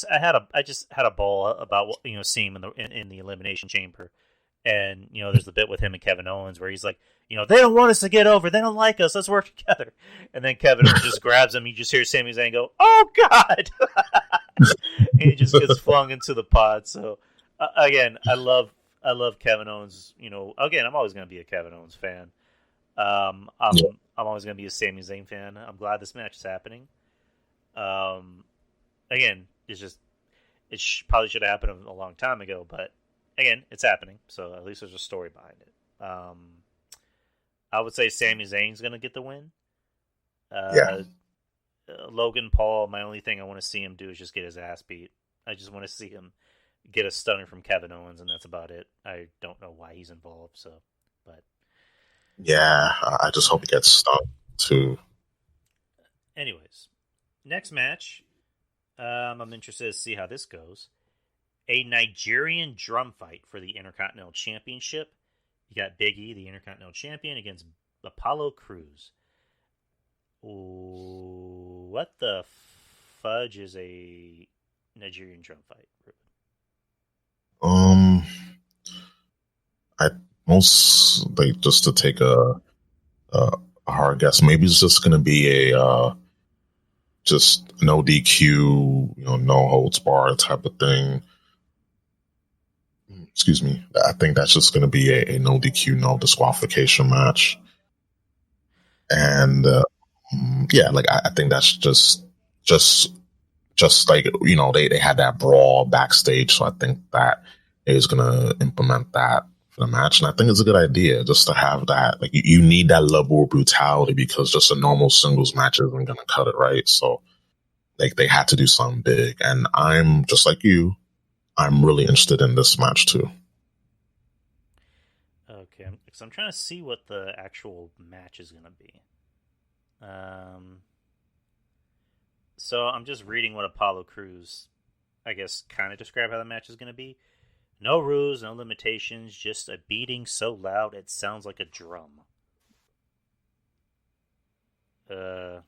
had a ball about seeing him in the Elimination Chamber, and there's the bit with him and Kevin Owens where he's like, they don't want us to get over, they don't like us, let's work together. And then Kevin Owens just grabs him. You just hear Sami Zayn go, "Oh God!" And he just gets flung into the pod. So again, I love Kevin Owens. Again, I'm always going to be a Kevin Owens fan. I'm always going to be a Sami Zayn fan. I'm glad this match is happening. Again, probably should have happened a long time ago, but again, it's happening, so at least there's a story behind it. I would say Sami Zayn's going to get the win. Logan Paul, my only thing I want to see him do is just get his ass beat. I just want to see him get a stunner from Kevin Owens, and that's about it. I don't know why he's involved, but... Yeah, I just hope he gets stunned, too. Anyways, next match... I'm interested to see how this goes. A Nigerian drum fight for the Intercontinental Championship. You got Big E, the Intercontinental Champion, against Apollo Crews. What the fudge is a Nigerian drum fight? Just to take a hard guess, maybe it's just going to be a just no DQ, no holds barred type of thing. Excuse me. I think that's just going to be a no DQ, no disqualification match. And I think that's just they had that brawl backstage, so I think that is going to implement that for the match. And I think it's a good idea just to have that. You need that level of brutality because just a normal singles match isn't going to cut it, right? So they had to do something big. And I'm just like you. I'm really interested in this match too. Okay, because I'm trying to see what the actual match is going to be. So I'm just reading what Apollo Crews, I guess, kind of describe how the match is going to be. No rules, no limitations, just a beating so loud it sounds like a drum. I'm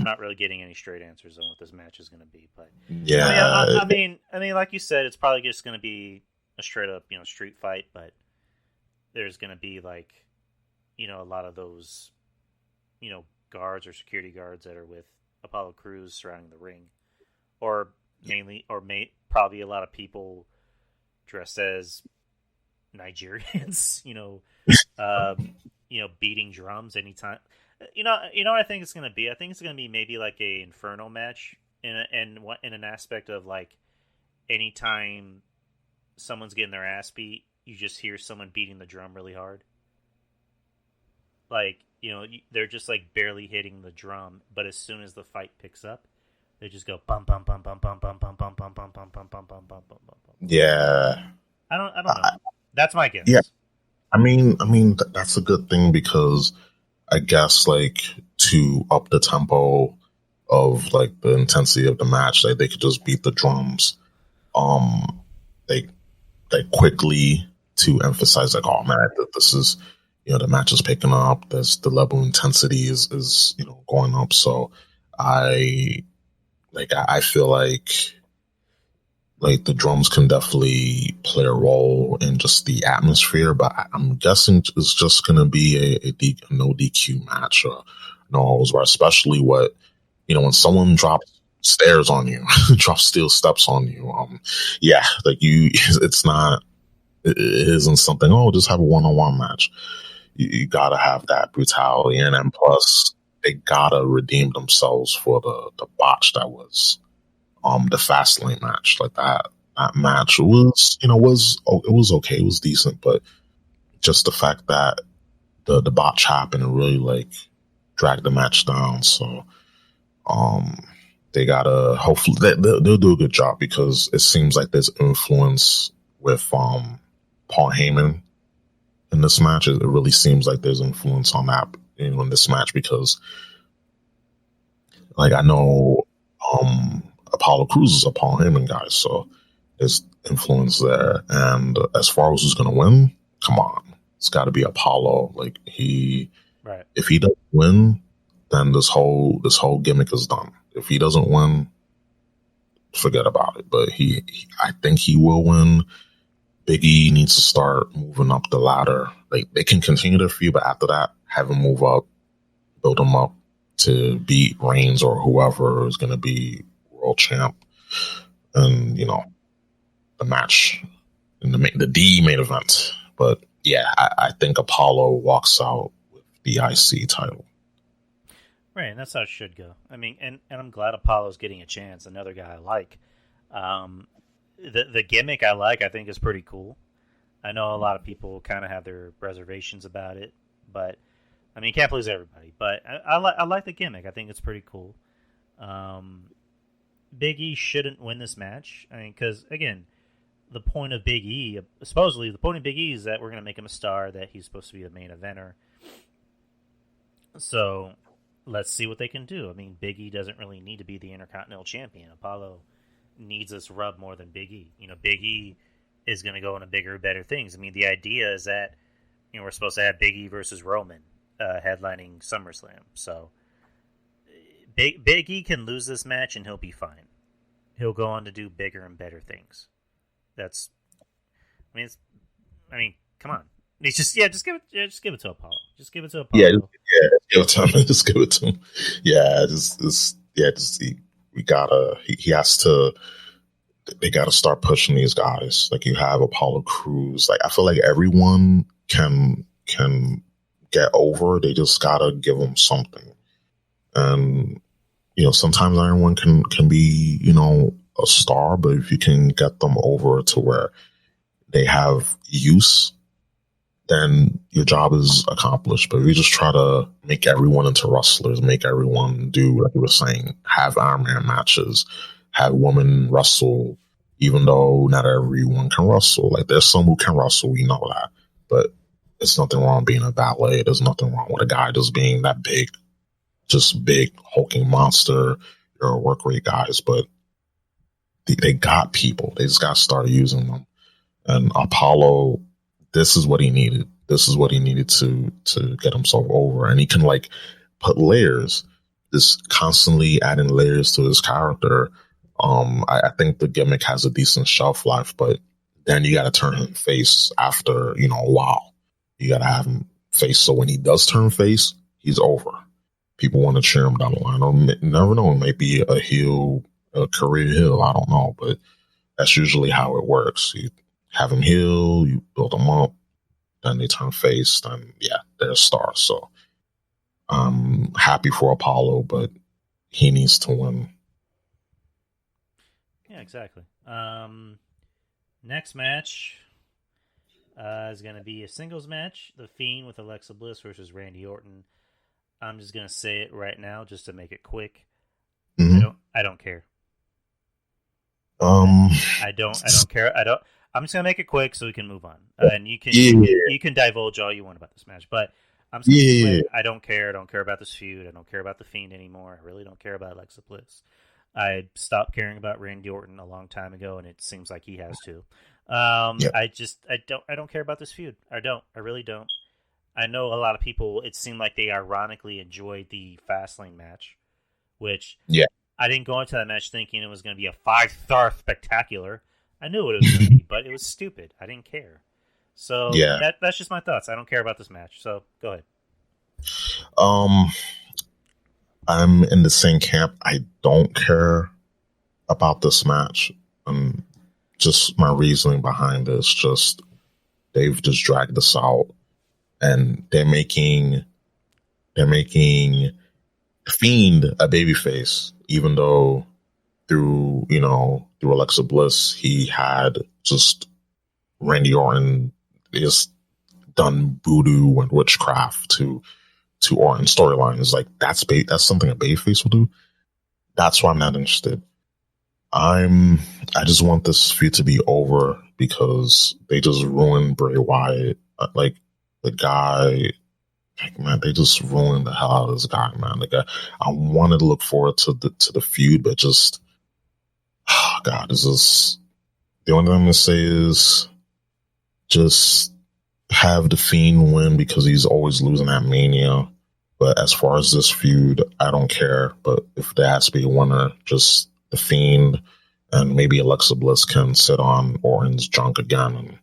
not really getting any straight answers on what this match is going to be, but I mean, like you said, it's probably just going to be a straight up, street fight, but there's going to be a lot of those, guards or security guards that are with Apollo Crews surrounding the ring, or probably a lot of people dressed as Nigerians, beating drums anytime. You know what I think it's going to be? I think it's going to be maybe like a Inferno match in an aspect of anytime someone's getting their ass beat, you just hear someone beating the drum really hard. They're just barely hitting the drum, but as soon as the fight picks up, they just go bum bum bum bum bum bum bum bum bum bum bum bum bum bum bum bum bum. Yeah. I don't know. That's my guess. Yeah. I mean that's a good thing because I guess to up the tempo of the intensity of the match, they could just beat the drums they quickly to emphasize oh man, this is the match is picking up, there's the level of intensity is going up. So I like I feel like the drums can definitely play a role in just the atmosphere, but I'm guessing it's just going to be a no DQ match or no holds barred, especially when someone drops stairs on you, drops steel steps on you. Yeah, like it's not, it isn't something, oh, just have a one-on-one match. You gotta have that brutality, and then plus they gotta redeem themselves for the botch that was the Fastlane match. Like that match it was okay, it was decent, but just the fact that the botch happened and really like dragged the match down. So they gotta, hopefully they'll do a good job, because it seems like there's influence with Paul Heyman in this match. It really seems like there's influence on that in this match, because like I know Apollo Crews is a Paul Heyman guy, so there's influence there. And as far as who's gonna win, come on, it's got to be Apollo. Like right. If he doesn't win, then this whole gimmick is done. If he doesn't win, forget about it. But I think he will win. Big E needs to start moving up the ladder. Like, they can continue their feud, but after that, have him move up, build him up to beat Reigns or whoever is going to be world champ. And, the match in the D main event. But yeah, I think Apollo walks out with the IC title. Right, and that's how it should go. I mean, and I'm glad Apollo's getting a chance. Another guy I like. The gimmick I think is pretty cool. I know a lot of people kind of have their reservations about it, but I mean, you can't please everybody. But I like the gimmick. I think it's pretty cool. Big E shouldn't win this match. I mean, because again, the point of Big E, supposedly the point of Big E is that we're going to make him a star, that he's supposed to be the main eventer. So let's see what they can do. I mean, Big E doesn't really need to be the Intercontinental Champion. Apollo needs this rub more than Big E. Big E is going to go into bigger, better things. I mean, the idea is that we're supposed to have Big E versus Roman headlining SummerSlam. So Big E can lose this match and he'll be fine. He'll go on to do bigger and better things. That's, come on. It's just give it to Apollo. Just give it to Apollo. Yeah, give it to him. Just give it to him. Yeah, he has to. They got to start pushing these guys. Like, you have Apollo Crews. Like, I feel like everyone can get over. They just gotta give them something. And sometimes everyone can be a star, but if you can get them over to where they have use, then your job is accomplished. But if you just try to make everyone into wrestlers, make everyone do, like you were saying, have Iron Man matches, have women wrestle, even though not everyone can wrestle. Like, there's some who can wrestle, we know that. But there's nothing wrong being a valet. There's nothing wrong with a guy just being that big, hulking monster. You're a work rate guys, but they got people. They just got to start using them. And Apollo, this is what he needed. This is what he needed to get himself over. And he can put layers, just constantly adding layers to his character. I think the gimmick has a decent shelf life, but then you got to turn him face after, a while. You got to have him face. So when he does turn face, he's over. People want to cheer him down the line. Or never know. It might be a heel, a career heel. I don't know, but that's usually how it works. You have him heel, you build him up, then they turn face, then yeah, they're a star. So I'm happy for Apollo, but he needs to win. Yeah, exactly. Next match is going to be a singles match. The Fiend with Alexa Bliss versus Randy Orton. I'm just going to say it right now just to make it quick. Mm-hmm. I don't care. I don't care. I'm just gonna make it quick so we can move on, and you can divulge all you want about this match. But I'm just gonna say, I don't care. I don't care about this feud. I don't care about the Fiend anymore. I really don't care about Alexa Bliss. I stopped caring about Randy Orton a long time ago, and it seems like he has too. I don't care about this feud. I really don't. I know a lot of people. It seemed like they ironically enjoyed the Fastlane match, which I didn't go into that match thinking it was going to be a 5-star spectacular. I knew what it was going to be, but it was stupid. I didn't care. So Yeah. that's just my thoughts. I don't care about this match. So go ahead. I'm in the same camp. I don't care about this match. Just my reasoning behind this, just they've just dragged this out, and they're making Fiend a babyface, even though through Alexa Bliss he had just Randy Orton is done voodoo and witchcraft to Orton storylines. Like that's something a babyface will do. That's why I'm not interested. I just want this feud to be over because they just ruined Bray Wyatt. Like the guy, like, man, they just ruined the hell out of this guy, man. Like I wanted to look forward to the feud, but just God, this is the only thing I'm gonna say is just have the Fiend win because he's always losing at Mania. But as far as this feud, I don't care. But if there has to be a winner, just the Fiend, and maybe Alexa Bliss can sit on Orton's junk again and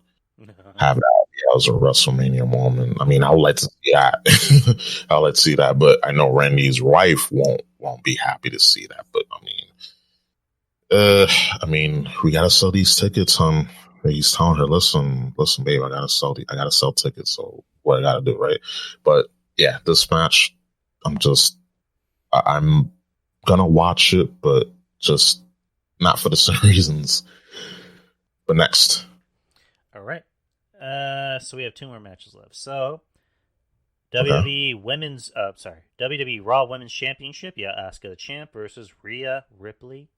have that as a WrestleMania moment. I mean, I would like to see that. I'll like to see that, but I know Randy's wife won't be happy to see that. But I mean, we gotta sell these tickets. He's telling her, listen, babe, I gotta sell tickets. So what I gotta do, right? But yeah, this match, I'm gonna watch it, but just not for the same reasons. But next. All right. So we have 2 more matches left. So WWE WWE Raw Women's Championship. Yeah, Asuka the champ versus Rhea Ripley.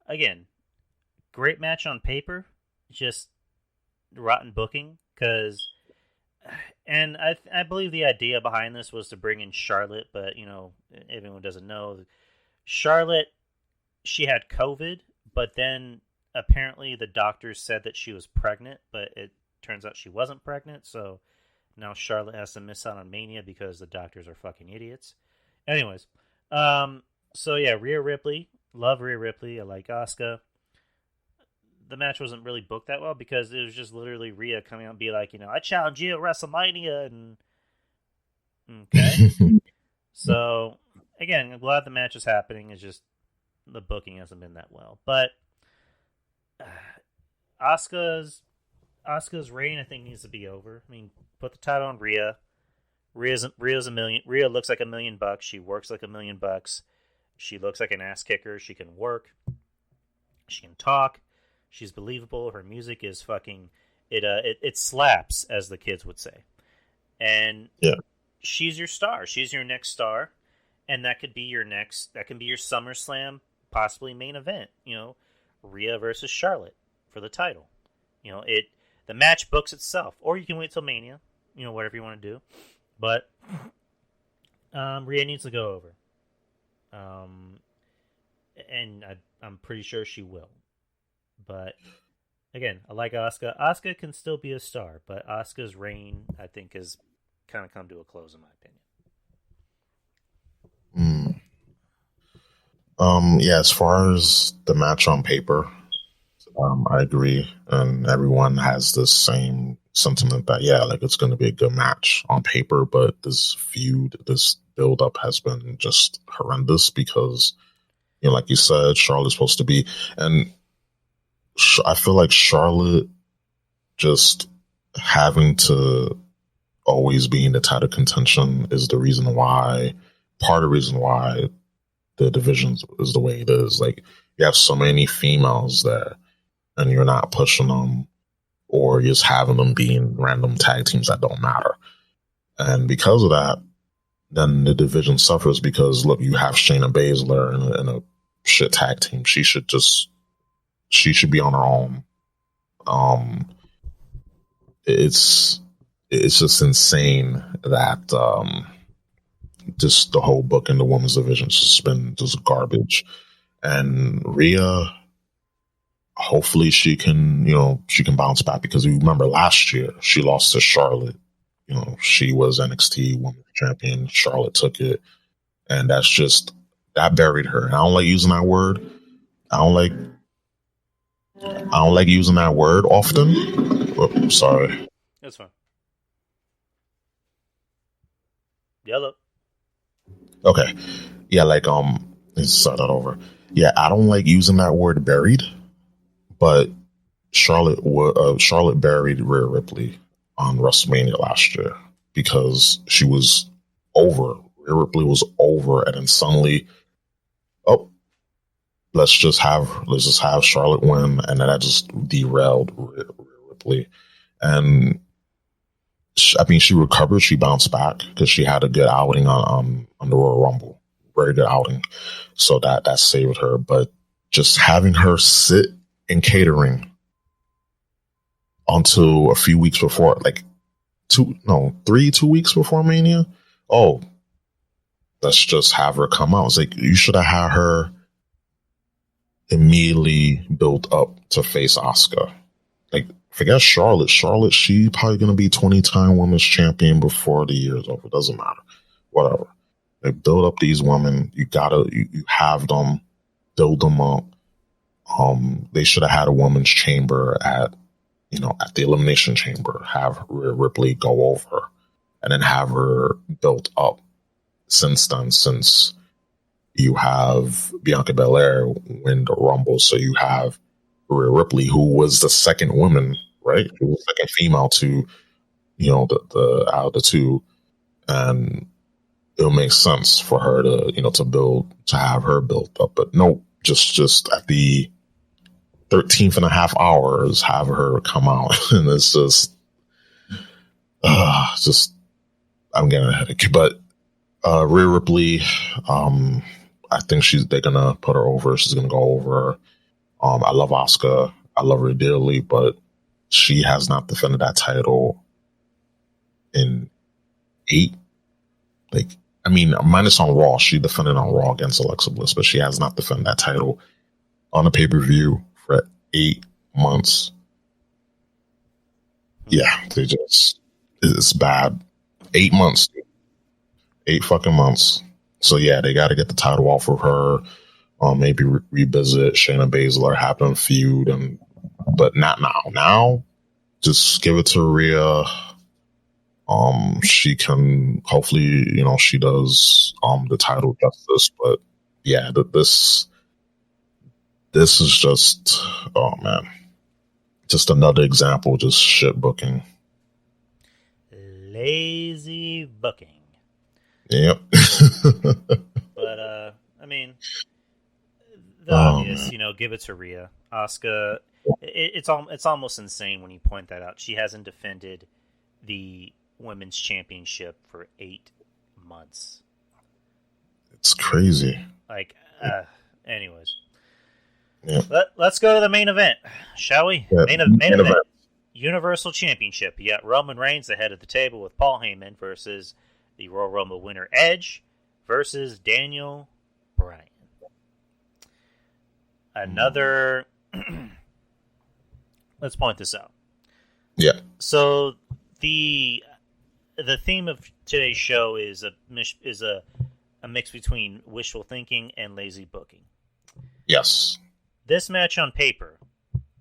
Again, great match on paper. Just rotten booking and I believe the idea behind this was to bring in Charlotte, but everyone doesn't know Charlotte. She had COVID, but then apparently the doctors said that she was pregnant, but it turns out she wasn't pregnant. So now Charlotte has to miss out on Mania because the doctors are fucking idiots. Anyways, so yeah, Rhea Ripley, love Rhea Ripley. I like Asuka. The match wasn't really booked that well because it was just literally Rhea coming out and be like, I challenge you at WrestleMania, and okay. So again, I'm glad the match is happening. It's just the booking hasn't been that well. But Asuka's reign, I think, needs to be over. I mean, put the title on Rhea. Rhea looks like $1 million. She works like $1 million. She looks like an ass kicker. She can work. She can talk. She's believable. Her music is fucking it slaps, as the kids would say. And yeah, she's your star. She's your next star, and that could be your SummerSlam, possibly main event. Rhea versus Charlotte for the title. The match books itself, or you can wait till Mania. Whatever you want to do, but Rhea needs to go over. And I'm pretty sure she will. But again, I like Asuka. Asuka can still be a star, but Asuka's reign, I think, has kind of come to a close, in my opinion. Yeah, as far as the match on paper, I agree, and everyone has the same sentiment that it's going to be a good match on paper, but this feud, this build up has been just horrendous because, like you said, Charlotte's supposed to be, and I feel like Charlotte just having to always be in the title contention is part of the reason why the division is the way it is. Like, you have so many females there, and you're not pushing them, or you're just having them be in random tag teams that don't matter. And because of that, then the division suffers because, look, you have Shayna Baszler in a shit tag team. She should be on her own. It's just insane that just the whole book in the women's division has just been just garbage. And Rhea, hopefully she can bounce back, because you remember last year she lost to Charlotte. She was NXT Women's Champion. Charlotte took it, and that's that buried her. And I don't like using that word. I don't like using that word often. Oh, sorry. That's fine. Yellow. Okay. Yeah, like let's start that over. Yeah, I don't like using that word buried, but Charlotte buried Rhea Ripley on WrestleMania last year because she was over. Rhea Ripley was over, and then suddenly, oh, let's just have Charlotte win, and then that just derailed Rhea Ripley. And I mean, she recovered, she bounced back because she had a good outing on the Royal Rumble, very good outing, so that saved her. But just having her sit in catering until a few weeks before, like 2 weeks before Mania. Oh, let's just have her come out. It's like you should have had her immediately built up to face Asuka. Like, forget Charlotte. Charlotte, she probably gonna be 20-time women's champion before the year's over. Doesn't matter. Whatever. They build up these women. You have them, build them up. They should have had a women's chamber at the Elimination Chamber. Have Rhea Ripley go over, and then have her built up. Since then, since you have Bianca Belair win the Rumble, so you have Rhea Ripley, who was the second woman, right? Who was the second female to, the out of the two, and it'll make sense for her to have her built up. But no, just at the 13th and a half hours, have her come out, and it's just I'm getting a headache. But Rhea Ripley, I think they're gonna put her over. She's gonna go over. I love Asuka. I love her dearly, but she has not defended that title in 8. Like, I mean, minus on Raw, she defended on Raw against Alexa Bliss, but she has not defended that title on a pay-per-view for 8 months. Yeah, it's bad. 8 months. 8 fucking months. So yeah, they got to get the title off of her. Maybe revisit Shayna Baszler, have them feud, but not now. Now, just give it to Rhea. She can hopefully, she does the title justice. But yeah, this is just, oh man, just another example, just shit booking, lazy booking. Yep. But I mean, the obvious, give it to Rhea. Asuka, it's almost insane when you point that out. She hasn't defended the women's championship for 8 months. It's crazy. Like, anyways. Yeah. Let's go to the main event, shall we? Yeah. Main event. Universal Championship. You got Roman Reigns ahead of the table with Paul Heyman versus the Royal Rumble winner Edge versus Daniel Bryan. Another. Let's point this out. Yeah. So the theme of today's show is a mix between wishful thinking and lazy booking. Yes. This match on paper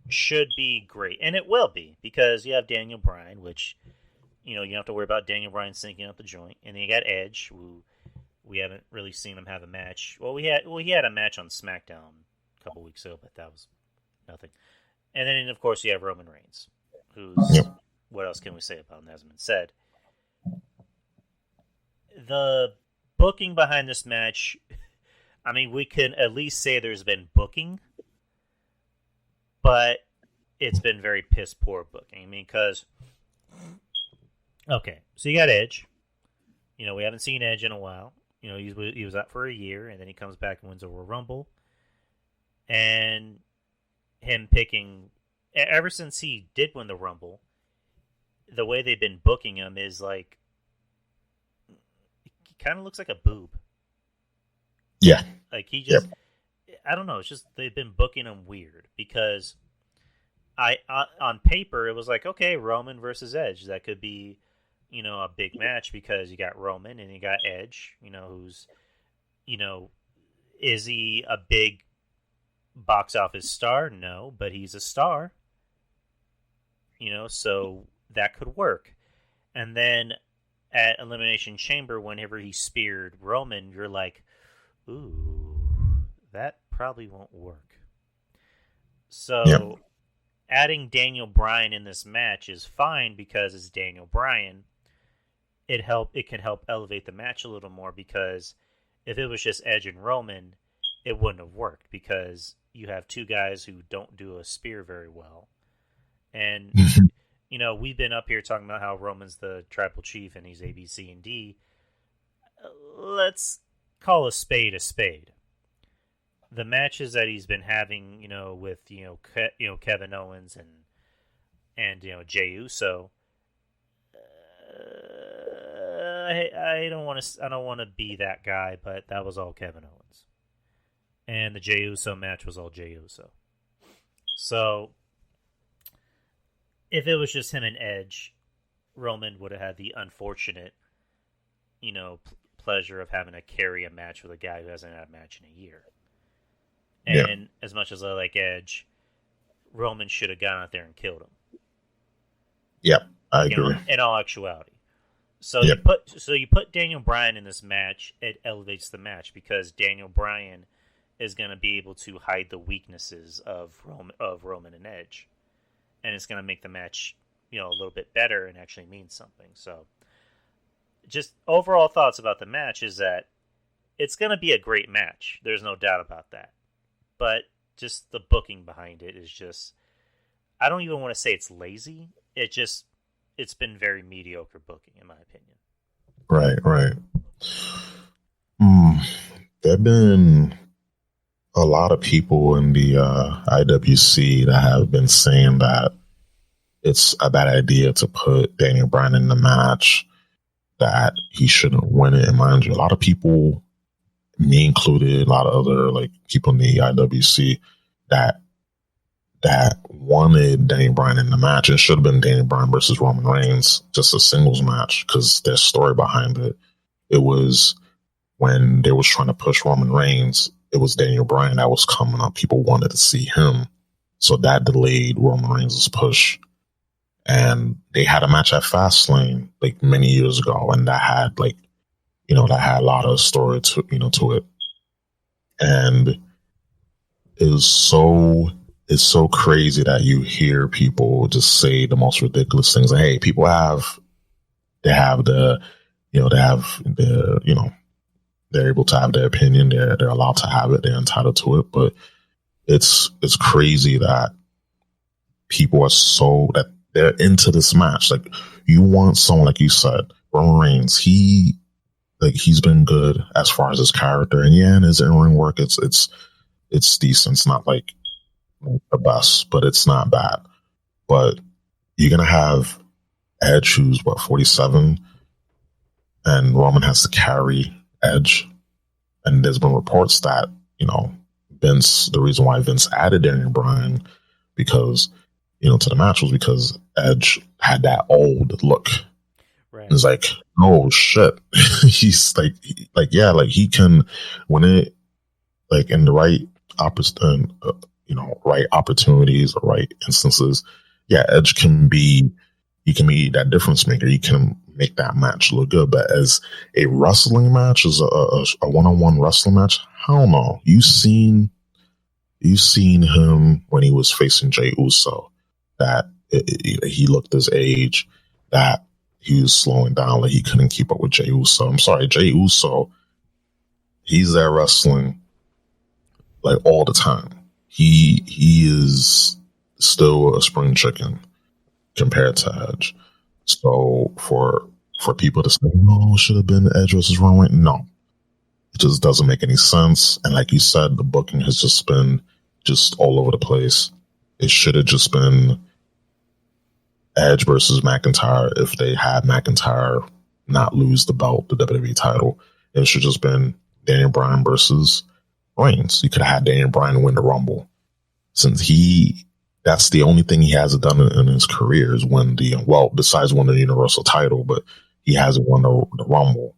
should be great, and it will be, because you have Daniel Bryan, which you don't have to worry about Daniel Bryan sinking up the joint, and then you got Edge, who we haven't really seen him have a match. Well, he had a match on SmackDown a couple weeks ago, but that was nothing. And then, of course, you have Roman Reigns, who's what else can we say about him that hasn't been said? The booking behind this match, I mean, we can at least say there's been booking, but it's been very piss poor booking. I mean, because okay, so you got Edge. We haven't seen Edge in a while. He was out for a year, and then he comes back and wins a Royal Rumble. And him picking, ever since he did win the Rumble, the way they've been booking him is like, he kind of looks like a boob. Yeah. Like he just, I don't know. It's just they've been booking him weird, because on paper it was like, okay, Roman versus Edge, that could be, a big match, because you got Roman and you got Edge, who's, Is he a big box office star? No, but he's a star. So that could work. And then at Elimination Chamber, whenever he speared Roman, you're like, ooh, that probably won't work. So adding Daniel Bryan in this match is fine because it's Daniel Bryan. It can help elevate the match a little more, because if it was just Edge and Roman, it wouldn't have worked, because you have two guys who don't do a spear very well. And, we've been up here talking about how Roman's the tribal chief and he's A, B, C, and D. Let's call a spade a spade. The matches that he's been having, with, Kevin Owens and Jey Uso, I don't want to be that guy, but that was all Kevin Owens. And the Jey Uso match was all Jey Uso. So if it was just him and Edge, Roman would have had the unfortunate, pleasure of having to carry a match with a guy who hasn't had a match in a year. And as much as I like Edge, Roman should have gone out there and killed him. Yep, I agree. In all actuality. So you put Daniel Bryan in this match, it elevates the match, because Daniel Bryan is going to be able to hide the weaknesses of Roman and Edge. And it's going to make the match, a little bit better and actually mean something. So, just overall thoughts about the match is that it's going to be a great match. There's no doubt about that. But just the booking behind it is just, I don't even want to say it's lazy. It's been very mediocre booking, in my opinion. Right. There have been a lot of people in the IWC that have been saying that it's a bad idea to put Daniel Bryan in the match, that he shouldn't win it. And mind you, a lot of people, me included, a lot of other people in the IWC that wanted Daniel Bryan in the match. It should have been Daniel Bryan versus Roman Reigns, just a singles match, because there's story behind it. It was when they was trying to push Roman Reigns, it was Daniel Bryan that was coming up. People wanted to see him. So that delayed Roman Reigns' push. And they had a match at Fastlane many years ago, and that had that had a lot of story to it. And it's so crazy that you hear people just say the most ridiculous things. Like, hey, people they're able to have their opinion. They're allowed to have it. They're entitled to it. But it's crazy that people are so that they're into this match. You want someone, like you said, Roman Reigns. He's been good as far as his character, and in his in-ring work, it's decent. It's not the best, but it's not bad. But you're gonna have Edge, who's 47, and Roman has to carry Edge. And there's been reports that Vince, the reason why Vince added Daniel Bryan because to the match was because Edge had that old look. Right. It's oh shit, he's he can, when it in the right right opportunities or right instances, Edge can be that difference maker. He can make that match look good. But as a wrestling match, as a one-on-one wrestling match, hell no. You seen him when he was facing Jey Uso, that he looked his age, that he was slowing down, he couldn't keep up with Jey Uso. I'm sorry, Jey Uso, he's there wrestling all the time. He is still a spring chicken compared to Edge. So for people to say, no, it should have been Edge versus Roman, no. It just doesn't make any sense. And like you said, the booking has just been all over the place. It should have just been Edge versus McIntyre. If they had McIntyre not lose the belt, the WWE title, it should just been Daniel Bryan versus Reigns. You could have had Daniel Bryan win the Rumble, since that's the only thing he hasn't done in his career is win besides win the Universal title, but he hasn't won the Rumble.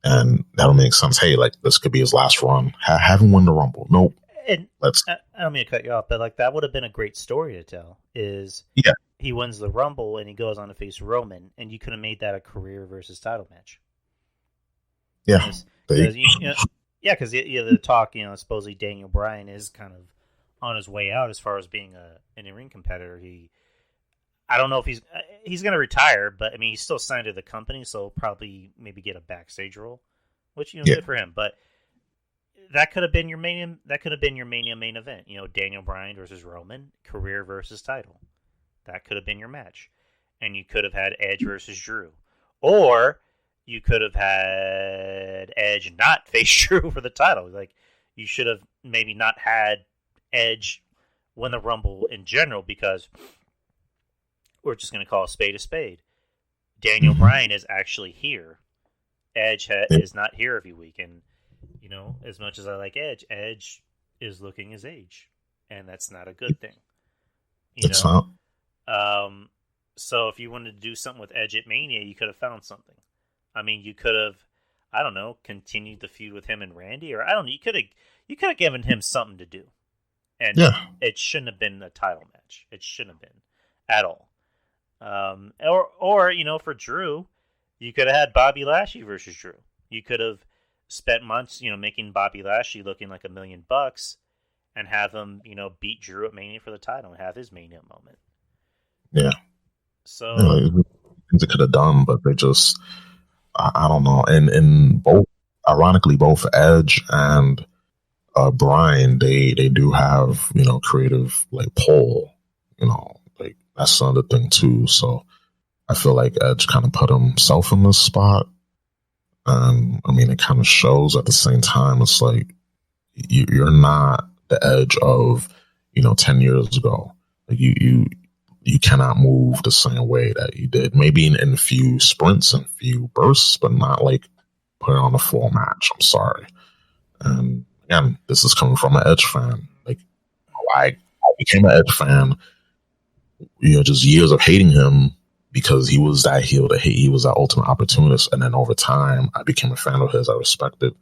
and that'll make sense. Hey, like this could be his last run. Have him win the Rumble. Nope. And Let's. I don't mean to cut you off, but like that would have been a great story to tell. Is Yeah. he wins the Rumble and he goes on to face Roman, and you could have made that a career versus title match. Yeah. Because the talk, supposedly Daniel Bryan is kind of on his way out as far as being an in-ring competitor. I don't know if he's going to retire, but I mean he's still signed to the company, so probably maybe get a backstage role, which good for him. But that could have been your Mania. That could have been your Mania main event. Daniel Bryan versus Roman, career versus title. That could have been your match, and you could have had Edge versus Drew, or you could have had Edge not face Drew for the title. Like you should have maybe not had Edge win the Rumble in general, because we're just going to call a spade. Daniel Bryan is actually here. Edge is not here every week, and as much as I like Edge, Edge is looking his age, and that's not a good thing. It's not. So if you wanted to do something with Edge at Mania, you could have found something. I mean, you could have, I don't know, continued the feud with him and Randy, or I don't know, you could have given him something to do. And it shouldn't have been a title match. It shouldn't have been at all. Or for Drew, you could have had Bobby Lashley versus Drew. You could have spent months, making Bobby Lashley looking like $1 million, and have him, beat Drew at Mania for the title and have his Mania moment. Yeah. So things they could have done, but they just, I don't know. And both, ironically, both Edge and Bryan, they do have creative like pull, like that's another thing too. So I feel like Edge kind of put himself in this spot, and I mean it kind of shows at the same time. It's like you're not the Edge of 10 years ago. Like you cannot move the same way that you did. Maybe in a few sprints and few bursts, but not like put it on a full match. I'm sorry. And again, this is coming from an Edge fan. Like I became an Edge fan, just years of hating him because he was that heel to hate. He was that ultimate opportunist. And then over time, I became a fan of his. I respected,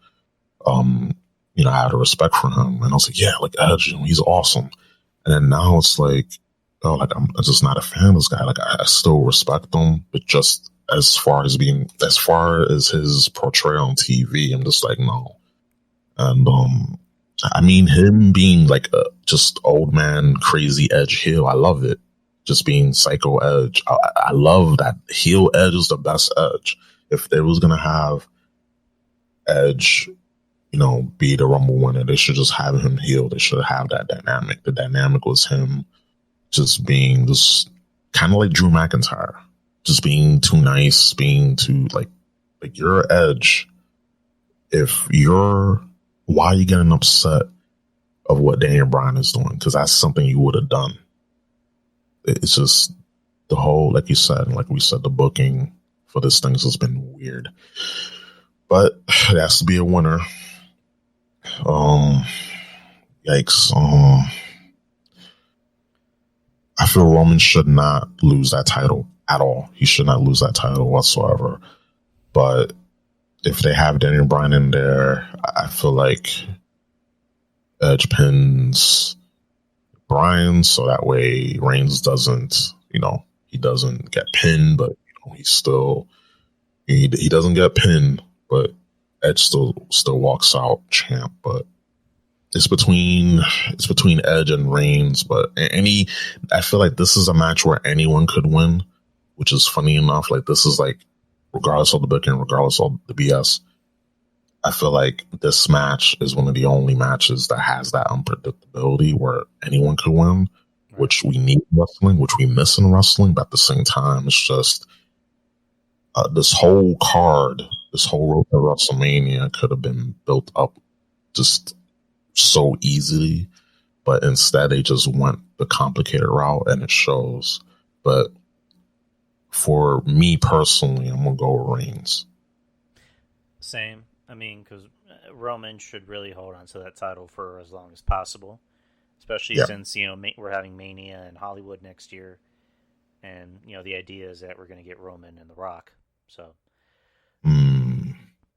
I had a respect for him. And I was like, yeah, like Edge, he's awesome. And then now it's like, oh, like I'm just not a fan of this guy. Like I still respect him, but just as far as his portrayal on TV, I'm just like, no. And I mean, him being like a just old man crazy Edge heel, I love it. Just being psycho Edge, I love that. Heel Edge is the best Edge. If they was gonna have Edge, be the Rumble winner, they should just have him heel. They should have that dynamic. The dynamic was him just being just kind of like Drew McIntyre, just being too nice, being too like you're Edge. Why are you getting upset of what Daniel Bryan is doing? Because that's something you would have done. It's just the whole, like you said, and like we said, the booking for this thing has been weird. But it has to be a winner. Yikes. I feel Roman should not lose that title at all. He should not lose that title whatsoever. But if they have Daniel Bryan in there, I feel like Edge pins Bryan, so that way Reigns doesn't, he doesn't get pinned, but he's still he doesn't get pinned, but Edge still walks out champ. But it's between Edge and Reigns. But I feel like this is a match where anyone could win, which is funny enough. Like this is like, regardless of the booking, regardless of the BS, I feel like this match is one of the only matches that has that unpredictability where anyone could win, which we need in wrestling, which we miss in wrestling. But at the same time, it's just this whole card, this whole road to WrestleMania could have been built up just so easily, but instead they just went the complicated route, and it shows. But for me personally, I'm gonna go with Reigns. Same. I mean, because Roman should really hold on to that title for as long as possible, especially since we're having Mania in Hollywood next year, and the idea is that we're going to get Roman and The Rock. So,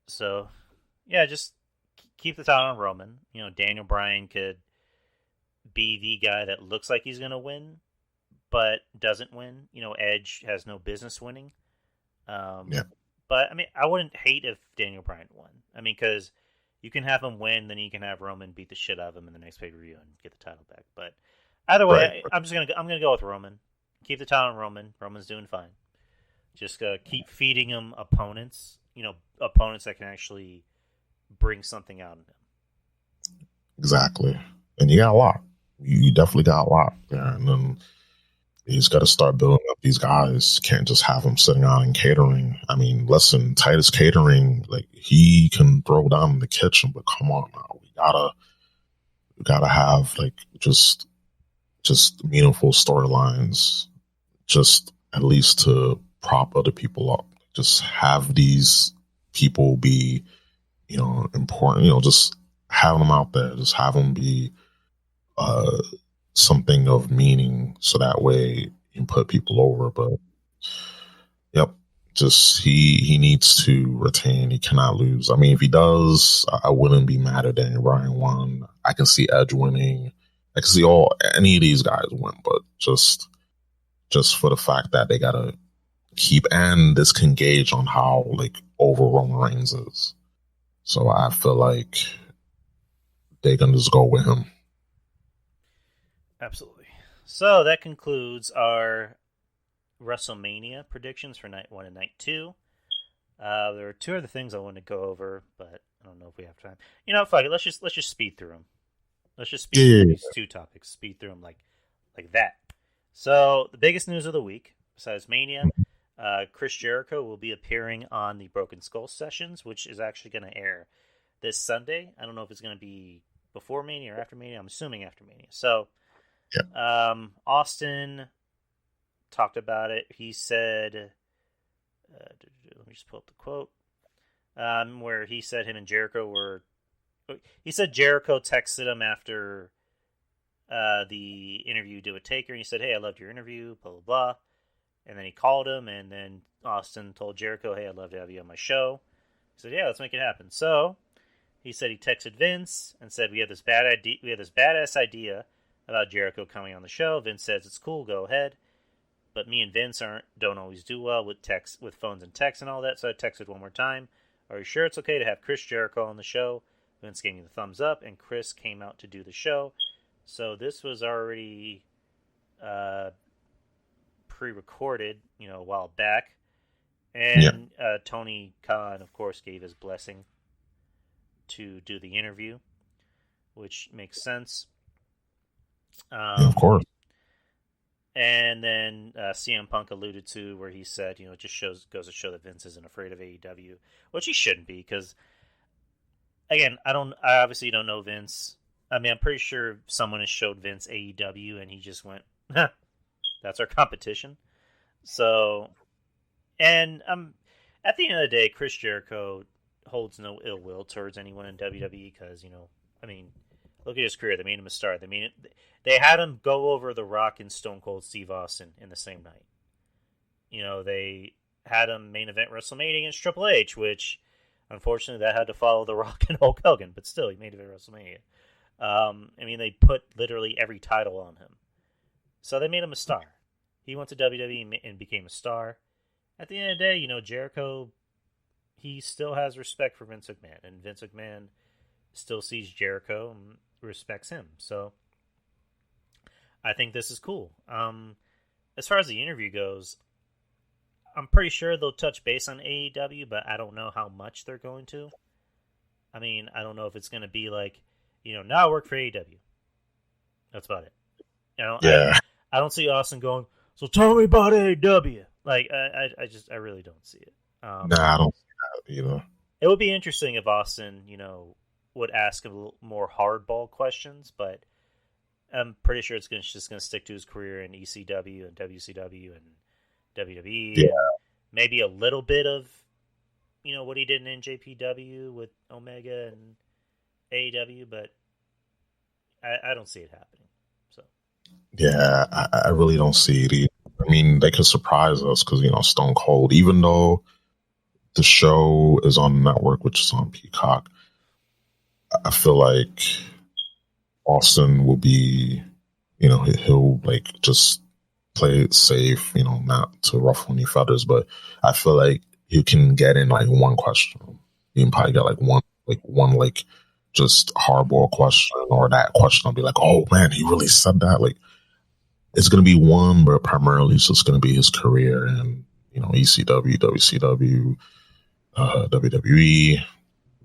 So, yeah, just keep the title on Roman. Daniel Bryan could be the guy that looks like he's going to win, but doesn't win. Edge has no business winning. Yeah. But, I mean, I wouldn't hate if Daniel Bryan won. I mean, because you can have him win, then you can have Roman beat the shit out of him in the next pay-per-view and get the title back. But either way, Right. I'm gonna go with Roman. Keep the title on Roman. Roman's doing fine. Just keep feeding him opponents. Opponents that can actually bring something out of him. Exactly. And you got a lot. You definitely got a lot there. And then he's got to start building up these guys. Can't just have them sitting on catering. I mean, listen, Titus Catering, like, he can throw down in the kitchen, but come on now. We gotta have, like, just meaningful storylines, just at least to prop other people up. Just have these people be, important, just have them out there. Just have them be something of meaning, so that way you can put people over. But yep, just he needs to retain. He cannot lose. I mean, if he does, I wouldn't be mad at Daniel Bryan won. I can see Edge winning. I can see any of these guys win, but just for the fact that they gotta keep, and this can gauge on how, like, over Roman Reigns is. So I feel like they're gonna just go with him. Absolutely. So that concludes our WrestleMania predictions for night 1 and night 2. There are 2 other things I want to go over, but I don't know if we have time. Fuck it. Let's just speed through them. Let's just speed through these 2 topics. Speed through them like that. So the biggest news of the week, besides Mania, Chris Jericho will be appearing on the Broken Skull Sessions, which is actually going to air this Sunday. I don't know if it's going to be before Mania or after Mania. I'm assuming after Mania. So, Austin talked about it. He said, let me just pull up the quote, where he said him and Jericho were. He said Jericho texted him after the interview did with Taker, and he said, "Hey, I loved your interview, blah blah blah." And then he called him, and then Austin told Jericho, "Hey, I'd love to have you on my show." He said, "Yeah, let's make it happen." So he said he texted Vince and said, "We have this badass idea about Jericho coming on the show." Vince says, "It's cool, go ahead." But me and Vince don't always do well with phones and text and all that. So I texted one more time, "Are you sure it's okay to have Chris Jericho on the show?" Vince gave me the thumbs up, and Chris came out to do the show. So this was already pre-recorded, a while back. And Tony Khan, of course, gave his blessing to do the interview, which makes sense. Of course. And then CM Punk alluded to where he said, it just goes to show that Vince isn't afraid of AEW, which he shouldn't be, because, again, I obviously don't know Vince. I mean, I'm pretty sure someone has showed Vince AEW, and he just went, that's our competition. So, and at the end of the day, Chris Jericho holds no ill will towards anyone in WWE, because, I mean, look at his career. They made him a star. They had him go over The Rock and Stone Cold Steve Austin in the same night. They had him main event WrestleMania against Triple H, which, unfortunately, that had to follow The Rock and Hulk Hogan, but still, he made it at WrestleMania. They put literally every title on him. So they made him a star. He went to WWE and became a star. At the end of the day, Jericho, he still has respect for Vince McMahon, and Vince McMahon still sees Jericho and respects him. So I think this is cool. As far as the interview goes, I'm pretty sure they'll touch base on AEW, but I don't know how much they're going to. I mean, I don't know if it's going to be like, now I work for AEW. That's about it. I don't see Austin going, "So tell me about AEW." Like, I really don't see it. Nah, I don't see that either. It would be interesting if Austin, would ask a little more hardball questions, but I'm pretty sure it's just going to stick to his career in ECW and WCW and WWE. Yeah. And maybe a little bit of, what he did in NJPW with Omega and AEW, but I don't see it happening. So Yeah, I really don't see it either. I mean, they could surprise us because, Stone Cold, even though the show is on the network, which is on Peacock, I feel like Austin will be, he'll like just play it safe, not to ruffle any feathers, but I feel like you can get in like one question. You can probably get like one just hardball question, or that question will be like, oh man, he really said that. Like, it's going to be one, but primarily it's just going to be his career and, ECW, WCW, WWE,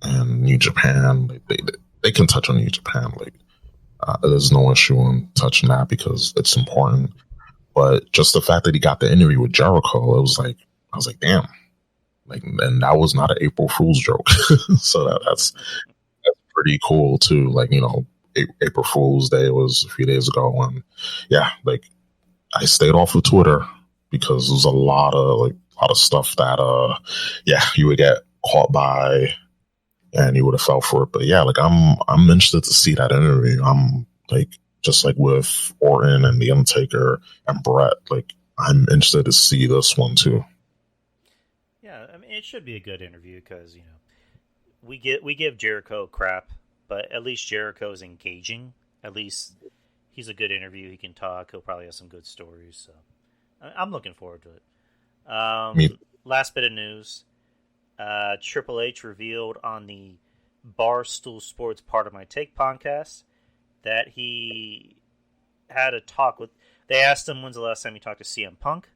and New Japan. Like, they can touch on New Japan. Like, there's no issue in touching that because it's important. But just the fact that he got the interview with Jericho, I was like, damn. Like, and that was not an April Fool's joke. So that's pretty cool too. Like, April Fool's Day was a few days ago, and yeah, like I stayed off of Twitter because there's a lot of stuff that you would get caught by and you would have fell for it. But yeah, like I'm interested to see that interview. I'm like, just like with Orton and The Undertaker and Brett, like I'm interested to see this one too. Yeah, I mean, it should be a good interview because we give Jericho crap, but at least Jericho's engaging. At least he's a good interview. He can talk. He'll probably have some good stories. So I'm looking forward to it. Last bit of news: Triple H revealed on the Barstool Sports Part of My Take podcast that he had a talk with. They asked him when's the last time he talked to CM Punk.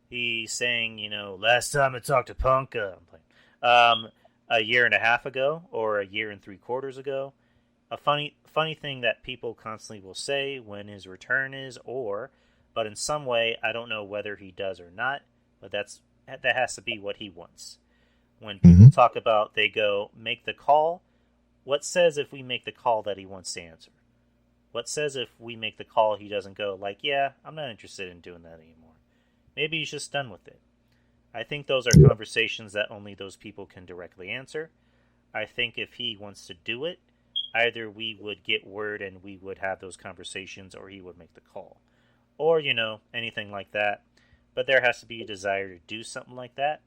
He's saying, last time I talked to Punk, a year and a half ago, or a year and 3/4 ago. A funny thing that people constantly will say when his return is, but in some way, I don't know whether he does or not, but that has to be what he wants. When people talk about, they go, make the call. What says if we make the call that he wants to answer? What says if we make the call he doesn't go, like, yeah, I'm not interested in doing that anymore. Maybe he's just done with it. I think those are conversations that only those people can directly answer. I think if he wants to do it, either we would get word and we would have those conversations, or he would make the call. Or, anything like that. But there has to be a desire to do something like that.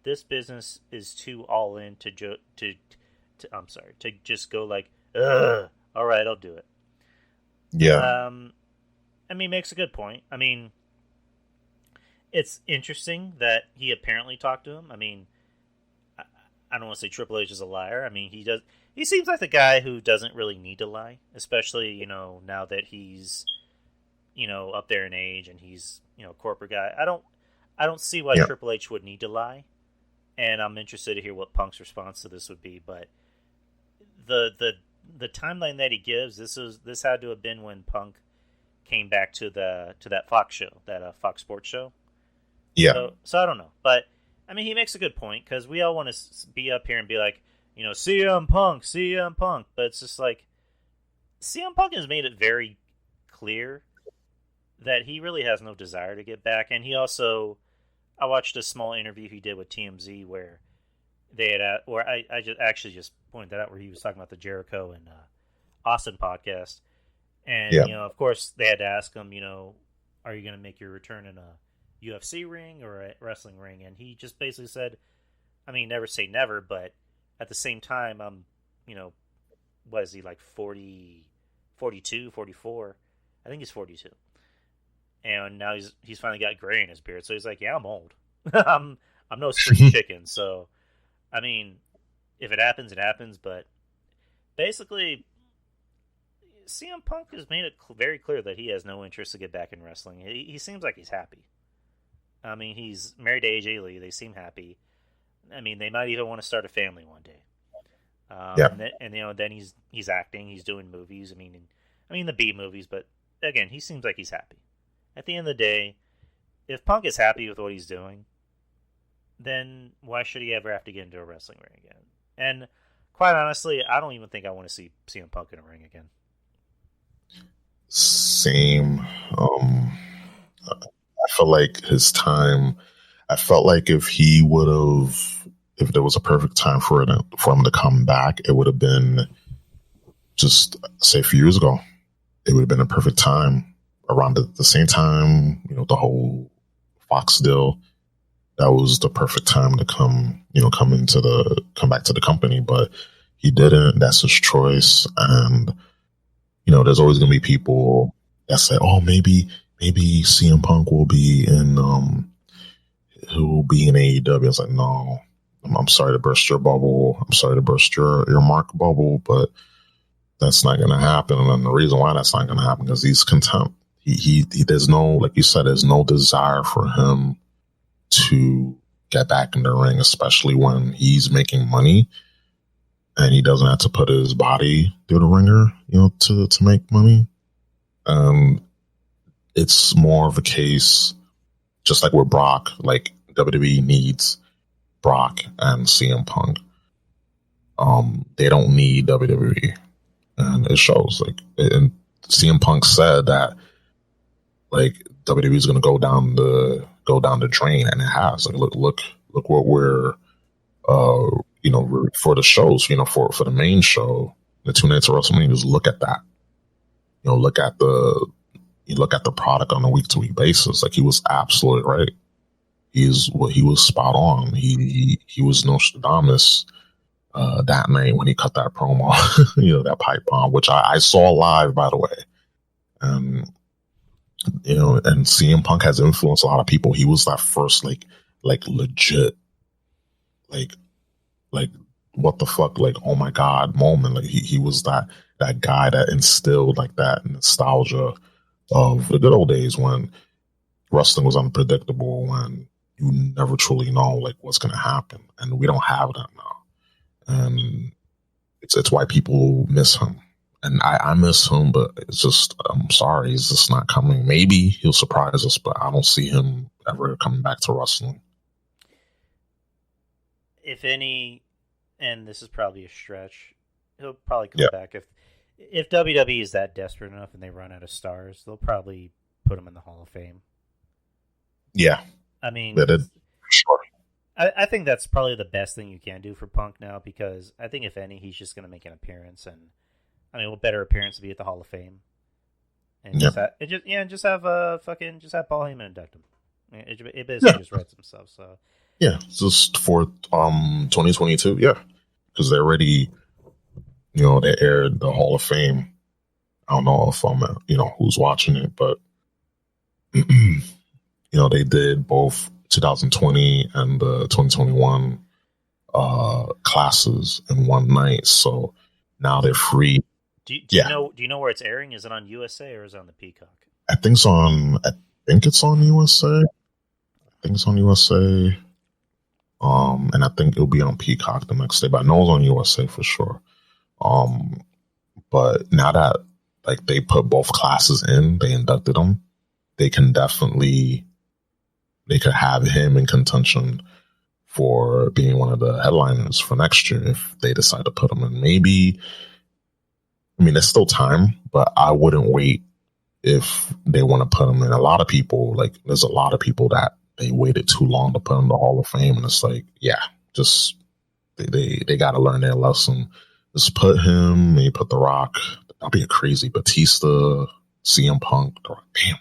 This business is too all in to just go like, ugh, all right, I'll do it. Yeah. Makes a good point. I mean, it's interesting that he apparently talked to him. I mean, I don't want to say Triple H is a liar. I mean, he seems like the guy who doesn't really need to lie, especially, now that he's, up there in age and he's, a corporate guy. I don't see why Triple H would need to lie. And I'm interested to hear what Punk's response to this would be, but the timeline that he gives, this had to have been when Punk came back to that Fox show, that Fox Sports show. Yeah. So I don't know, but I mean, he makes a good point because we all want to be up here and be like, CM Punk, but it's just like CM Punk has made it very clear that he really has no desire to get back, and he also, I watched a small interview he did with TMZ where they had, I just pointed that out, where he was talking about the Jericho and Austin podcast, and of course they had to ask him, are you going to make your return in a UFC ring or a wrestling ring? And he just basically said, I mean, never say never, but at the same time, I'm, what is he, like 40, 42, 44? I think he's 42. And now he's finally got gray in his beard, so he's like, yeah, I'm old. I'm no spring chicken. So, I mean, if it happens, it happens. But basically, CM Punk has made it very clear that he has no interest to get back in wrestling. He seems like he's happy. I mean, he's married to AJ Lee. They seem happy. I mean, they might even want to start a family one day. And then he's acting. He's doing movies. I mean the B movies. But again, he seems like he's happy. At the end of the day, if Punk is happy with what he's doing, then why should he ever have to get into a wrestling ring again? And quite honestly, I don't even think I want to see CM Punk in a ring again. Same. I feel like his time. I felt like if there was a perfect time for him to come back, it would have been just say a few years ago. It would have been a perfect time around the same time. The whole Fox deal. that was the perfect time to come back to the company, but he didn't. That's his choice. And, there's always going to be people that say, oh, maybe CM Punk will be in AEW. It's like, no, I'm sorry to burst your bubble. I'm sorry to burst your Mark bubble, but that's not going to happen. And the reason why that's not going to happen is he's content. He there's no, like you said, there's no desire for him to get back in the ring, especially when he's making money and he doesn't have to put his body through the ringer, to make money. It's more of a case, just like with Brock, like WWE needs Brock and CM Punk. They don't need WWE, and it shows. And CM Punk said that, like, WWE is going to go down the drain, and it has. Like, look what we're, for the shows, for the main show, the 2 nights of WrestleMania. Just look at that. Look at the product on a week-to-week basis. Like, he was absolutely right. He was spot on. He was Nostradamus that night when he cut that promo, that pipe bomb, which I saw live, by the way. And CM Punk has influenced a lot of people. He was that first, like legit, like what the fuck, like, oh my God moment. Like, he was that guy that instilled, like, that nostalgia of the good old days when wrestling was unpredictable, when you never truly know, like, what's going to happen. And we don't have that now. And it's why people miss him. And I miss him, but it's just, I'm sorry, he's just not coming. Maybe he'll surprise us, but I don't see him ever coming back to wrestling. If any, and this is probably a stretch, he'll probably come back. If WWE is that desperate enough and they run out of stars, they'll probably put him in the Hall of Fame. Yeah. I mean, sure. I think that's probably the best thing you can do for Punk now, because I think, if any, he's just going to make an appearance, and what better appearance to be at the Hall of Fame? And just have Paul Heyman induct him. It basically just writes himself. So yeah, just for 2022, yeah, because they already, they aired the Hall of Fame. I don't know if who's watching it, but they did both 2020 and the 2021 classes in one night. So now they're free. Do you know where it's airing? Is it on USA or is it on the Peacock? I think it's on USA. And I think it'll be on Peacock the next day, but I know it's on USA for sure. But now that, like, they put both classes in, they inducted them, they could have him in contention for being one of the headliners for next year if they decide to put him in. Maybe, there's still time, but I wouldn't wait if they want to put him in. There's a lot of people that they waited too long to put in the Hall of Fame, and it's like, yeah, just they got to learn their lesson. Just put him, maybe put The Rock. That'll be a crazy Batista, CM Punk. The Rock. Damn.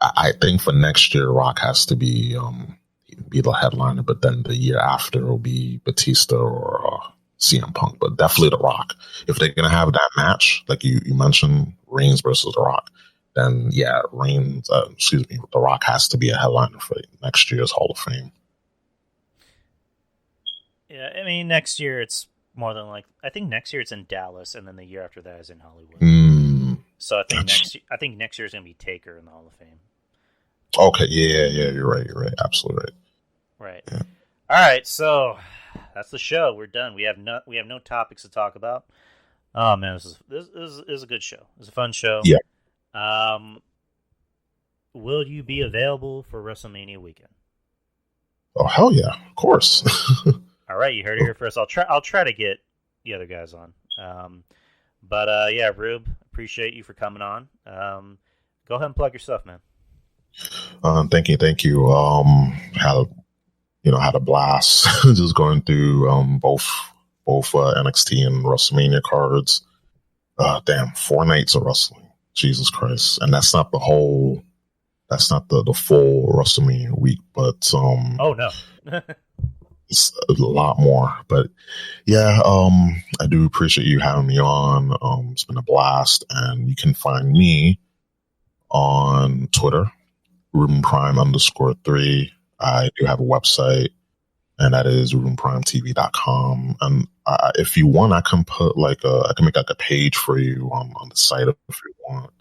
I think for next year, Rock has to be the headliner, but then the year after will be Batista or CM Punk, but definitely The Rock. If they're gonna have that match, like you mentioned, Reigns versus The Rock, then yeah, The Rock has to be a headliner for next year's Hall of Fame. Yeah, next year it's more than I think next year it's in Dallas, and then the year after that is in Hollywood. So I think next year is gonna be Taker in the Hall of Fame. Okay, yeah, you're right, absolutely right. Yeah. All right, so that's the show. We're done. We have no topics to talk about. Oh man, this is a good show. It was a fun show. Yeah. Will you be available for WrestleMania weekend? Oh hell yeah, of course. All right, you heard it here first. I'll try to get the other guys on. But yeah, Rube, appreciate you for coming on. Go ahead and plug your stuff, man. Thank you. Had a blast just going through both NXT and WrestleMania cards. 4 nights of wrestling. Jesus Christ. And that's not the whole That's not the full WrestleMania week, but Oh no. it's a lot more. But yeah, I do appreciate you having me on. It's been a blast, and you can find me on Twitter, ruben_prime_3. I do have a website, and that is rubenprimetv.com. And if you want, I can put I can make like a page for you on the site if you want.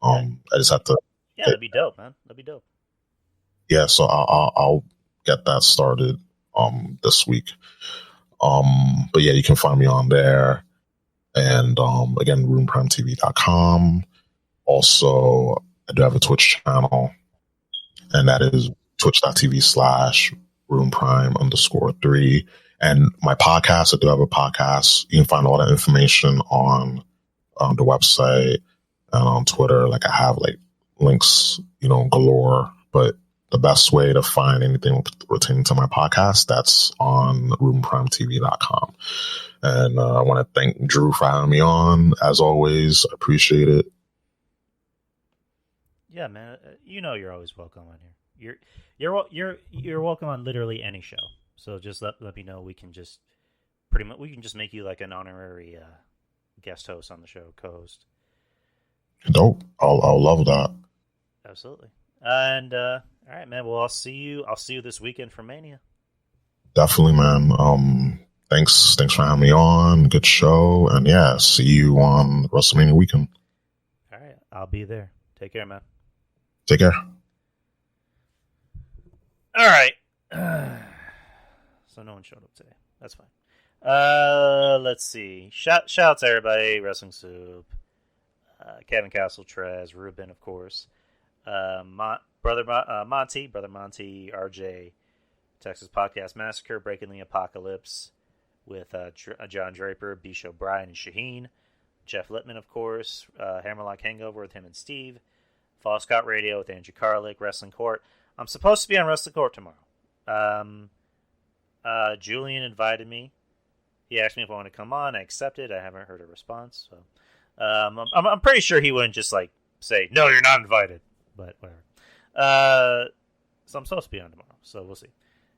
I just have to. Yeah, that'd be dope, man. That'd be dope. Yeah, so I'll get that started this week. But yeah, you can find me on there, and again, rubenprimetv.com. Also, I do have a Twitch channel, and that is twitch.tv/rubenprime_3. And my podcast, I do have a podcast. You can find all that information on the website and on Twitter. Like, I have like links, galore. But the best way to find anything pertaining to my podcast, that's on rubenprimetv.com. And I want to thank Drew for having me on. As always, I appreciate it. Yeah, man. You're always welcome on here. You're welcome on literally any show. So just let me know. We can just make you like an honorary guest host on the show, co-host. Dope. I'll love that. Absolutely. And all right, man. Well, I'll see you this weekend for Mania. Definitely, man. Thanks for having me on. Good show, and yeah, see you on WrestleMania weekend. All right, I'll be there. Take care, man. Take care. All right. So no one showed up today. That's fine. Let's see. Shout out to everybody. Wrestling Soup. Kevin Castle, Trez, Ruben, of course. Brother Monty, RJ, Texas Podcast Massacre, Breaking the Apocalypse with John Draper, Bisho, Brian, and Shaheen. Jeff Littman, of course. Hammerlock Hangover with him and Steve. Fall Scott Radio with Andrew Carlick. Wrestling Court. I'm supposed to be on Wrestling Court tomorrow. Julian invited me. He asked me if I want to come on. I accepted. I haven't heard a response. So I'm pretty sure he wouldn't just like say, no, you're not invited. But whatever. So I'm supposed to be on tomorrow. So we'll see.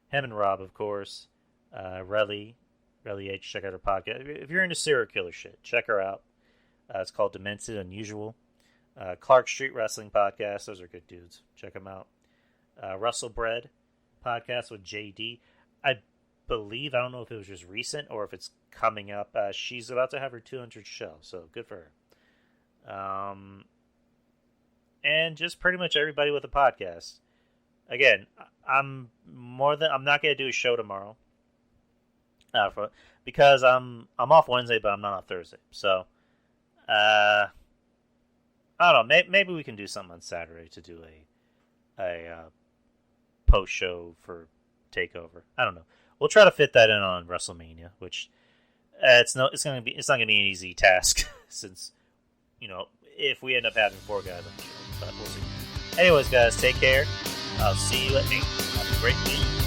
Him and Rob, of course. Relly H. Check out her podcast. If you're into serial killer shit, check her out. It's called Demented Unusual. Clark Street Wrestling Podcast. Those are good dudes. Check them out. Russell Bread Podcast with JD. I believe, I don't know if it was just recent or if it's coming up. She's about to have her 200th show, so good for her. And just pretty much everybody with a podcast. Again, I'm not going to do a show tomorrow because I'm off Wednesday, but I'm not on Thursday. So, I don't know. Maybe we can do something on Saturday to do a post show for Takeover. I don't know. We'll try to fit that in on WrestleMania, which it's not going to be an easy task since if we end up having 4 guys on the show, but we'll see. Anyways, guys, take care. I'll see you at 8. Have a great week.